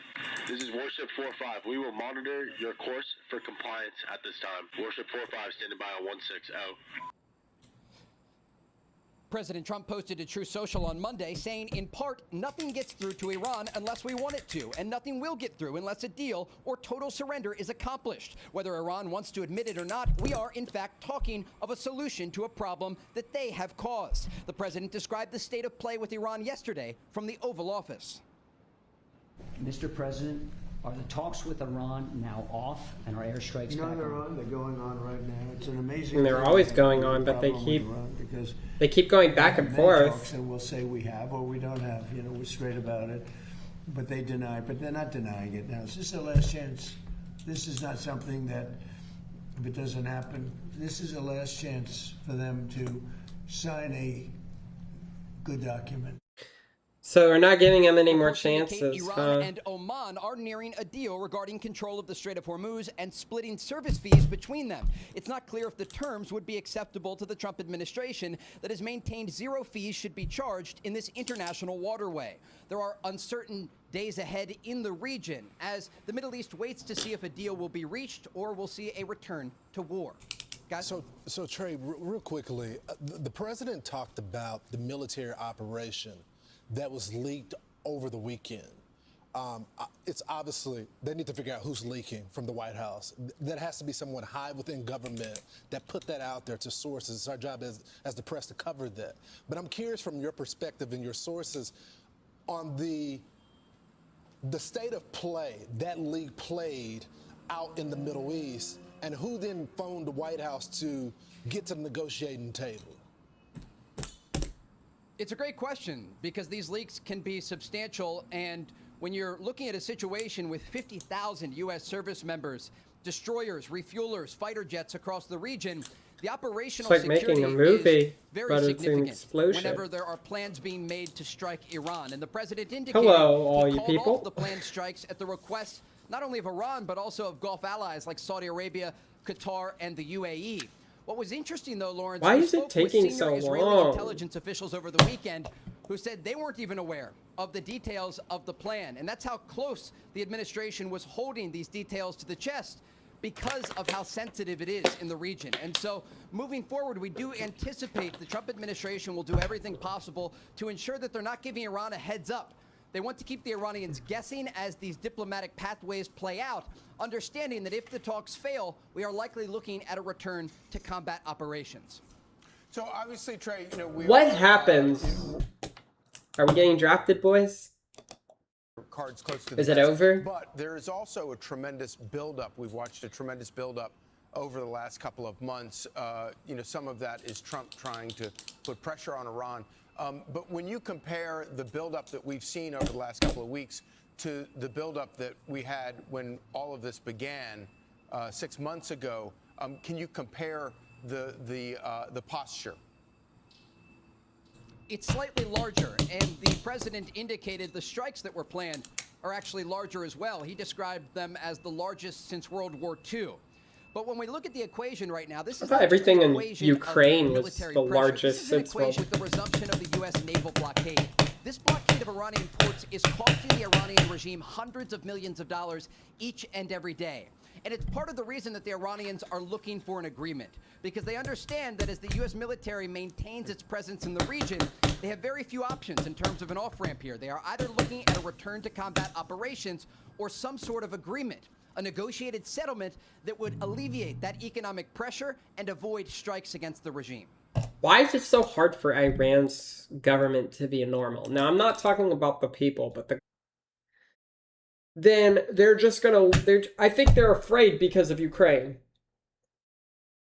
[SPEAKER 24] This is Warship 45. We will monitor your course for compliance at this time. Warship 45 standing by on 160.
[SPEAKER 23] President Trump posted to Truth Social on Monday saying, in part, nothing gets through to Iran unless we want it to, and nothing will get through unless a deal or total surrender is accomplished. Whether Iran wants to admit it or not, we are, in fact, talking of a solution to a problem that they have caused. The president described the state of play with Iran yesterday from the Oval Office.
[SPEAKER 25] Mr. President, are the talks with Iran now off and are airstrikes back
[SPEAKER 12] they're
[SPEAKER 25] on?
[SPEAKER 12] They're going on right now. It's an amazing.
[SPEAKER 1] And they're always going on, but they keep going back and forth.
[SPEAKER 12] And we'll say we have or we don't have. You know, we're straight about it. But they deny. But they're not denying it now. Is this the last chance? This is not something that, if it doesn't happen, this is the last chance for them to sign a good document.
[SPEAKER 1] So we're not giving them any more chances,
[SPEAKER 23] Iran and Oman are nearing a deal regarding control of the Strait of Hormuz and splitting service fees between them. It's not clear if the terms would be acceptable to the Trump administration that has maintained 0 fees should be charged in this international waterway. There are uncertain days ahead in the region as the Middle East waits to see if a deal will be reached or we'll see a return to war. Guys?
[SPEAKER 20] So Trey, real quickly, the president talked about the military operation that was leaked over the weekend. It's obviously, they need to figure out who's leaking from the White House. That has to be someone high within government that put that out there to sources. It's our job as the press to cover that. But I'm curious from your perspective and your sources on the state of play that leak played out in the Middle East, and who then phoned the White House to get to the negotiating table.
[SPEAKER 23] It's a great question because these leaks can be substantial, and when you're looking at a situation with 50,000 U.S. service members, destroyers, refuelers, fighter jets across the region, the operational security is very significant whenever there are plans being made to strike Iran. And the president indicated he called off the planned strikes at the request not only of Iran but also of Gulf allies like Saudi Arabia, Qatar, and the UAE. What was interesting, though, Lawrence,
[SPEAKER 1] why is it taking so
[SPEAKER 23] Israeli
[SPEAKER 1] long?
[SPEAKER 23] Intelligence officials over the weekend who said they weren't even aware of the details of the plan. And that's how close the administration was holding these details to the chest because of how sensitive it is in the region. And so moving forward, we do anticipate the Trump administration will do everything possible to ensure that they're not giving Iran a heads up. They want to keep the Iranians guessing as these diplomatic pathways play out, understanding that if the talks fail, we are likely looking at a return to combat operations.
[SPEAKER 22] So obviously, Trey, you know,
[SPEAKER 1] what happens? Are we getting drafted, boys?
[SPEAKER 22] Cards close to the
[SPEAKER 1] Is it
[SPEAKER 22] vest.
[SPEAKER 1] over?
[SPEAKER 22] But there is also a tremendous buildup. We've watched a tremendous buildup over the last couple of months. You know, some of that is Trump trying to put pressure on Iran. But when you compare the buildup that we've seen over the last couple of weeks to the buildup that we had when all of this began 6 months ago, can you compare the posture?
[SPEAKER 23] It's slightly larger, and the president indicated the strikes that were planned are actually larger as well. He described them as the largest since World War II. But when we look at the equation right now, this is not
[SPEAKER 1] everything
[SPEAKER 23] an
[SPEAKER 1] in
[SPEAKER 23] equation
[SPEAKER 1] Ukraine
[SPEAKER 23] of
[SPEAKER 1] was
[SPEAKER 23] military
[SPEAKER 1] the
[SPEAKER 23] pressure.
[SPEAKER 1] largest
[SPEAKER 23] This is an
[SPEAKER 1] since World
[SPEAKER 23] equation with the resumption of the U.S. naval blockade. This blockade of Iranian ports is costing the Iranian regime hundreds of millions of dollars each and every day. And it's part of the reason that the Iranians are looking for an agreement, because they understand that as the U.S. military maintains its presence in the region, they have very few options in terms of an off-ramp here. They are either looking at a return to combat operations or some sort of agreement, a negotiated settlement that would alleviate that economic pressure and avoid strikes against the regime.
[SPEAKER 1] Why is it so hard for Iran's government to be normal? Now, I'm not talking about the people, but then they're just gonna, I think they're afraid because of Ukraine.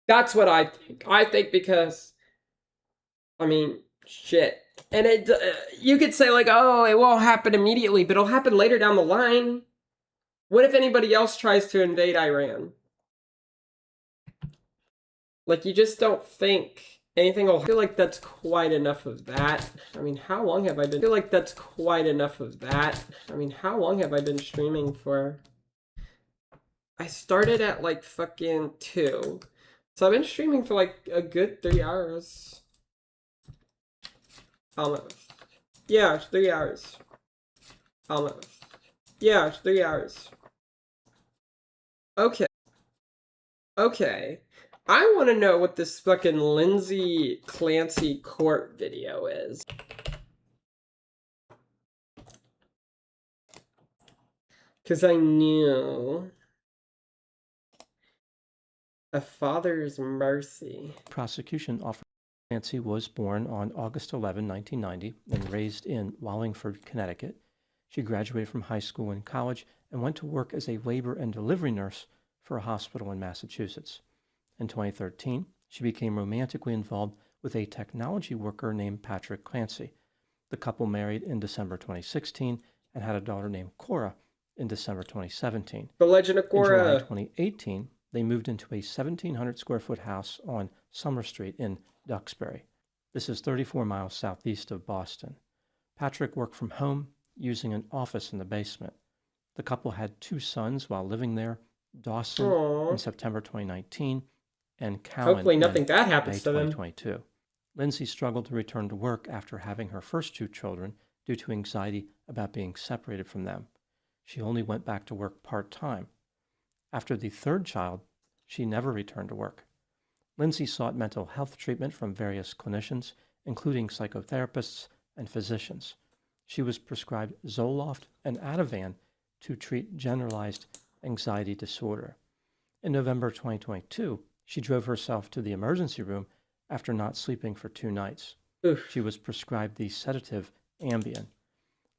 [SPEAKER 1] That's what I think. I think because, I mean, shit. And you could say like, oh, it won't happen immediately, but it'll happen later down the line. What if anybody else tries to invade Iran? Like, you just don't think anything will... I feel like that's quite enough of that. I mean, how long have I been... I feel like that's quite enough of that. I mean, how long have I been streaming for? I started at like fucking 2. So I've been streaming for like a good 3 hours. Almost. Yeah, it's 3 hours. Almost. Yeah, it's 3 hours. Okay. Okay. I want to know what this fucking Lindsay Clancy court video is. Because I knew a father's mercy.
[SPEAKER 2] Prosecution offered Clancy was born on August 11, 1990, and raised in Wallingford, Connecticut. She graduated from high school and college and went to work as a labor and delivery nurse for a hospital in Massachusetts. In 2013, she became romantically involved with a technology worker named Patrick Clancy. The couple married in December 2016 and had a daughter named Cora in December 2017.
[SPEAKER 1] The Legend of Cora.
[SPEAKER 2] In July 2018, they moved into a 1,700 square foot house on Summer Street in Duxbury. This is 34 miles southeast of Boston. Patrick worked from home using an office in the basement. The couple had 2 sons while living there, Dawson
[SPEAKER 1] Aww.
[SPEAKER 2] in September 2019 and Callan
[SPEAKER 1] Hopefully nothing bad happens
[SPEAKER 2] May
[SPEAKER 1] to them.
[SPEAKER 2] 2022. Lindsay struggled to return to work after having her first 2 children due to anxiety about being separated from them. She only went back to work part-time. After the 3rd child, she never returned to work. Lindsay sought mental health treatment from various clinicians, including psychotherapists and physicians. She was prescribed Zoloft and Ativan to treat generalized anxiety disorder. In November 2022, she drove herself to the emergency room after not sleeping for 2 nights.
[SPEAKER 1] Oof.
[SPEAKER 2] She was prescribed the sedative Ambien.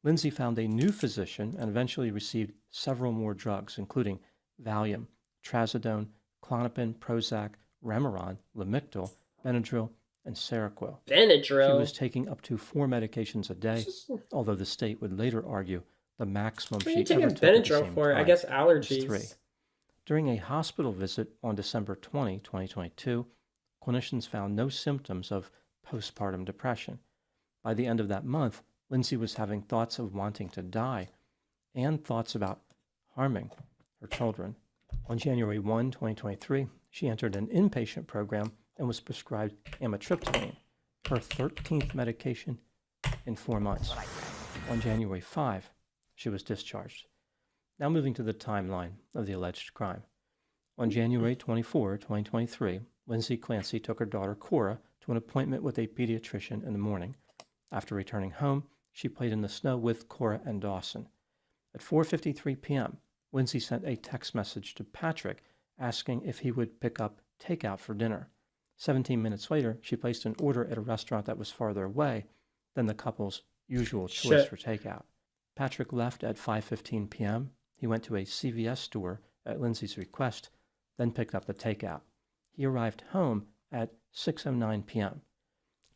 [SPEAKER 2] Lindsay found a new physician and eventually received several more drugs, including Valium, Trazodone, Klonopin, Prozac, Remeron, Lamictal, Benadryl, and Seroquel.
[SPEAKER 1] Benadryl?
[SPEAKER 2] She was taking up to 4 medications a day, although the state would later argue the maximum
[SPEAKER 1] What are
[SPEAKER 2] she
[SPEAKER 1] you taking
[SPEAKER 2] ever took at the
[SPEAKER 1] Benadryl
[SPEAKER 2] same
[SPEAKER 1] for? I
[SPEAKER 2] time
[SPEAKER 1] guess
[SPEAKER 2] was
[SPEAKER 1] allergies.
[SPEAKER 2] 3. During a hospital visit on December 20, 2022, clinicians found no symptoms of postpartum depression. By the end of that month, Lindsay was having thoughts of wanting to die and thoughts about harming her children. On January 1, 2023, she entered an inpatient program and was prescribed amitriptyline, her 13th medication in 4 months. On January 5, she was discharged. Now moving to the timeline of the alleged crime. On January 24, 2023, Lindsay Clancy took her daughter Cora to an appointment with a pediatrician in the morning. After returning home, she played in the snow with Cora and Dawson. At 4:53 p.m., Lindsay sent a text message to Patrick asking if he would pick up takeout for dinner. 17 minutes later, she placed an order at a restaurant that was farther away than the couple's usual choice for takeout. Patrick left at 5:15 p.m. He went to a CVS store at Lindsay's request, then picked up the takeout. He arrived home at 6:09 p.m.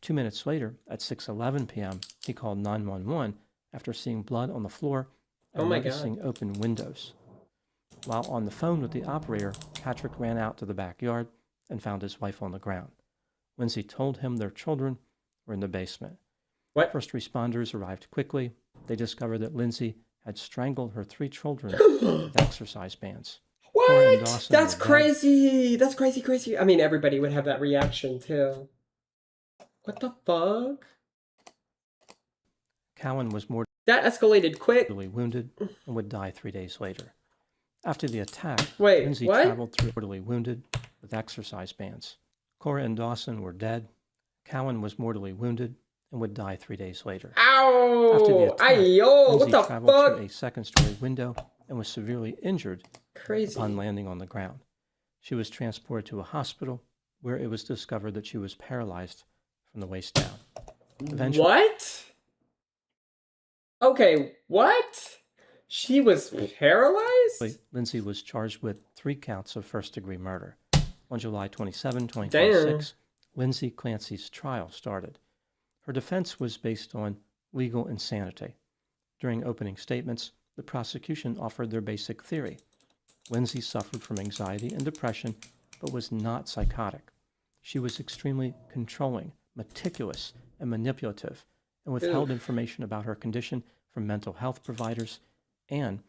[SPEAKER 2] 2 minutes later, at 6:11 p.m., he called 911 after seeing blood on the floor and noticing open windows. While on the phone with the operator, Patrick ran out to the backyard and found his wife on the ground. Lindsay told him their children were in the basement. First responders arrived quickly. They discovered that Lindsay had strangled her 3 children with exercise bands.
[SPEAKER 1] What? That's crazy. That's crazy. I mean, everybody would have that reaction too. What the fuck?
[SPEAKER 2] Cowan was more
[SPEAKER 1] that escalated quick.
[SPEAKER 2] Wounded and would die 3 days later. After the attack,
[SPEAKER 1] Wait,
[SPEAKER 2] Lindsay
[SPEAKER 1] what?
[SPEAKER 2] traveled through mortally wounded with exercise bands. Cora and Dawson were dead. Cowan was mortally wounded and would die 3 days later. After the
[SPEAKER 1] Ow!
[SPEAKER 2] attack,
[SPEAKER 1] Ayo! What
[SPEAKER 2] Lindsay
[SPEAKER 1] the
[SPEAKER 2] traveled
[SPEAKER 1] fuck?
[SPEAKER 2] through a second-story window and was severely injured
[SPEAKER 1] Crazy.
[SPEAKER 2] upon landing on the ground. She was transported to a hospital where it was discovered that she was paralyzed from the waist down. Eventually,
[SPEAKER 1] What? Okay, what? She was paralyzed?
[SPEAKER 2] Lindsay was charged with 3 counts of first-degree murder. On July 27, 2026, Lindsay Clancy's trial started. Her defense was based on legal insanity. During opening statements, the prosecution offered their basic theory. Lindsay suffered from anxiety and depression, but was not psychotic. She was extremely controlling, meticulous, and manipulative, and withheld information about her condition from mental health providers and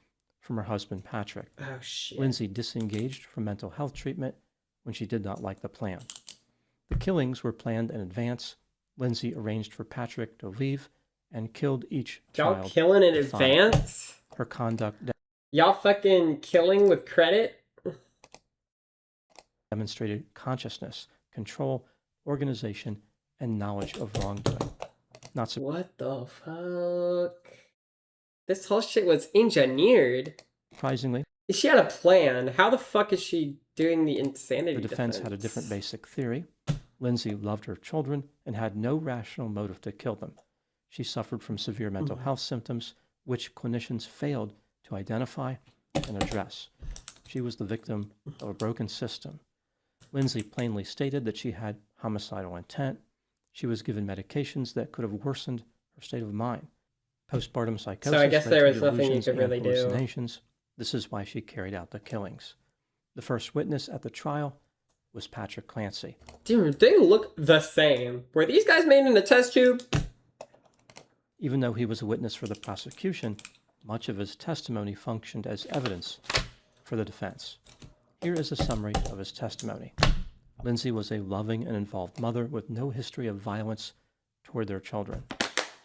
[SPEAKER 2] from her husband, Patrick.
[SPEAKER 1] Oh, shit.
[SPEAKER 2] Lindsay disengaged from mental health treatment when she did not like the plan. The killings were planned in advance. Lindsay arranged for Patrick to leave and killed each
[SPEAKER 1] Y'all
[SPEAKER 2] child.
[SPEAKER 1] killing in
[SPEAKER 2] methodically.
[SPEAKER 1] advance?
[SPEAKER 2] Her conduct
[SPEAKER 1] Y'all fucking killing with credit?
[SPEAKER 2] demonstrated consciousness, control, organization, and knowledge of wrongdoing. Not
[SPEAKER 1] What the fuck? This whole shit was engineered.
[SPEAKER 2] surprisingly,
[SPEAKER 1] She had a plan. How the fuck is she doing the insanity
[SPEAKER 2] the defense had a different basic theory. Lindsay loved her children and had no rational motive to kill them. She suffered from severe mental health symptoms, which clinicians failed to identify and address. She was the victim of a broken system. Lindsay plainly stated that she had homicidal intent. She was given medications that could have worsened her state of mind. Postpartum psychosis.
[SPEAKER 1] So I guess
[SPEAKER 2] led
[SPEAKER 1] there
[SPEAKER 2] to
[SPEAKER 1] was nothing you
[SPEAKER 2] delusions
[SPEAKER 1] could
[SPEAKER 2] and
[SPEAKER 1] really do.
[SPEAKER 2] hallucinations. This is why she carried out the killings. The first witness at the trial was Patrick Clancy.
[SPEAKER 1] Dude, they look the same. Were these guys made in a test tube?
[SPEAKER 2] Even though he was a witness for the prosecution, much of his testimony functioned as evidence for the defense. Here is a summary of his testimony. Lindsay was a loving and involved mother with no history of violence toward their children.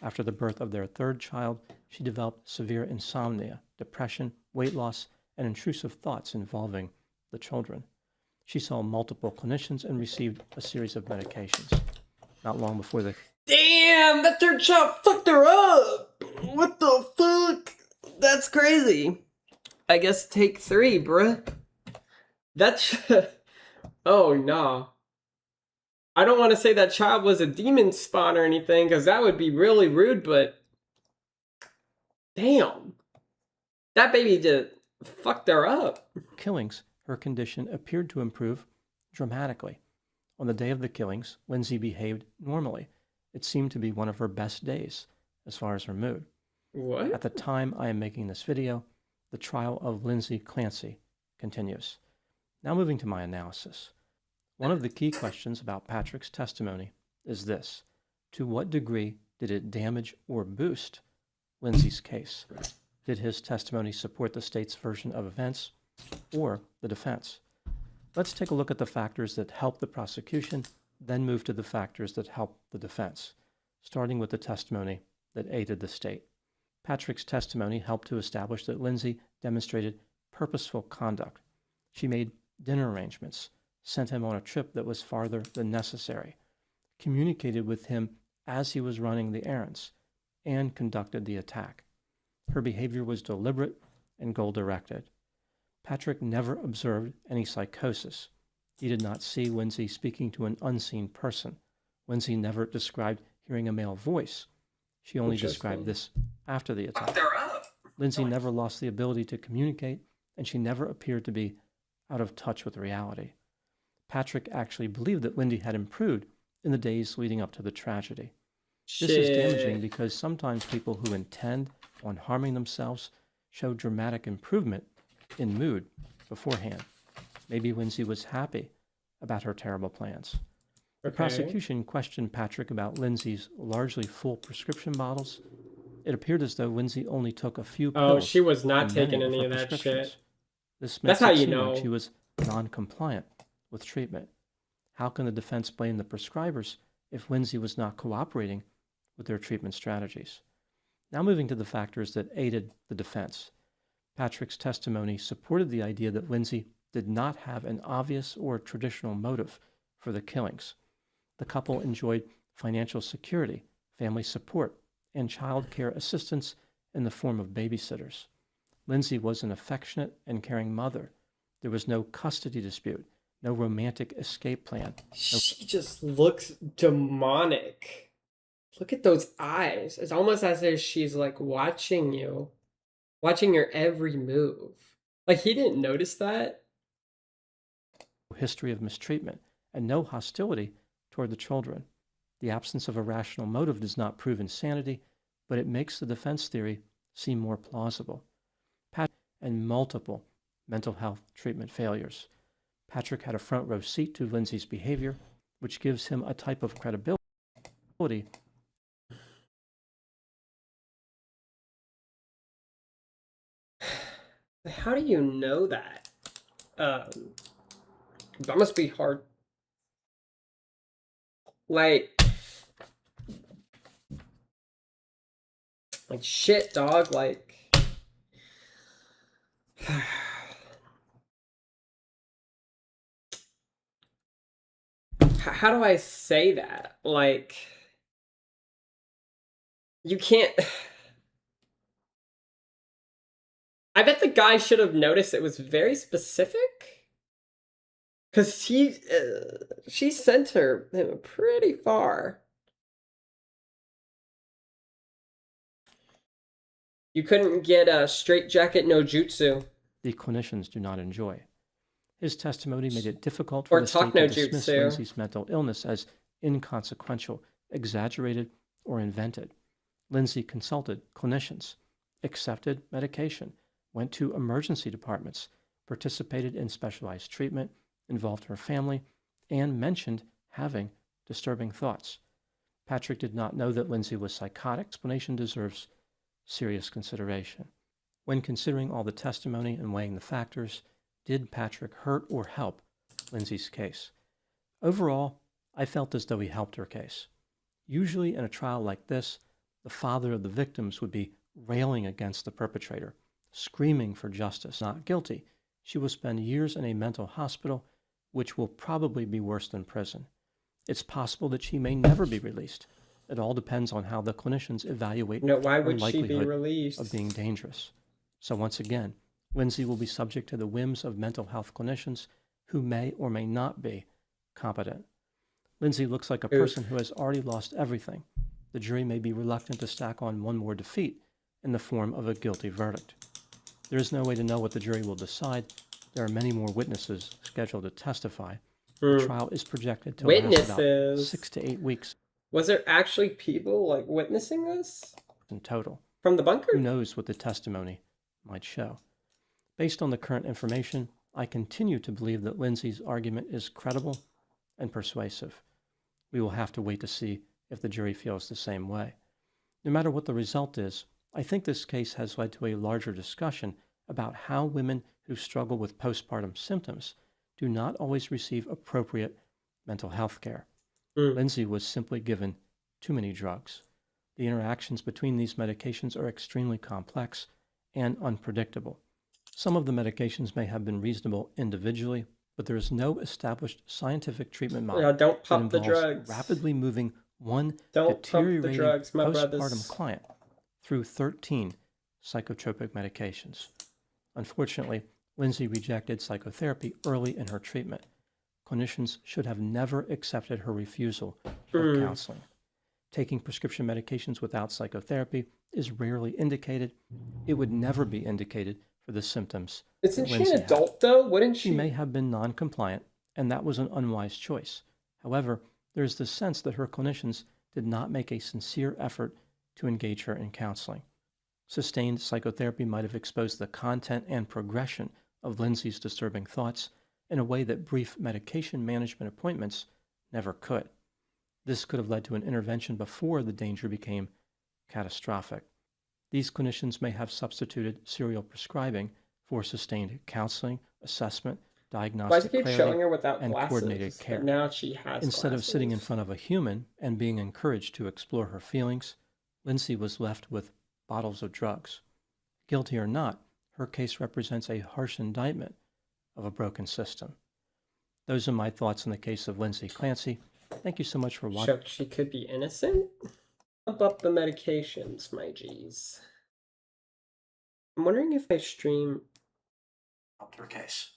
[SPEAKER 2] After the birth of their third child, she developed severe insomnia, depression, weight loss, and intrusive thoughts involving the children. She saw multiple clinicians and received a series of medications. Not long before the
[SPEAKER 1] Damn, that third child fucked her up. What the fuck? That's crazy. I guess take 3, bruh. That's... Oh, no. I don't want to say that child was a demon spawn or anything, because that would be really rude, but... Damn. That baby just fucked her up.
[SPEAKER 2] killings, her condition appeared to improve dramatically. On the day of the killings, Lindsay behaved normally. It seemed to be one of her best days, as far as her mood.
[SPEAKER 1] What?
[SPEAKER 2] At the time I am making this video, the trial of Lindsay Clancy continues. Now moving to my analysis. One of the key questions about Patrick's testimony is this: to what degree did it damage or boost Lindsay's case? Did his testimony support the state's version of events or the defense? Let's take a look at the factors that helped the prosecution, then move to the factors that helped the defense, starting with the testimony that aided the state. Patrick's testimony helped to establish that Lindsay demonstrated purposeful conduct. She made dinner arrangements, sent him on a trip that was farther than necessary, communicated with him as he was running the errands, and conducted the attack. Her behavior was deliberate and goal-directed. Patrick never observed any psychosis. He did not see Lindsay speaking to an unseen person. Lindsay never described hearing a male voice. She only described this after the attack. Lindsay never lost the ability to communicate, and she never appeared to be out of touch with reality. Patrick actually believed that Lindsay had improved in the days leading up to the tragedy. This is damaging because sometimes people who intend on harming themselves show dramatic improvement in mood beforehand. Maybe Lindsay was happy about her terrible plans. The prosecution questioned Patrick about Lindsay's largely full prescription bottles. It appeared as though Lindsay only took a few pills.
[SPEAKER 1] Oh, she was not
[SPEAKER 2] from many
[SPEAKER 1] taking any
[SPEAKER 2] her
[SPEAKER 1] of that
[SPEAKER 2] prescriptions.
[SPEAKER 1] shit.
[SPEAKER 2] This
[SPEAKER 1] That's
[SPEAKER 2] makes
[SPEAKER 1] how
[SPEAKER 2] it
[SPEAKER 1] you
[SPEAKER 2] seem
[SPEAKER 1] know.
[SPEAKER 2] like she was non-compliant with treatment. How can the defense blame the prescribers if Lindsay was not cooperating with their treatment strategies? Now moving to the factors that aided the defense. Patrick's testimony supported the idea that Lindsay did not have an obvious or traditional motive for the killings. The couple enjoyed financial security, family support, and child care assistance in the form of babysitters. Lindsay was an affectionate and caring mother. There was no custody dispute, no romantic escape plan.
[SPEAKER 1] She just looks demonic. Look at those eyes. It's almost as if she's like watching you, watching your every move. Like he didn't notice that.
[SPEAKER 2] History of mistreatment and no hostility toward the children. The absence of a rational motive does not prove insanity, but it makes the defense theory seem more plausible. Patrick and multiple mental health treatment failures. Patrick had a front row seat to Lindsay's behavior, which gives him a type of credibility.
[SPEAKER 1] How do you know that? That must be hard. Like shit, dog. Like, how do I say that? Like, you can't. I bet the guy should have noticed it was very specific. Because she sent him pretty far. You couldn't get a straitjacket no jutsu.
[SPEAKER 2] The clinicians do not enjoy. His testimony made it difficult
[SPEAKER 1] Or
[SPEAKER 2] for the state
[SPEAKER 1] no
[SPEAKER 2] to dismiss
[SPEAKER 1] jutsu.
[SPEAKER 2] Lindsay's mental illness as inconsequential, exaggerated, or invented. Lindsay consulted clinicians, accepted medication, went to emergency departments, participated in specialized treatment, involved her family, and mentioned having disturbing thoughts. Patrick did not know that Lindsay was psychotic. Explanation deserves serious consideration. When considering all the testimony and weighing the factors, did Patrick hurt or help Lindsay's case? Overall, I felt as though he helped her case. Usually in a trial like this, the father of the victims would be railing against the perpetrator, screaming for justice. Not guilty, she will spend years in a mental hospital, which will probably be worse than prison. It's possible that she may never be released. It all depends on how the clinicians evaluate
[SPEAKER 1] Why
[SPEAKER 2] her
[SPEAKER 1] would she be
[SPEAKER 2] likelihood
[SPEAKER 1] released?
[SPEAKER 2] of being dangerous. So once again, Lindsay will be subject to the whims of mental health clinicians who may or may not be competent. Lindsay looks like a person who has already lost everything. The jury may be reluctant to stack on one more defeat in the form of a guilty verdict. There is no way to know what the jury will decide. There are many more witnesses scheduled to testify. The trial is projected to last about 6 to 8 weeks.
[SPEAKER 1] Was there actually people like witnessing this?
[SPEAKER 2] In total.
[SPEAKER 1] From the bunker?
[SPEAKER 2] Who knows what the testimony might show. Based on the current information, I continue to believe that Lindsay's argument is credible and persuasive. We will have to wait to see if the jury feels the same way. No matter what the result is, I think this case has led to a larger discussion about how women who struggle with postpartum symptoms do not always receive appropriate mental health care. Lindsay was simply given too many drugs. The interactions between these medications are extremely complex and unpredictable. Some of the medications may have been reasonable individually, but there is no established scientific treatment model
[SPEAKER 1] don't pump
[SPEAKER 2] that
[SPEAKER 1] the
[SPEAKER 2] involves
[SPEAKER 1] drugs.
[SPEAKER 2] rapidly moving one
[SPEAKER 1] Don't pump the
[SPEAKER 2] deteriorating
[SPEAKER 1] drugs, my
[SPEAKER 2] postpartum
[SPEAKER 1] brothers.
[SPEAKER 2] client through 13 psychotropic medications. Unfortunately, Lindsay rejected psychotherapy early in her treatment. Clinicians should have never accepted her refusal of counseling. Taking prescription medications without psychotherapy is rarely indicated. It would never be indicated for the symptoms.
[SPEAKER 1] Isn't she
[SPEAKER 2] Lindsay
[SPEAKER 1] an
[SPEAKER 2] had.
[SPEAKER 1] adult though? Wouldn't she?
[SPEAKER 2] She may have been non-compliant, and that was an unwise choice. However, there is the sense that her clinicians did not make a sincere effort to engage her in counseling. Sustained psychotherapy might have exposed the content and progression of Lindsay's disturbing thoughts in a way that brief medication management appointments never could. This could have led to an intervention before the danger became catastrophic. These clinicians may have substituted serial prescribing for sustained counseling, assessment,
[SPEAKER 1] Why
[SPEAKER 2] diagnostic
[SPEAKER 1] does it keep
[SPEAKER 2] clarity,
[SPEAKER 1] showing her without
[SPEAKER 2] and
[SPEAKER 1] glasses?
[SPEAKER 2] coordinated care.
[SPEAKER 1] But now she has
[SPEAKER 2] Instead of sitting in
[SPEAKER 1] glasses.
[SPEAKER 2] front of a human and being encouraged to explore her feelings, Lindsay was left with bottles of drugs. Guilty or not, her case represents a harsh indictment of a broken system. Those are my thoughts on the case of Lindsay Clancy. Thank you so much for watching.
[SPEAKER 1] So she could be innocent? Up the medications, my G's. I'm wondering if I stream...
[SPEAKER 3] Helped her case.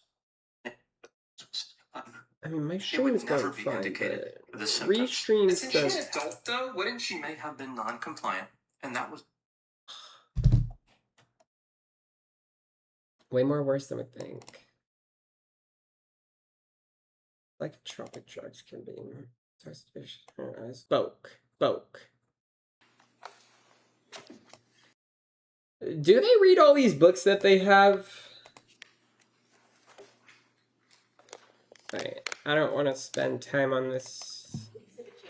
[SPEAKER 1] I mean, my stream is going fine, but restreams
[SPEAKER 3] Isn't she an
[SPEAKER 1] just...
[SPEAKER 3] adult, though? Wouldn't she may have been non-compliant? And that was...
[SPEAKER 1] way more worse than we think. Psychotropic drugs can be... Spoke. Do they read all these books that they have? Right. I don't want to spend time on this.
[SPEAKER 4] Thank you.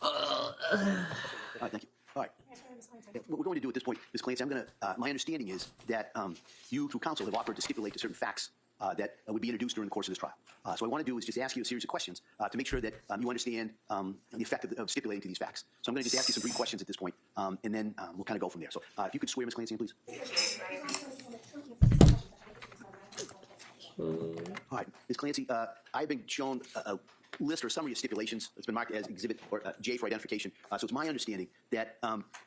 [SPEAKER 4] All right. What we're going to do at this point, Ms. Clancy, I'm going to, my understanding is that you, through counsel, have offered to stipulate to certain facts that would be introduced during the course of this trial. So what I want to do is just ask you a series of questions to make sure that you understand the effect of stipulating to these facts. So I'm going to just ask you some brief questions at this point, and then we'll kind of go from there. So if you could swear, Ms. Clancy, in, please. All right, Ms. Clancy, I've been shown a list or summary of stipulations that's been marked as Exhibit or J for identification. So it's my understanding that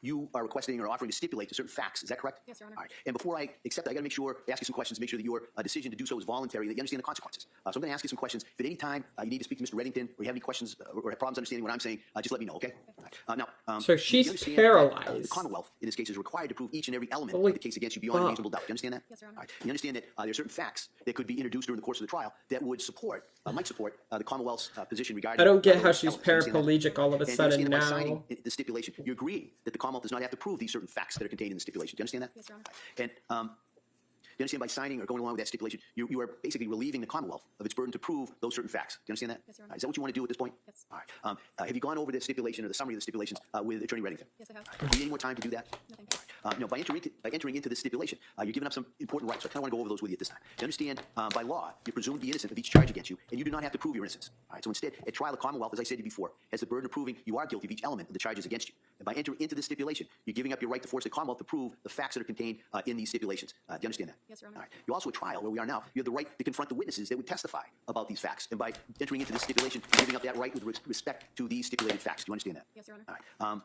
[SPEAKER 4] you are requesting or offering to stipulate to certain facts. Is that correct?
[SPEAKER 11] Yes, Your Honor.
[SPEAKER 4] All right. And before I accept that, I got to make sure, ask you some questions, make sure that your decision to do so is voluntary, that you understand the consequences. So I'm going to ask you some questions. If at any time you need to speak to Mr. Reddington, or you have any questions or have problems understanding what I'm saying, just let me know, okay? Now,
[SPEAKER 1] so she's paralyzed.
[SPEAKER 4] The Commonwealth, in this case, is required to prove each and every element of the case against you beyond a reasonable doubt. Do you understand that?
[SPEAKER 11] Yes, Your Honor.
[SPEAKER 4] All right. You understand that there are certain facts that could be introduced during the course of the trial that would support, might support the Commonwealth's position regarding.
[SPEAKER 1] I don't get how she's paraplegic all of a sudden
[SPEAKER 4] by
[SPEAKER 1] now.
[SPEAKER 4] signing the stipulation, you're agreeing that the Commonwealth does not have to prove these certain facts that are contained in the stipulation. Do you understand that?
[SPEAKER 11] Yes, Your Honor.
[SPEAKER 4] And you understand by signing or going along with that stipulation, you are basically relieving the Commonwealth of its burden to prove those certain facts. Do you understand that?
[SPEAKER 11] Yes, Your Honor.
[SPEAKER 4] Is that what you want to do at this point?
[SPEAKER 11] Yes.
[SPEAKER 4] All right. Have you gone over the stipulation or the summary of the stipulations with Attorney Reddington?
[SPEAKER 11] Yes, I have.
[SPEAKER 4] Do you need any more time to do that?
[SPEAKER 11] Nothing.
[SPEAKER 4] No, by entering into this stipulation, you're giving up some important rights. So I kind of want to go over those with you at this time. You understand, by law, you're presumed to be innocent of each charge against you, and you do not have to prove your innocence. All right. So instead, at trial, the Commonwealth, as I said to you before, has the burden of proving you are guilty of each element of the charges against you. And by entering into this stipulation, you're giving up your right to force the Commonwealth to prove the facts that are contained in these stipulations. Do you understand that?
[SPEAKER 11] Yes, Your Honor.
[SPEAKER 4] All right. You also, at trial, where we are now, you have the right to confront the witnesses that would testify about these facts. And by entering into this stipulation, you're giving up that right with respect to these stipulated facts. Do you understand that?
[SPEAKER 11] Yes, Your Honor.
[SPEAKER 4] All right.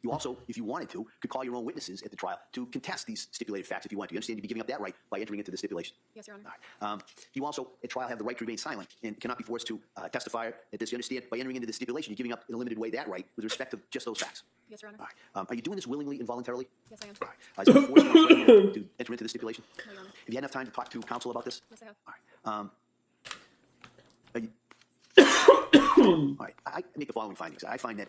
[SPEAKER 4] You also, if you wanted to, could call your own witnesses at the trial to contest these stipulated facts if you want to. You understand you'd be giving up that right by entering into the stipulation.
[SPEAKER 11] Yes, Your Honor.
[SPEAKER 4] All right. You also, at trial, have the right to remain silent and cannot be forced to testify at this. You understand by entering into the stipulation, you're giving up in a limited way that right with respect to just those facts.
[SPEAKER 11] Yes, Your Honor.
[SPEAKER 4] All right. Are you doing this willingly and voluntarily?
[SPEAKER 11] Yes, I am.
[SPEAKER 4] All right. Is it forced to enter into the stipulation?
[SPEAKER 11] No, Your Honor.
[SPEAKER 4] Have you had enough time to talk to counsel about this?
[SPEAKER 11] Yes, I have.
[SPEAKER 4] All right. All right. I make the following findings. I find that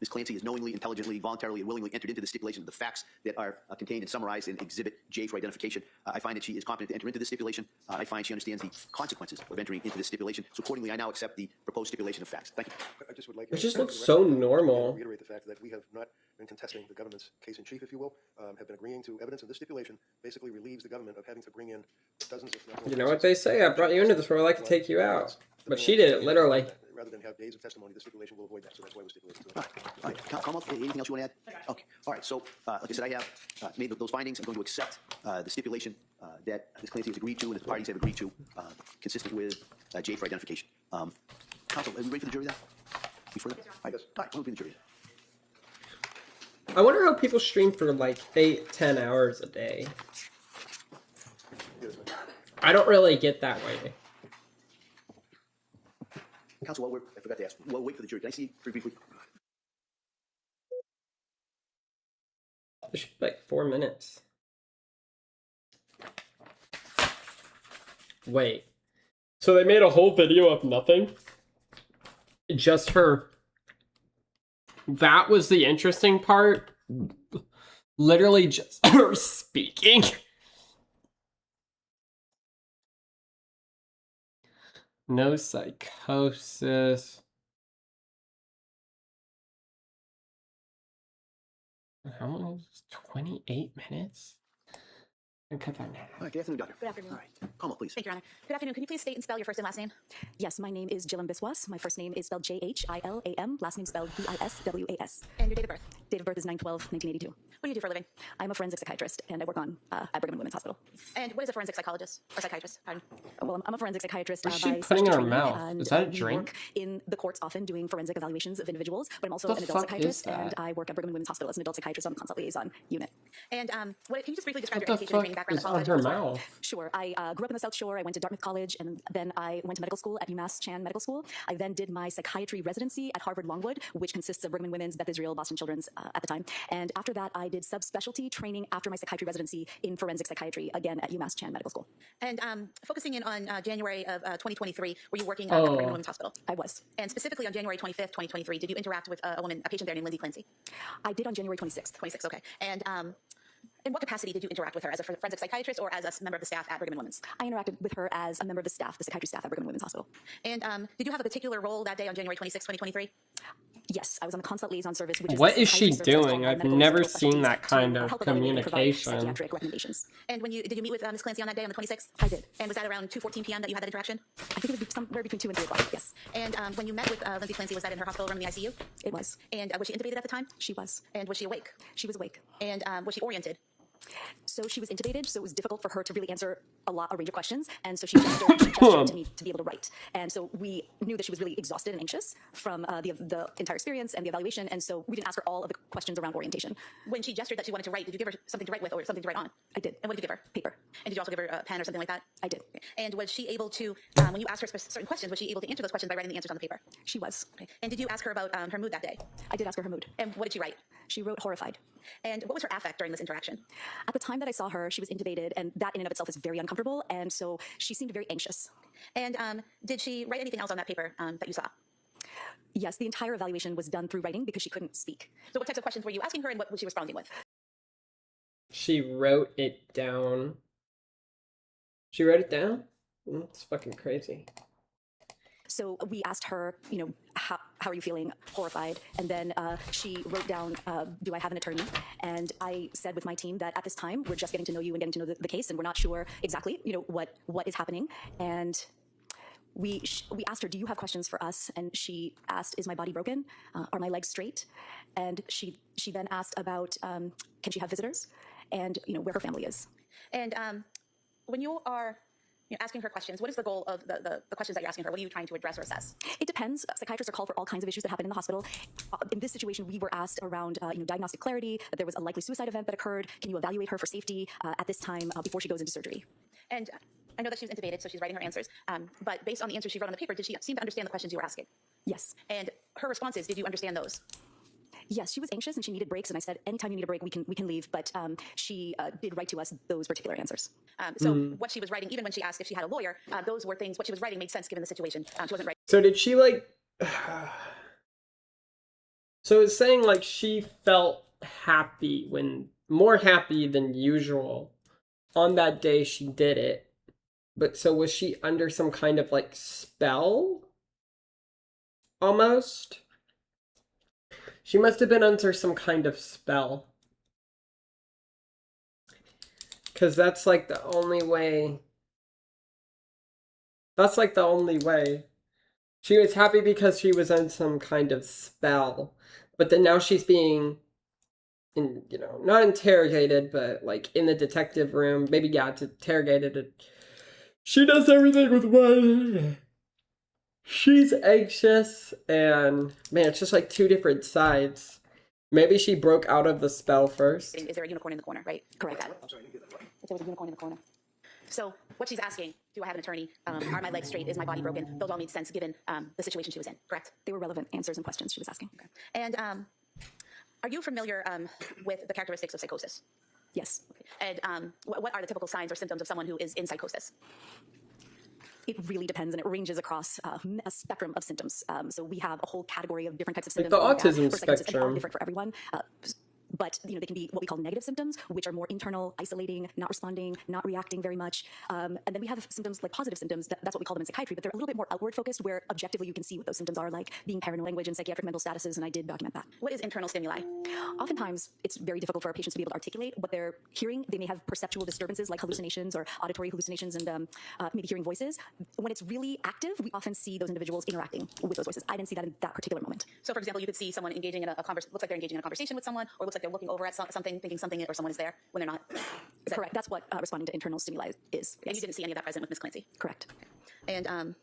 [SPEAKER 4] Ms. Clancy has knowingly, intelligently, voluntarily, and willingly entered into the stipulation of the facts that are contained and summarized in Exhibit J for identification. I find that she is competent to enter into this stipulation. I find she understands the consequences of entering into this stipulation. So accordingly, I now accept the proposed stipulation of facts. Thank you.
[SPEAKER 6] I just would like
[SPEAKER 1] It just looks so normal.
[SPEAKER 6] Reiterate the fact that we have not been contesting the government's case in chief, if you will, have been agreeing to evidence, and this stipulation basically relieves the government of having to bring in dozens of.
[SPEAKER 1] You know what they say? I brought you into this world, I like to take you out. But she did it literally.
[SPEAKER 6] Rather than have days of testimony, the stipulation will avoid that. So that's why it was stipulated.
[SPEAKER 4] All right. Come up. Anything else you want to add? Okay. All right. So, like I said, I have made those findings. I'm going to accept the stipulation that Ms. Clancy has agreed to and the parties have agreed to, consistent with J for identification. Counsel, are you ready for the jury then? Before that? All right. All right. We'll be the jury.
[SPEAKER 1] I wonder how people stream for like 8-10 hours a day. I don't really get that way.
[SPEAKER 4] Counsel, I forgot to ask. Well, wait for the jury. Can I see you very briefly?
[SPEAKER 1] It should be like 4 minutes. Wait. So they made a whole video of nothing? Just her. That was the interesting part. Literally just her speaking. No psychosis. How long is this? 28 minutes? Okay, fine.
[SPEAKER 4] All right, good afternoon, Doctor.
[SPEAKER 16] Good afternoon.
[SPEAKER 4] All right, Kamal, please.
[SPEAKER 16] Thank you, Your Honor. Good afternoon. Can you please state and spell your first and last name?
[SPEAKER 7] Yes, my name is Jilam Biswas. My first name is spelled J-H-I-L-A-M. Last name spelled B-I-S-W-A-S.
[SPEAKER 16] And your date of birth?
[SPEAKER 7] Date of birth is 9/12/1982.
[SPEAKER 16] What do you do for a living?
[SPEAKER 7] I'm a forensic psychiatrist, and I work on at Brigham and Women's Hospital.
[SPEAKER 16] And what is a forensic psychologist or psychiatrist? Pardon.
[SPEAKER 7] Well, I'm a forensic psychiatrist
[SPEAKER 1] What's
[SPEAKER 7] by
[SPEAKER 1] she putting in her
[SPEAKER 7] specialty training,
[SPEAKER 1] mouth?
[SPEAKER 7] and,
[SPEAKER 1] Is that a
[SPEAKER 7] we
[SPEAKER 1] drink?
[SPEAKER 7] work in the courts often doing forensic evaluations of individuals, but I'm also
[SPEAKER 1] The
[SPEAKER 7] an adult
[SPEAKER 1] fuck
[SPEAKER 7] psychiatrist,
[SPEAKER 1] is that?
[SPEAKER 7] and I work at Brigham and Women's Hospital as an adult psychiatrist on the consult liaison unit.
[SPEAKER 16] And can you just briefly describe
[SPEAKER 1] What
[SPEAKER 16] your
[SPEAKER 1] the
[SPEAKER 16] education and training
[SPEAKER 1] fuck
[SPEAKER 16] background?
[SPEAKER 1] is on her mouth?
[SPEAKER 7] Sure. I grew up in the South Shore. I went to Dartmouth College, and then I went to medical school at UMass Chan Medical School. I then did my psychiatry residency at Harvard Longwood, which consists of Brigham and Women's, Beth Israel, Boston Children's at the time. And after that, I did subspecialty training after my psychiatry residency in forensic psychiatry, again at UMass Chan Medical School.
[SPEAKER 16] And focusing in on January of 2023, were you working at Brigham and Women's Hospital?
[SPEAKER 7] I was.
[SPEAKER 16] And specifically on January 25th, 2023, did you interact with a patient there named Lindsay Clancy?
[SPEAKER 7] I did on January 26th.
[SPEAKER 16] 26th, okay. And in what capacity did you interact with her, as a forensic psychiatrist or as a member of the staff at Brigham and Women's?
[SPEAKER 7] I interacted with her as a member of the staff, the psychiatry staff at Brigham and Women's Hospital.
[SPEAKER 16] And did you have a particular role that day on January 26th, 2023?
[SPEAKER 7] Yes, I was on the consult liaison service, which is
[SPEAKER 1] What
[SPEAKER 7] the
[SPEAKER 1] is she
[SPEAKER 7] psychiatry service
[SPEAKER 1] doing?
[SPEAKER 7] called
[SPEAKER 1] I've
[SPEAKER 7] medical
[SPEAKER 1] never
[SPEAKER 7] physical
[SPEAKER 1] seen
[SPEAKER 7] specialties
[SPEAKER 1] that kind
[SPEAKER 7] to
[SPEAKER 1] of
[SPEAKER 7] help evaluate and provide
[SPEAKER 1] communication.
[SPEAKER 7] psychiatric recommendations.
[SPEAKER 16] And did you meet with Ms. Clancy on that day, on the 26th?
[SPEAKER 7] I did.
[SPEAKER 16] And was that around 2:14 p.m. that you had that interaction?
[SPEAKER 7] I think it would be somewhere between 2 and 3 o'clock, yes.
[SPEAKER 16] And when you met with Lindsay Clancy, was that in her hospital room in the ICU?
[SPEAKER 7] It was.
[SPEAKER 16] And was she intubated at the time?
[SPEAKER 7] She was.
[SPEAKER 16] And was she awake?
[SPEAKER 7] She was awake.
[SPEAKER 16] And was she oriented?
[SPEAKER 7] So she was intubated, so it was difficult for her to really answer a range of questions, and so she gestured to me to be able to write. And so we knew that she was really exhausted and anxious from the entire experience and the evaluation, and so we didn't ask her all of the questions around orientation.
[SPEAKER 16] When she gestured that she wanted to write, did you give her something to write with or something to write on?
[SPEAKER 7] I did.
[SPEAKER 16] And what did you give her?
[SPEAKER 7] Paper.
[SPEAKER 16] And did you also give her a pen or something like that?
[SPEAKER 7] I did.
[SPEAKER 16] And was she able to, when you asked her certain questions, was she able to answer those questions by writing the answers on the paper?
[SPEAKER 7] She was.
[SPEAKER 16] Okay. And did you ask her about her mood that day?
[SPEAKER 7] I did ask her mood.
[SPEAKER 16] And what did she write?
[SPEAKER 7] She wrote horrified.
[SPEAKER 16] And what was her affect during this interaction?
[SPEAKER 7] At the time that I saw her, she was intubated, and that in and of itself is very uncomfortable, and so she seemed very anxious.
[SPEAKER 16] And did she write anything else on that paper that you saw?
[SPEAKER 7] Yes, the entire evaluation was done through writing because she couldn't speak.
[SPEAKER 16] So what types of questions were you asking her, and what was she responding with?
[SPEAKER 1] She wrote it down. She wrote it down? It's fucking crazy.
[SPEAKER 7] So we asked her, how are you feeling? Horrified. And then she wrote down, do I have an attorney? And I said with my team that at this time, we're just getting to know you and getting to know the case, and we're not sure exactly, what is happening. And we asked her, do you have questions for us? And she asked, is my body broken? Are my legs straight? And she then asked about, can she have visitors? And, where her family is.
[SPEAKER 16] And when you are asking her questions, what is the goal of the questions that you're asking her? What are you trying to address or assess?
[SPEAKER 7] It depends. Psychiatrists are called for all kinds of issues that happen in the hospital. In this situation, we were asked around diagnostic clarity, that there was a likely suicide event that occurred. Can you evaluate her for safety at this time before she goes into surgery?
[SPEAKER 16] And I know that she was intubated, so she's writing her answers. But based on the answers she wrote on the paper, did she seem to understand the questions you were asking?
[SPEAKER 7] Yes.
[SPEAKER 16] And her responses, did you understand those?
[SPEAKER 7] Yes, she was anxious and she needed breaks, and I said, anytime you need a break, we can leave. But she did write to us those particular answers.
[SPEAKER 16] So what she was writing, even when she asked if she had a lawyer, those were things, what she was writing made sense given the situation. She wasn't writing.
[SPEAKER 1] So did she so it's saying she felt happy more happy than usual on that day she did it. But so was she under some kind of spell? Almost? She must have been under some kind of spell. Because that's the only way. That's the only way. She was happy because she was on some kind of spell. But then now she's being, not interrogated, but in the detective room. Maybe, interrogated. She does everything with one. She's anxious, and man, it's just two different sides. Maybe she broke out of the spell first.
[SPEAKER 16] Is there a unicorn in the corner, right?
[SPEAKER 7] Correct.
[SPEAKER 16] I'm sorry, I didn't get that right. There was a unicorn in the corner. So what she's asking, do I have an attorney? Are my legs straight? Is my body broken? Those all made sense given the situation she was in, correct?
[SPEAKER 7] They were relevant answers and questions she was asking.
[SPEAKER 16] Okay. And are you familiar with the characteristics of psychosis?
[SPEAKER 7] Yes.
[SPEAKER 16] Okay. And what are the typical signs or symptoms of someone who is in psychosis?
[SPEAKER 7] It really depends, and it ranges across a spectrum of symptoms. So we have a whole category of different types of symptoms.
[SPEAKER 1] The autism
[SPEAKER 7] for psychosis, and they are
[SPEAKER 1] spectrum.
[SPEAKER 7] different for everyone. but they can be what we call negative symptoms, which are more internal, isolating, not responding, not reacting very much. And then we have symptoms like positive symptoms. That's what we call them in psychiatry, but they're a little bit more outward focused, where objectively you can see what those symptoms are, like being paranoid, language, and psychiatric mental statuses, and I did document that. What is internal stimuli? Oftentimes, it's very difficult for our patients to be able to articulate what they're hearing. They may have perceptual disturbances like hallucinations or auditory hallucinations and maybe hearing voices. When it's really active, we often see those individuals interacting with those voices. I didn't see that in that particular moment. So, for example, you could see someone engaging in a conversation, looks like they're engaging in a conversation with someone, or looks like they're looking over at something, thinking something, or someone is there when they're not. Is correct? That's what responding to internal stimuli is. And you didn't see any of that present with Ms. Clancy? Correct. And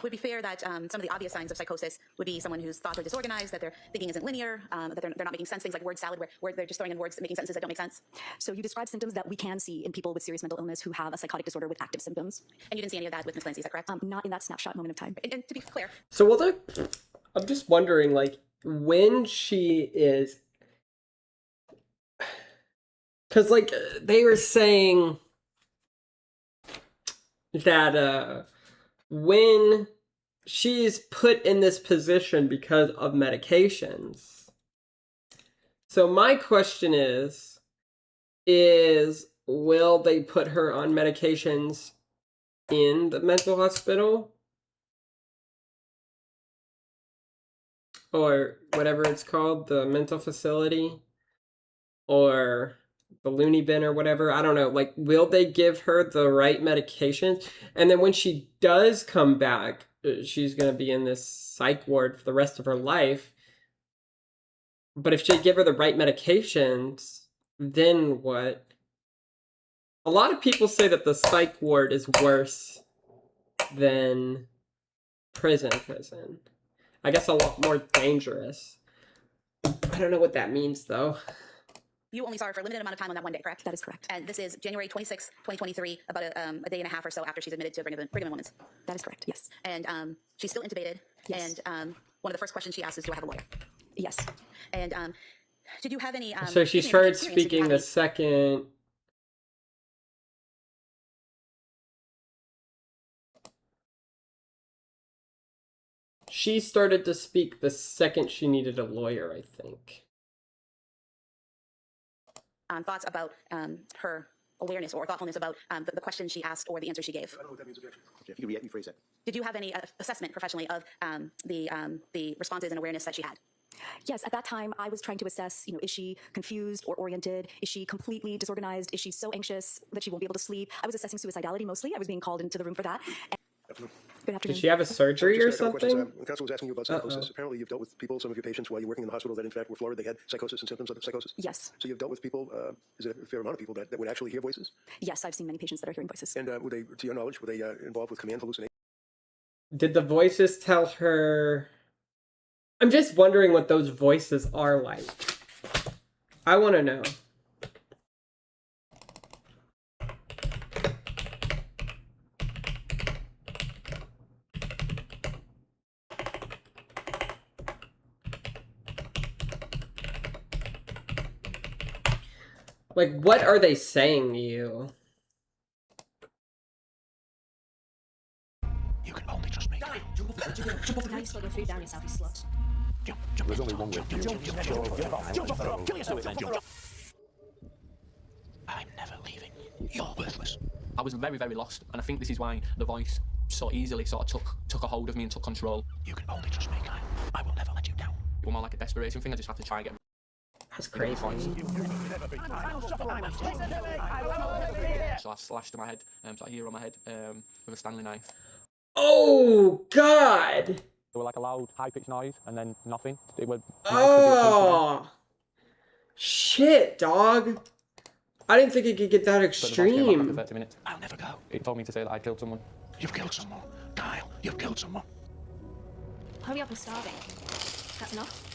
[SPEAKER 7] would it be fair that some of the obvious signs of psychosis would be someone whose thoughts are disorganized, that their thinking isn't linear, that they're not making sense, things like word salad, where they're just throwing in words making sentences that don't make sense? So you described symptoms that we can see in people with serious mental illness who have a psychotic disorder with active symptoms. And you didn't see any of that with Ms. Clancy, is that correct? Not in that snapshot moment of time. And to be clear.
[SPEAKER 1] So, well, I'm just wondering, like, when she is... Because, like, they were saying that when she's put in this position because of medications. So my question is will they put her on medications in the mental hospital? Or whatever it's called, the mental facility? Or the loony bin or whatever? I don't know. Like, will they give her the right medications? And then when she does come back, she's going to be in this psych ward for the rest of her life. But if they give her the right medications, then what? A lot of people say that the psych ward is worse than prison. I guess a lot more dangerous. I don't know what that means, though.
[SPEAKER 7] You only saw her for a limited amount of time on that one day, correct? That is correct. And this is January 26, 2023, about a day and a half or so after she's admitted to Brigham and Women's. That is correct, yes. And she's still intubated. Yes. And one of the first questions she asked is, do I have a lawyer? Yes. And did you have any...
[SPEAKER 1] so she started speaking the second... She started to speak the second she needed a lawyer, I think.
[SPEAKER 7] Thoughts about her awareness or thoughtfulness about the question she asked or the answer she gave.
[SPEAKER 6] I don't know what that means, objection.
[SPEAKER 4] If you can rephrase that.
[SPEAKER 7] Did you have any assessment professionally of the responses and awareness that she had? Yes, at that time I was trying to assess, is she confused or oriented? Is she completely disorganized? Is she so anxious that she won't be able to sleep? I was assessing suicidality mostly. I was being called into the room for that. Good afternoon.
[SPEAKER 1] Did she have a surgery or something?
[SPEAKER 6] The counsel was asking you about psychosis. Apparently you've dealt with people, some of your patients, while you're working in the hospital, that in fact were Florida, they had psychosis and symptoms of psychosis?
[SPEAKER 7] Yes.
[SPEAKER 6] So you've dealt with people, is it a fair amount of people that would actually hear voices?
[SPEAKER 7] Yes, I've seen many patients that are hearing voices.
[SPEAKER 6] And were they, to your knowledge, were they involved with command hallucinations?
[SPEAKER 1] Did the voices tell her... I'm just wondering what those voices are like. I want to know. Like, what are they saying to you?
[SPEAKER 4] You can only trust me.
[SPEAKER 8] Jump off the food down yourself, you slut.
[SPEAKER 4] Jump. There's only one way. Jump off. Kill yourself then, jump. I'm never leaving. You're worthless.
[SPEAKER 9] I was very, very lost, and I think this is why the voice so easily sort of took a hold of me and took control.
[SPEAKER 4] You can only trust me, Kyle. I will never let you down.
[SPEAKER 9] It was more like a desperation thing. I just have to try and get.
[SPEAKER 1] That's crazy.
[SPEAKER 9] So I slashed my head, so I hear on my head with a Stanley knife.
[SPEAKER 1] Oh, God!
[SPEAKER 9] There were like a loud, high-pitched noise, and then nothing. It would.
[SPEAKER 1] Oh! Shit, dog! I didn't think it could get that extreme.
[SPEAKER 9] After 30 minutes.
[SPEAKER 4] I'll never go.
[SPEAKER 9] It told me to say that I killed someone.
[SPEAKER 4] You've killed someone. Kyle, you've killed someone.
[SPEAKER 8] Hurry up, I'm starving. That's enough.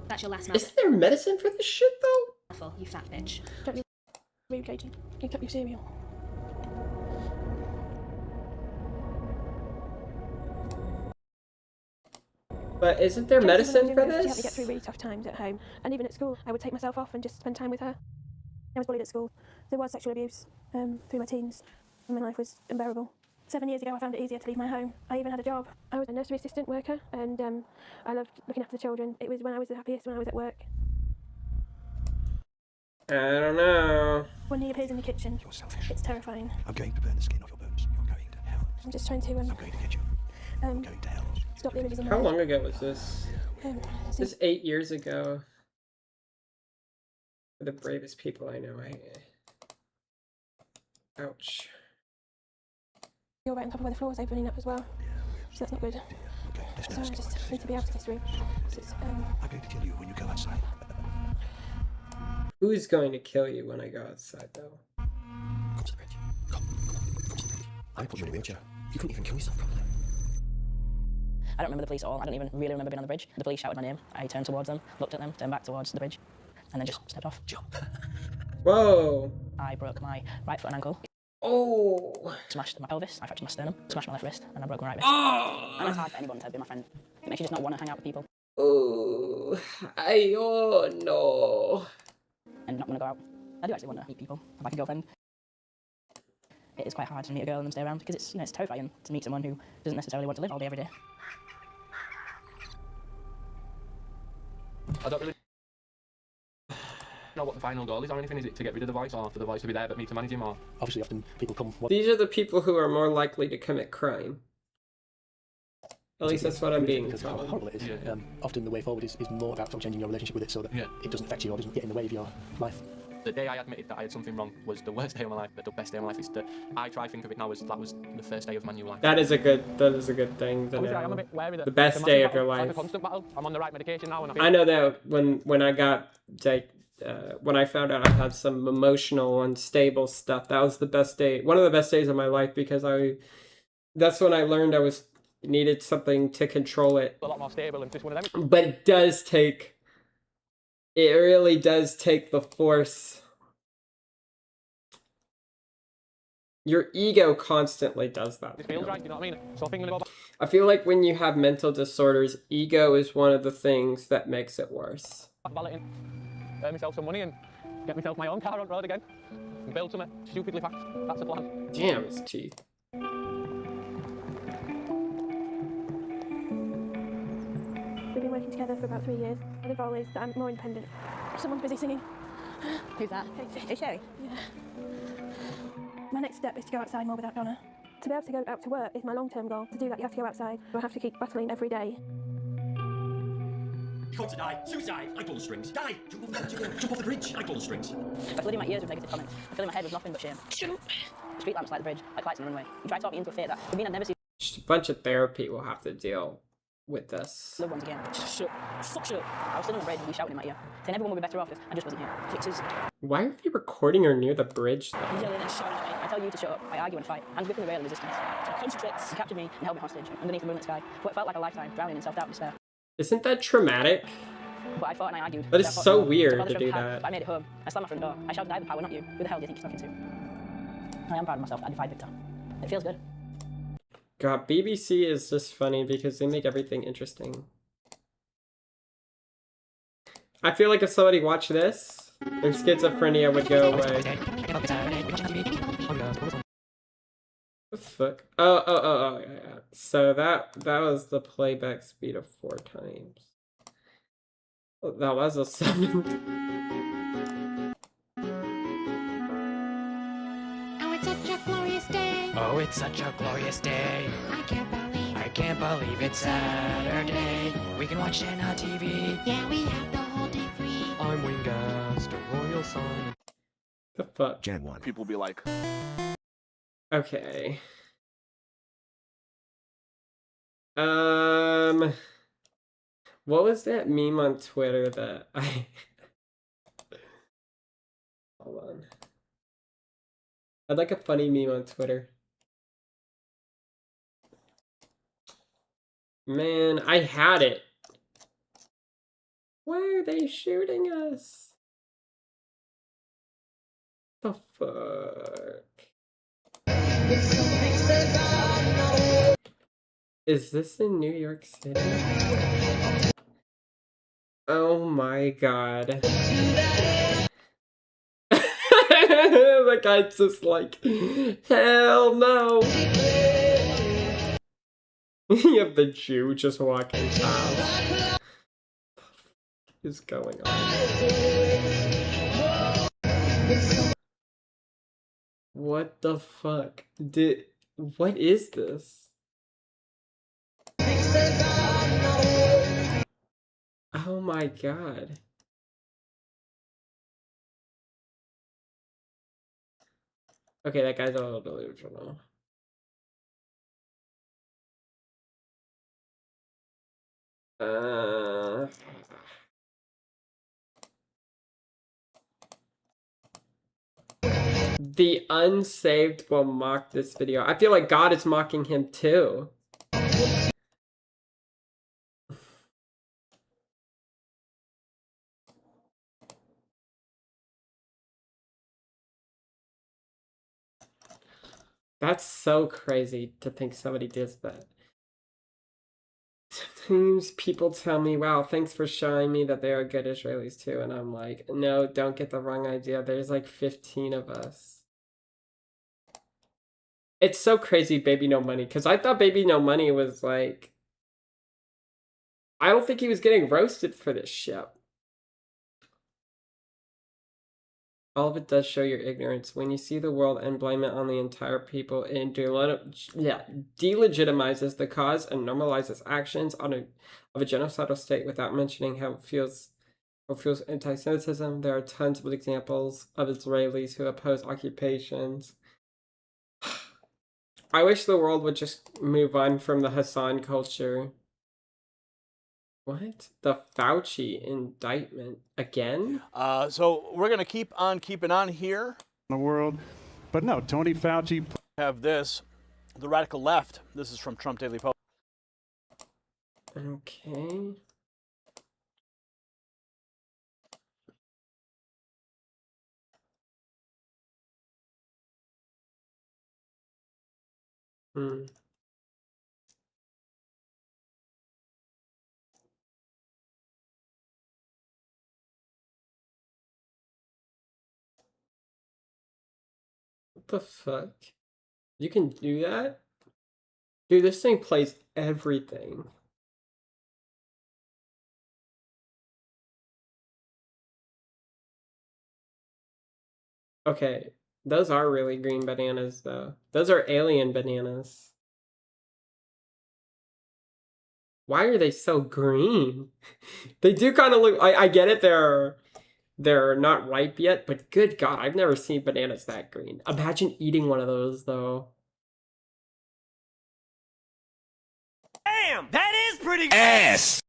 [SPEAKER 8] That's your last night.
[SPEAKER 1] Isn't there medicine for this shit, though?
[SPEAKER 8] You fat bitch.
[SPEAKER 10] Don't be rude, Katie. Eat up your cereal.
[SPEAKER 1] But isn't there medicine for
[SPEAKER 10] She had to get
[SPEAKER 1] this?
[SPEAKER 10] through really tough times at home. And even at school, I would take myself off and just spend time with her. I was bullied at school. There was sexual abuse through my teens. And my life was unbearable. 7 years ago, I found it easier to leave my home. I even had a job. I was a nursery assistant worker, and I loved looking after the children. It was when I was the happiest, when I was at work.
[SPEAKER 1] I don't know.
[SPEAKER 10] When he appears in the kitchen, it's terrifying.
[SPEAKER 4] I'm going to burn the skin off your bones. You're going to hell.
[SPEAKER 10] I'm just trying to. I'm
[SPEAKER 4] going to get you. I'm going to hell.
[SPEAKER 10] Stop the images in
[SPEAKER 1] How
[SPEAKER 10] my
[SPEAKER 1] long ago was this? This is 8 years ago. For the bravest people I know. Ouch.
[SPEAKER 10] You're right on top of where the floor is opening up as well. So that's not good. So I just need to be out of this room.
[SPEAKER 4] I'm going to kill you when you go outside.
[SPEAKER 1] Who's going to kill you when I go outside, though?
[SPEAKER 4] Come to the bridge. Come to the bridge. I put you in a wheelchair. You couldn't even kill yourself properly.
[SPEAKER 13] I don't remember the police at all. I don't even really remember being on the bridge. The police shouted my name. I turned towards them, looked at them, turned back towards the bridge, and then just stepped off. Jump.
[SPEAKER 1] Whoa.
[SPEAKER 13] I broke my right foot and ankle.
[SPEAKER 1] Oh.
[SPEAKER 13] Smashed my pelvis. I fractured my sternum. Smashed my left wrist, and I broke my right wrist.
[SPEAKER 1] Oh.
[SPEAKER 13] And it's hard for anyone to be my friend. It makes you just not want to hang out with people.
[SPEAKER 1] Oh. Oh no.
[SPEAKER 13] And not want to go out. I do actually want to meet people. Have like a girlfriend. It is quite hard to meet a girl and then stay around because it's, you know, it's terrifying to meet someone who doesn't necessarily want to live all day every day.
[SPEAKER 9] I don't really know what the final goal is or anything. Is it to get rid of the voice, or for the voice to be there but me to manage him? Or
[SPEAKER 14] obviously often people come...
[SPEAKER 1] These are the people who are more likely to commit crime. At least that's what I'm being
[SPEAKER 14] because
[SPEAKER 1] told.
[SPEAKER 14] how horrible it is.
[SPEAKER 1] Yeah.
[SPEAKER 14] Often the way forward is more about sort of changing your relationship with it so that it doesn't affect you or doesn't get in the way of your life.
[SPEAKER 9] The day I admitted that I had something wrong was the worst day of my life, but the best day of my life is that I try to think of it now as that was the first day of my new life.
[SPEAKER 1] That is a good thing to
[SPEAKER 9] Obviously, I am a
[SPEAKER 1] know.
[SPEAKER 9] bit wary that
[SPEAKER 1] The best
[SPEAKER 9] it's a
[SPEAKER 1] day
[SPEAKER 9] massive
[SPEAKER 1] of your
[SPEAKER 9] battle.
[SPEAKER 1] life.
[SPEAKER 9] It's like a constant battle. I'm on the right medication now. And
[SPEAKER 1] I know that when I got like when I found out I had some emotional unstable stuff, that was the best day, one of the best days of my life, because that's when I learned I needed something to control it.
[SPEAKER 9] a lot more stable and just one of them.
[SPEAKER 1] But it really does take the force. Your ego constantly does that.
[SPEAKER 9] It feels right, you know what I mean? So thinking about
[SPEAKER 1] I feel like when you have mental disorders, ego is one of the things that makes it worse.
[SPEAKER 9] balloting, earn myself some money and get myself my own car on the road again and build something stupidly fast. That's the plan.
[SPEAKER 1] Damn, his teeth.
[SPEAKER 10] We've been working together for about 3 years, and the goal is that I'm more independent. Someone's busy singing.
[SPEAKER 13] Who's that? It's Sherry.
[SPEAKER 10] Yeah. My next step is to go outside more without Donna. To be able to go out to work is my long-term goal. To do that, you have to go outside. I have to keep battling every day.
[SPEAKER 15] You want to die? Suicide! I pull the strings. Die! Jump off the bridge! I pull the strings.
[SPEAKER 13] I flooded my ears with negative comments. I filled my head with nothing but shame. Street lamps like the bridge, like lights on the runway. You tried to talk me into a fate that would mean I'd never see
[SPEAKER 1] Just a bunch of therapy will have to deal with this.
[SPEAKER 13] loved ones again. Shut up. Fuck shut up. I was still on the bridge and he shouting in my ear, saying everyone would be better off if I just wasn't here. Fixes.
[SPEAKER 1] Why are they recording her near the bridge, though?
[SPEAKER 13] He's yelling and shouting at me. I tell you to shut up. I argue and fight. I'm gripping the rail in resistance. Concentrate. He captured me and held me hostage underneath the moonlit sky for what felt like a lifetime, drowning in self-doubt and despair.
[SPEAKER 1] Isn't that traumatic?
[SPEAKER 13] But I fought and I argued.
[SPEAKER 1] That is
[SPEAKER 13] I fought
[SPEAKER 1] so
[SPEAKER 13] more.
[SPEAKER 1] weird
[SPEAKER 13] Father
[SPEAKER 1] to
[SPEAKER 13] should
[SPEAKER 1] do
[SPEAKER 13] have had,
[SPEAKER 1] that.
[SPEAKER 13] I made it home. I slammed my front door. I shouted, I have the power, not you. Who the hell do you think you're talking to? I am proud of myself that I defied Victor. It feels good.
[SPEAKER 1] God, BBC is just funny because they make everything interesting. I feel like if somebody watched this, their schizophrenia would go away. The fuck? Oh, yeah. So that was the playback speed of 4 times. Oh, that was a 7.
[SPEAKER 17] Oh, it's such a glorious day.
[SPEAKER 18] Oh, it's such a glorious day.
[SPEAKER 17] I
[SPEAKER 18] can't believe it's Saturday. We can watch it on TV.
[SPEAKER 17] Yeah, we have the whole day free.
[SPEAKER 18] I'm Wingast, a royal son.
[SPEAKER 1] The fuck?
[SPEAKER 4] Gen 1. People be like...
[SPEAKER 1] Okay. What was that meme on Twitter that I... Hold on. I'd like a funny meme on Twitter. Man, I had it. Why are they shooting us? The fuck? Is this in New York City? Oh my god. The guy's just like, hell no. You have the Jew just walking past. What is going on? What the fuck? What is this? Oh my god. Okay, that guy's a little delusional. The unsaved will mock this video. I feel like God is mocking him too. That's so crazy to think somebody does that. Sometimes people tell me, wow, thanks for showing me that they are good Israelis too. And I'm like, no, don't get the wrong idea. There's like 15 of us. It's so crazy, Baby No Money, because I thought Baby No Money was like... I don't think he was getting roasted for this shit. All of it does show your ignorance. When you see the world and blame it on the entire people, it delegitimizes the cause and normalizes actions of a genocidal state without mentioning how it fuels anti-Semitism. There are tons of examples of Israelis who oppose occupations. I wish the world would just move on from the Hassan culture. What? The Fauci indictment again?
[SPEAKER 5] So we're going to keep on keeping on here.
[SPEAKER 19] The world. But no, Tony Fauci.
[SPEAKER 5] Have this, the radical left. This is from Trump Daily Post.
[SPEAKER 1] Okay. What the fuck? You can do that? Dude, this thing plays everything. Okay, those are really green bananas, though. Those are alien bananas. Why are they so green? They do kind of look... I get it, they're not ripe yet, but good God, I've never seen bananas that green. Imagine eating one of those, though.
[SPEAKER 15] Damn, that is pretty ass.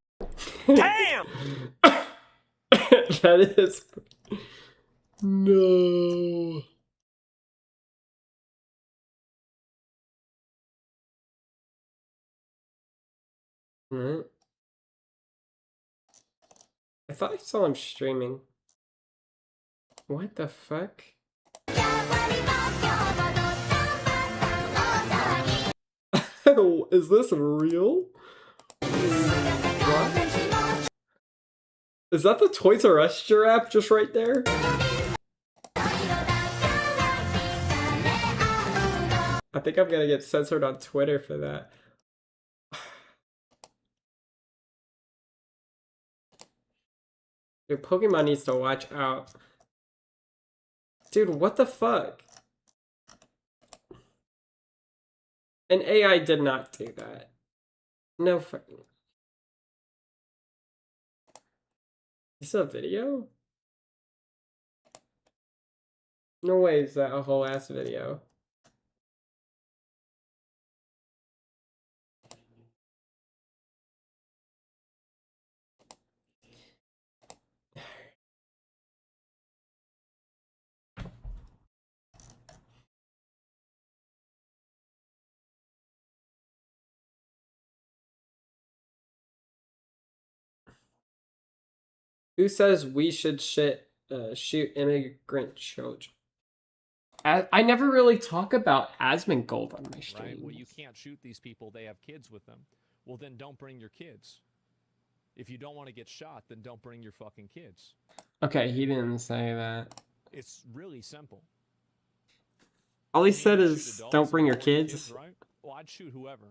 [SPEAKER 15] Damn.
[SPEAKER 1] That is... No. Right. I thought I saw him streaming. What the fuck? Is this real? What? Is that the Toys R Us giraffe just right there? I think I'm gonna get censored on Twitter for that. Dude, Pokemon needs to watch out. Dude, what the fuck? An AI did not do that. No fucking... Is this a video? No way is that a whole ass video. Who says we should shoot immigrant children? I never really talk about Asmongold on my stream.
[SPEAKER 21] Right? Well, you can't shoot these people. They have kids with them. Well, then don't bring your kids. If you don't want to get shot, then don't bring your fucking kids.
[SPEAKER 1] Okay, he didn't say that.
[SPEAKER 21] It's really simple.
[SPEAKER 1] All he said is, don't bring your kids.
[SPEAKER 21] Right? Well, I'd shoot whoever.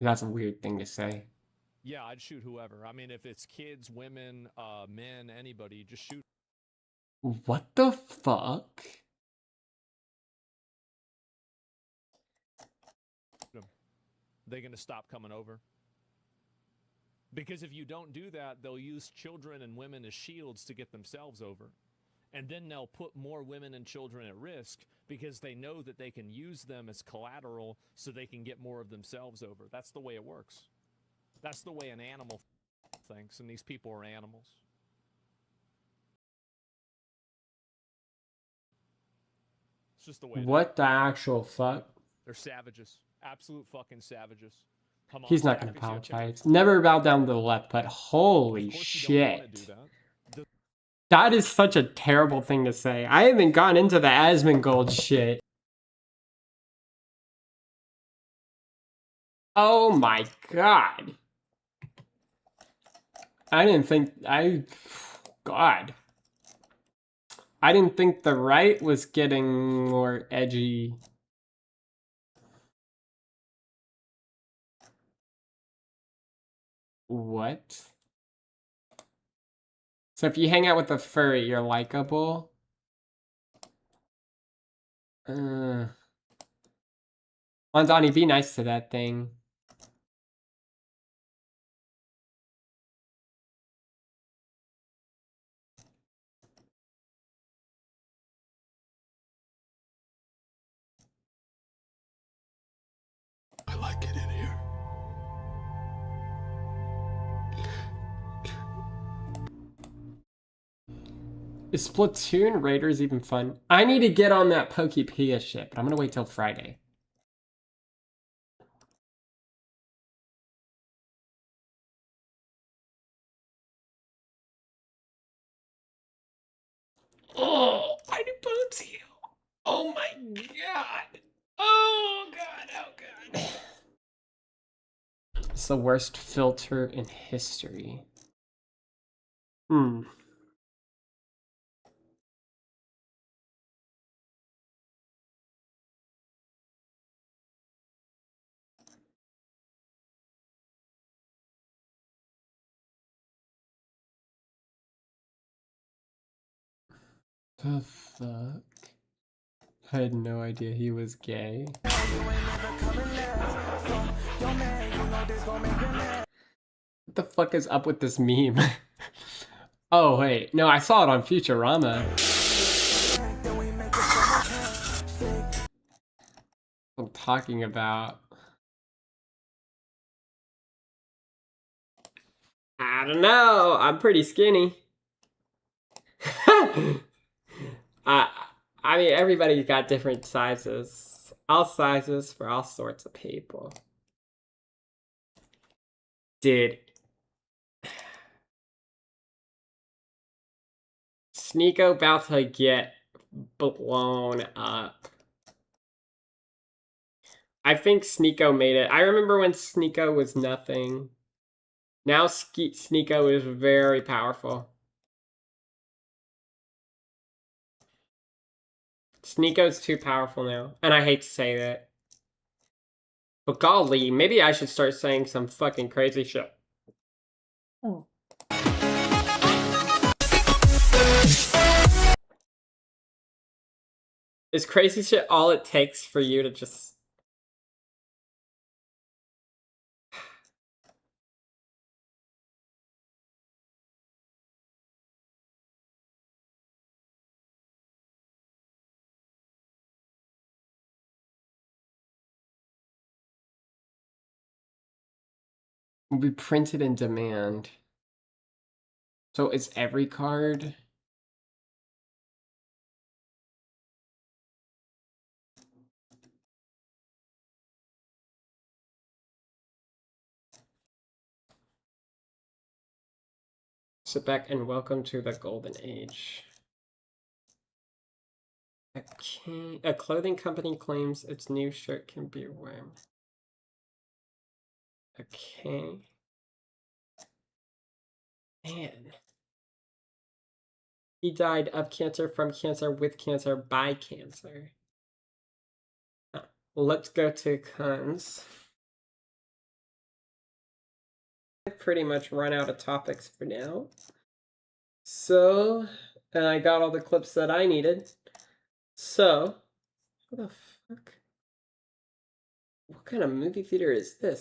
[SPEAKER 1] That's a weird thing to say.
[SPEAKER 21] Yeah, I'd shoot whoever. I mean, if it's kids, women, men, anybody, just shoot
[SPEAKER 1] What the fuck?
[SPEAKER 21] them. They're going to stop coming over. Because if you don't do that, they'll use children and women as shields to get themselves over. And then they'll put more women and children at risk because they know that they can use them as collateral so they can get more of themselves over. That's the way it works. That's the way an animal thinks, and these people are animals. It's just the way.
[SPEAKER 1] What the actual fuck?
[SPEAKER 21] They're savages. Absolute fucking savages.
[SPEAKER 1] He's not gonna apologize. Never bow down to the left, but holy shit. That is such a terrible thing to say. I haven't gotten into the Asmongold shit. Oh my god. God. I didn't think the right was getting more edgy. What? So if you hang out with a furry, you're likable? Mamdani, be nice to that thing.
[SPEAKER 19] I like it in here.
[SPEAKER 1] Is Splatoon Raiders even fun? I need to get on that Pokepia shit, but I'm gonna wait till Friday. Oh, I do bones heal. Oh my god. Oh god, oh god. It's the worst filter in history. The fuck? I had no idea he was gay. What the fuck is up with this meme? Oh wait, no, I saw it on Futurama. I'm talking about. I don't know. I'm pretty skinny. I mean, everybody's got different sizes. All sizes for all sorts of people. Dude. Sneeko about to get blown up. I think Sneeko made it. I remember when Sneeko was nothing. Now Sneeko is very powerful. Sneeko's too powerful now. And I hate to say that. But golly, maybe I should start saying some fucking crazy shit. Oh. Is crazy shit all it takes for you to just... will be printed in demand. So is every card? Sit back and welcome to the golden age. A clothing company claims its new shirt can be worn. Okay. Man. He died of cancer, from cancer, with cancer, by cancer. Let's go to cons. pretty much run out of topics for now. So, and I got all the clips that I needed. So, what the fuck? What kind of movie theater is this?